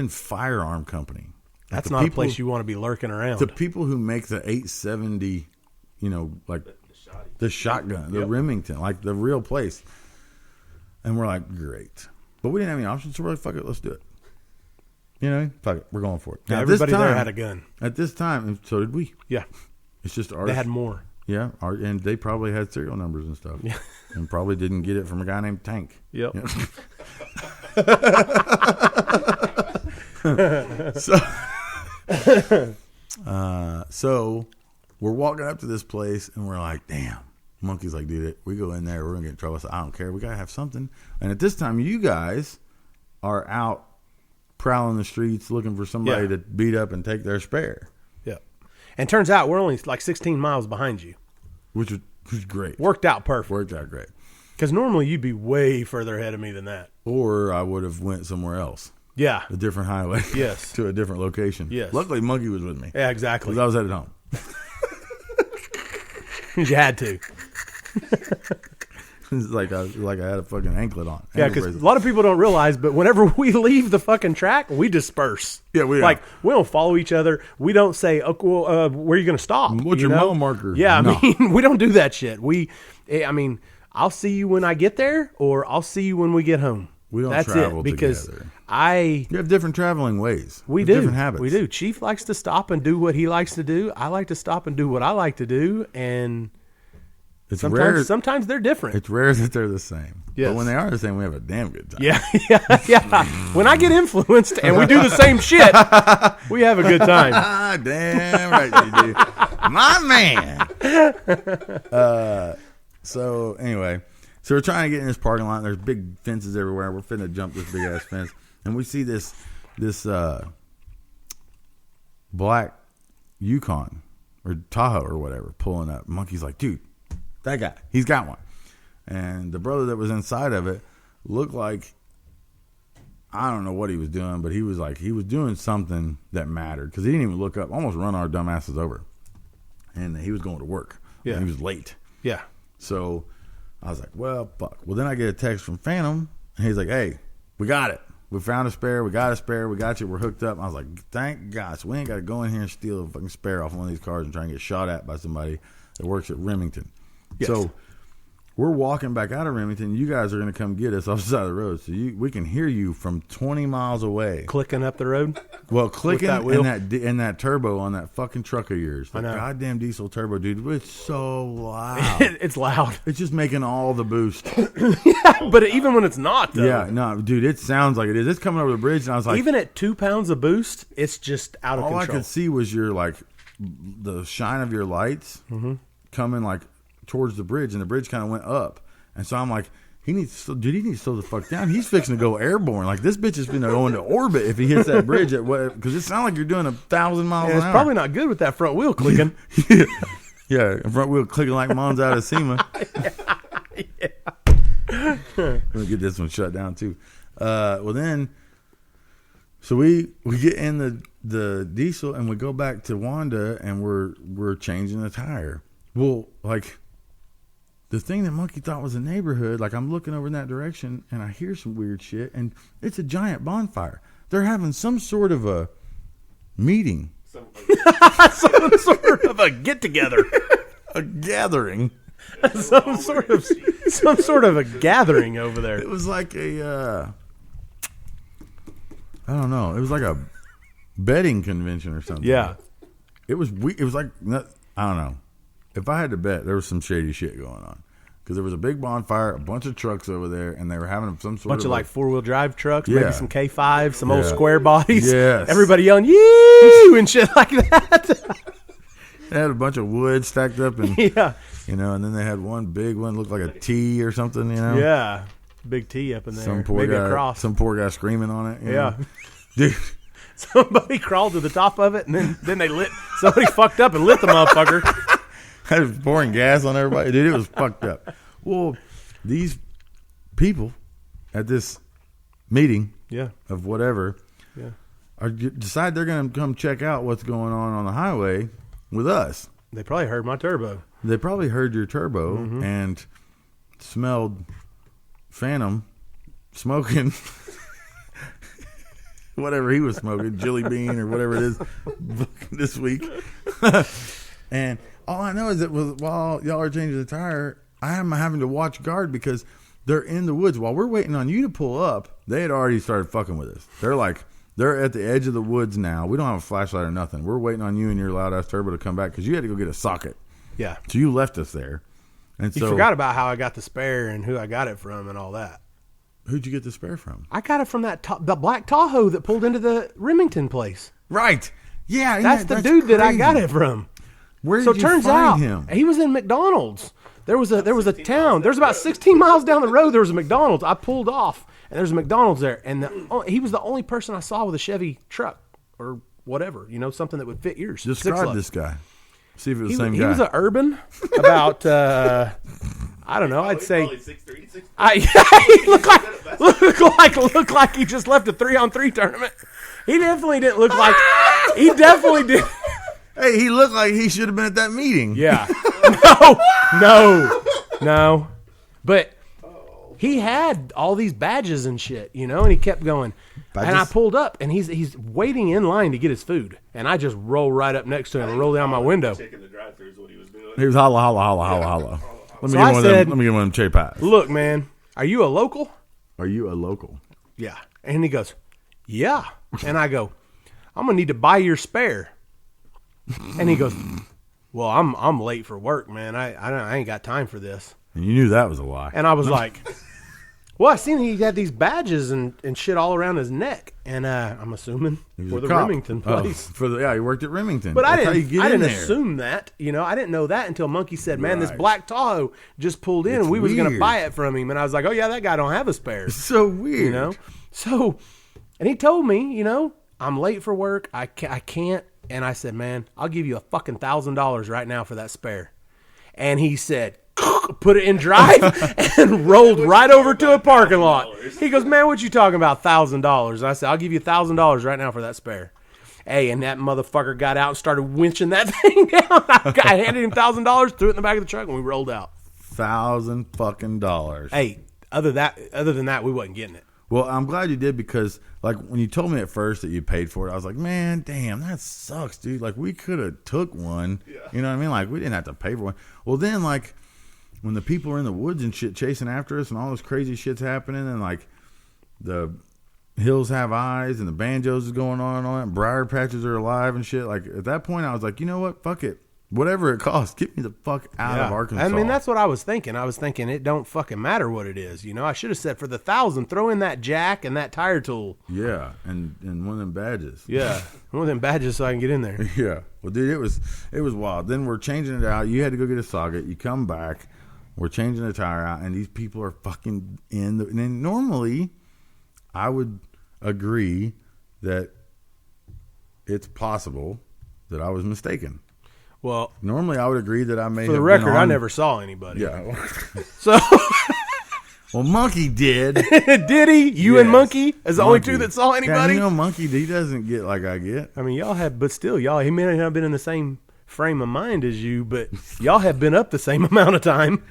B: Firearm Company.
D: That's not a place you want to be lurking around.
B: The people who make the 870, like the shotgun, the Remington, like the real place. And we're like, great. But we didn't have any options, so we're like, fuck it, let's do it. Fuck it, we're going for it.
D: Yeah,
B: Now,
D: everybody there had a gun.
B: At this time, and so did we.
D: Yeah.
B: It's just ours.
D: They had more.
B: Yeah, and they probably had serial numbers and stuff.
D: Yeah.
B: And probably didn't get it from a guy named Tank.
D: Yep.
B: So we're walking up to this place and we're like, damn. Monkey's like, dude, we go in there, we're gonna get in trouble. So I don't care. We gotta have something. And at this time, you guys are out prowling the streets looking for somebody to beat up and take their spare.
D: Yeah. And turns out we're only like 16 miles behind you.
B: Which was great.
D: Worked out perfect.
B: Worked out great.
D: Because normally you'd be way further ahead of me than that.
B: Or I would have went somewhere else.
D: Yeah.
B: A different highway.
D: Yes.
B: To a different location.
D: Yes.
B: Luckily, Monkey was with me.
D: Yeah, exactly.
B: Because I was headed home.
D: You had to.
B: It's like I had a fucking anklet on.
D: Yeah, because a lot of people don't realize, but whenever we leave the fucking track, we disperse.
B: Yeah, we
D: like we don't follow each other. We don't say, "Oh, well, where are you going to stop?
B: What's your mile marker?"
D: Yeah,
B: No.
D: I mean, we don't do that shit. I'll see you when I get there, or I'll see you when we get home.
B: We don't
D: That's
B: travel
D: it, because
B: together.
D: You
B: have different traveling ways.
D: We
B: With
D: do.
B: Different habits.
D: We do. Chief likes to stop and do what he likes to do. I like to stop and do what I like to do, and
B: It's rare.
D: sometimes they're different.
B: It's rare that they're the same.
D: Yes.
B: But when they are the same, we have a damn good time.
D: Yeah. When I get influenced and we do the same shit, we have a good time.
B: Damn right you do. My man. So anyway, we're trying to get in this parking lot. And there's big fences everywhere. We're finna jump this big ass fence, and we see this black Yukon or Tahoe or whatever pulling up. Monkey's like, dude, that guy, he's got one. And the brother that was inside of it looked like, I don't know what he was doing, but he was doing something that mattered because he didn't even look up, almost run our dumbasses over. And he was going to work.
D: Yeah.
B: And he was late.
D: Yeah.
B: So I was like, well, fuck. Well, then I get a text from Phantom, and he's like, hey, we got it. We found a spare. We got a spare. We got you. We're hooked up. I was like, thank God. So we ain't got to go in here and steal a fucking spare off one of these cars and try and get shot at by somebody that works at Remington.
D: Yes.
B: So we're walking back out of Remington. You guys are going to come get us off the side of the road. So we can hear you from 20 miles away.
D: Clicking up the road.
B: Well, clicking
D: that wheel?
B: in that turbo on that fucking truck of yours. The
D: I know.
B: goddamn diesel turbo, dude. It's so loud.
D: It's loud.
B: It's just making all the boost.
D: But even when it's not, though.
B: Yeah, no, dude, it sounds like it is. It's coming over the bridge, and I was like,
D: Even at 2 pounds of boost, it's just out of
B: all
D: control.
B: I could see was your like the shine of your lights coming like towards the bridge, and the bridge kind of went up, and so I'm like, he needs to slow the fuck down. He's fixing to go airborne. Like this bitch is going to go into orbit if he hits that bridge at what? Because it sounds like you're doing 1,000 miles
D: And
B: an
D: it's
B: hour.
D: probably not good with that front wheel clicking.
B: Yeah, front wheel clicking like Mon's out of SEMA. Let me get this one shut down too. Well then, so we get in the diesel and we go back to Wanda and we're changing the tire. Well, like the thing that Monkey thought was a neighborhood, like I'm looking over in that direction and I hear some weird shit and it's a giant bonfire. They're having some sort of a meeting.
E: Some,
D: Some sort of a get together.
B: A gathering.
D: some sort of a gathering over there.
B: It was like a, I don't know. It was like a betting convention or something.
D: Yeah.
B: It was like, I don't know. If I had to bet, there was some shady shit going on. Because there was a big bonfire, a bunch of trucks over there, and they were having some sort
D: Bunch of like 4-wheel drive trucks,
B: Yeah.
D: maybe some K5s, some old
B: Yeah.
D: square bodies.
B: Yes.
D: Everybody yelling, "Yee!" and shit like that.
B: They had a bunch of wood stacked up, and
D: Yeah.
B: and then they had one big one, looked like a T or something,
D: Yeah. Big T up in there.
B: Some poor
D: maybe
B: guy,
D: a cross.
B: some poor guy screaming on it. you
D: Yeah.
B: know? Dude.
D: Somebody crawled to the top of it, and then they lit. Somebody fucked up and lit the motherfucker.
B: I was pouring gas on everybody. Dude, it was fucked up. Well, these people at this meeting
D: Yeah.
B: of whatever
D: Yeah.
B: decide they're going to come check out what's going on the highway with us.
D: They probably heard my turbo.
B: They probably heard your turbo
D: Mm-hmm.
B: and smelled Phantom smoking whatever he was smoking, Jelly Bean or whatever it is this week. And all I know is that while y'all are changing the tire, I am having to watch guard because they're in the woods. While we're waiting on you to pull up, they had already started fucking with us. They're at the edge of the woods now. We don't have a flashlight or nothing. We're waiting on you and your loud-ass turbo to come back because you had to go get a socket.
D: Yeah.
B: So you left us there. And
D: You
B: so
D: forgot about how I got the spare and who I got it from and all that.
B: who'd you get the spare from?
D: I got it from the black Tahoe that pulled into the Remington place.
B: Right. Yeah.
D: That's the dude that I got
B: crazy.
D: it from.
B: Where did
D: So
B: you
D: it turns
B: find
D: out
B: him?
D: he was in McDonald's. There was a town. There's about 16 miles down the road. There was a McDonald's. I pulled off, and there's a McDonald's there. And he was the only person I saw with a Chevy truck or whatever, something that would fit yours.
B: Describe this guy. See if it was the same
D: He
B: guy.
D: was an urban, about I don't know. I'd say
E: Probably 6'3", 6'4".
D: he looked like he just left a 3-on-3 tournament. He definitely didn't look like he definitely did.
B: Hey, he looked like he should have been at that meeting.
D: Yeah. No. But he had all these badges and shit, and he kept going.
B: Badges?
D: And I pulled up, and he's waiting in line to get his food. And I just roll right up next to him and roll down my window.
E: Checking the drive-thru is what he was doing.
B: He was holla, holla, holla, holla, holla. Let me
D: So
B: get
D: I
B: one
D: said-
B: of them cherry pies.
D: Look, man, are you a local?
B: Are you a local?
D: Yeah. And he goes, yeah. And I go, I'm going to need to buy your spare. And he goes, well, I'm late for work, man. I ain't got time for this.
B: And you knew that was a lie.
D: And I was like, well, I seen he had these badges and shit all around his neck. And I'm assuming
B: He was
D: for
B: a
D: the
B: cop.
D: Remington
B: Oh,
D: place.
B: he worked at Remington.
D: But
B: That's how you get
D: I
B: in
D: didn't
B: there.
D: assume that. I didn't know that until Monkey said, man, this
B: Right.
D: black Tahoe just pulled in
B: It's
D: and we was going to
B: weird.
D: buy it from him. And I was like, oh, yeah, that guy don't have a spare.
B: So weird.
D: So, and he told me, I'm late for work. I can't. And I said, man, I'll give you a fucking $1,000 right now for that spare. And he said, put it in drive and rolled right over to a parking lot. He goes, man, what you talking about, $1,000? And I said, I'll give you $1,000 right now for that spare. Hey, and that motherfucker got out and started winching that thing down. I handed him $1,000, threw it in the back of the truck, and we rolled out.
B: $1,000.
D: Hey, other than that, we wasn't getting it.
B: Well, I'm glad you did because, like, when you told me at first that you paid for it, I was like, man, damn, that sucks, dude. Like, we could have took one. Yeah. You know what I mean? Like, we didn't have to pay for one. Well, then, like, when the people are in the woods and shit chasing after us and all this crazy shit's happening and, like, the hills have eyes and the banjos is going on and all that and briar patches are alive and shit. Like, at that point, I was like, you know what? Fuck it. Whatever it costs, get me the fuck out of Arkansas.
D: I mean, that's what I was thinking. I was thinking it don't fucking matter what it is. You know, I should have said for the $1,000, throw in that jack and that tire tool.
B: Yeah, and one of them badges.
D: Yeah, one of them badges so I can get in there.
B: Yeah. Well, dude, it was wild. Then we're changing it out. You had to go get a socket. You come back. We're changing the tire out, and these people are fucking in the. And normally, I would agree that it's possible that I was mistaken.
D: Well,
B: normally I would agree that I may.
D: For
B: have
D: the record,
B: been on,
D: I never saw anybody.
B: Yeah.
D: So.
B: Well, Monkey did.
D: Did he? You and Monkey as the only two that saw anybody?
B: Yeah, you know, Monkey, he doesn't get like I get.
D: I mean, y'all have, but still, he may not have been in the same frame of mind as you, but y'all have been up the same amount of time.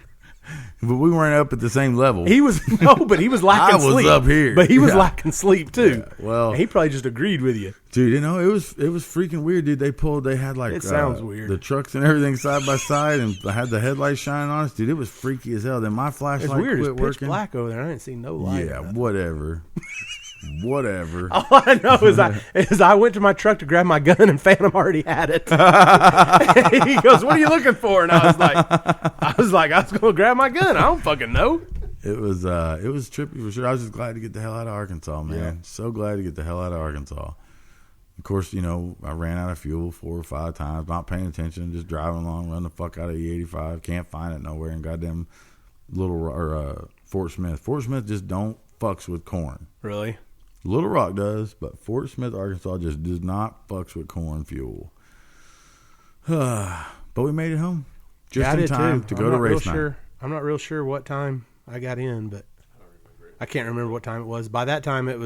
B: But we weren't up at the same level.
D: He was but he was lacking sleep.
B: I was up here.
D: But he was lacking sleep too.
B: Yeah, well,
D: and he probably just agreed with you.
B: Dude, you know, it was freaking weird, dude. They had like
D: it sounds weird.
B: The trucks and everything side by side and had the headlights shining on us. Dude, it was freaky as hell. Then my flashlight
D: it's weird.
B: quit
D: It's pitch
B: working.
D: black over there. I didn't see no light.
B: Yeah, whatever. Whatever.
D: All I know is I went to my truck to grab my gun and Phantom already had it. He goes, "What are you looking for?" And I was like, I was going to grab my gun. I don't fucking know.
B: It was trippy for sure. I was just glad to get the hell out of Arkansas, man. Yeah. So glad to get the hell out of Arkansas. Of course, you know, I ran out of fuel 4 or 5 times, not paying attention, just driving along, run the fuck out of E85, can't find it nowhere in goddamn Fort Smith. Fort Smith just don't fucks with corn.
D: Really?
B: Little Rock does, but Fort Smith, Arkansas just does not fucks with corn fuel. But we made it home. Just in time to go to race night.
D: I'm not real sure what time I got in, but I can't remember what time it was. By that time, it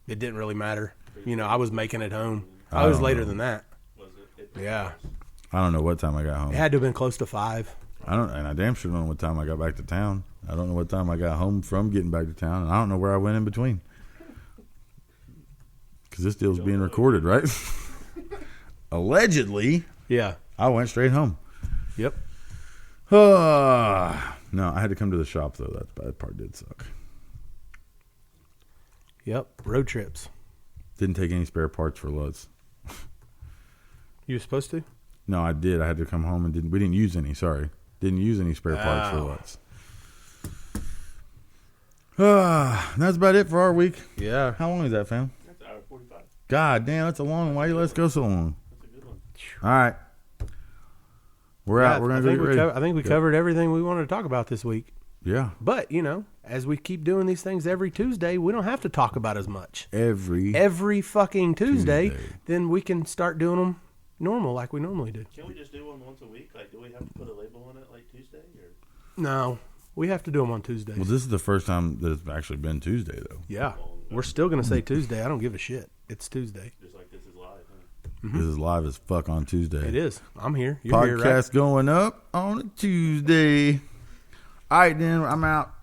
D: didn't really matter. You know, I was making it home. I was later than that.
E: Was it?
D: Yeah.
B: I don't know what time I got home.
D: It had to have been close to 5.
B: And I damn sure don't know what time I got back to town. I don't know what time I got home from getting back to town, and I don't know where I went in between. Because this deal's being recorded, right? Allegedly.
D: Yeah.
B: I went straight home.
D: Yep.
B: No, I had to come to the shop, though. That part did suck.
D: Yep. Road trips.
B: Didn't take any spare parts for Lutz.
D: You were supposed to?
B: No, I did. I had to come home and we didn't use any. Sorry. Didn't use any spare parts for Lutz. That's about it for our week.
D: Yeah.
B: How long is that, fam?
E: That's hour 45.
B: God damn, that's a long one. Why you let us go so long?
E: That's a good one.
B: All right. We're out. We're going to go get ready.
D: I think we covered everything we wanted to talk about this week.
B: Yeah.
D: But, you know, as we keep doing these things every Tuesday, we don't have to talk about as much.
B: Every
D: fucking Tuesday, then we can start doing them normal like we normally do.
E: Can't we just do one once a week? Like, do we have to put a label on it like Tuesday? Or?
D: No. We have to do them on Tuesdays.
B: Well, this is the first time that it's actually been Tuesday, though.
D: Yeah. We're still going to say Tuesday. I don't give a shit. It's Tuesday.
E: Just like this is live, huh?
B: Mm-hmm. This is live as fuck on Tuesday.
D: It is. I'm here. You're here, right?
B: Podcast going up on a Tuesday. All right, then. I'm out.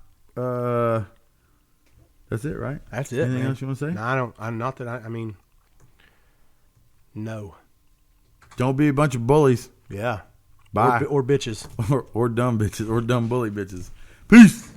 B: That's it, right?
D: That's it.
B: Anything
D: man.
B: else you want to say?
D: No, I don't. I'm not that. I mean, no.
B: Don't be a bunch of bullies.
D: Yeah.
B: Bye.
D: Or bitches.
B: or dumb bitches. Or dumb bully bitches. Peace.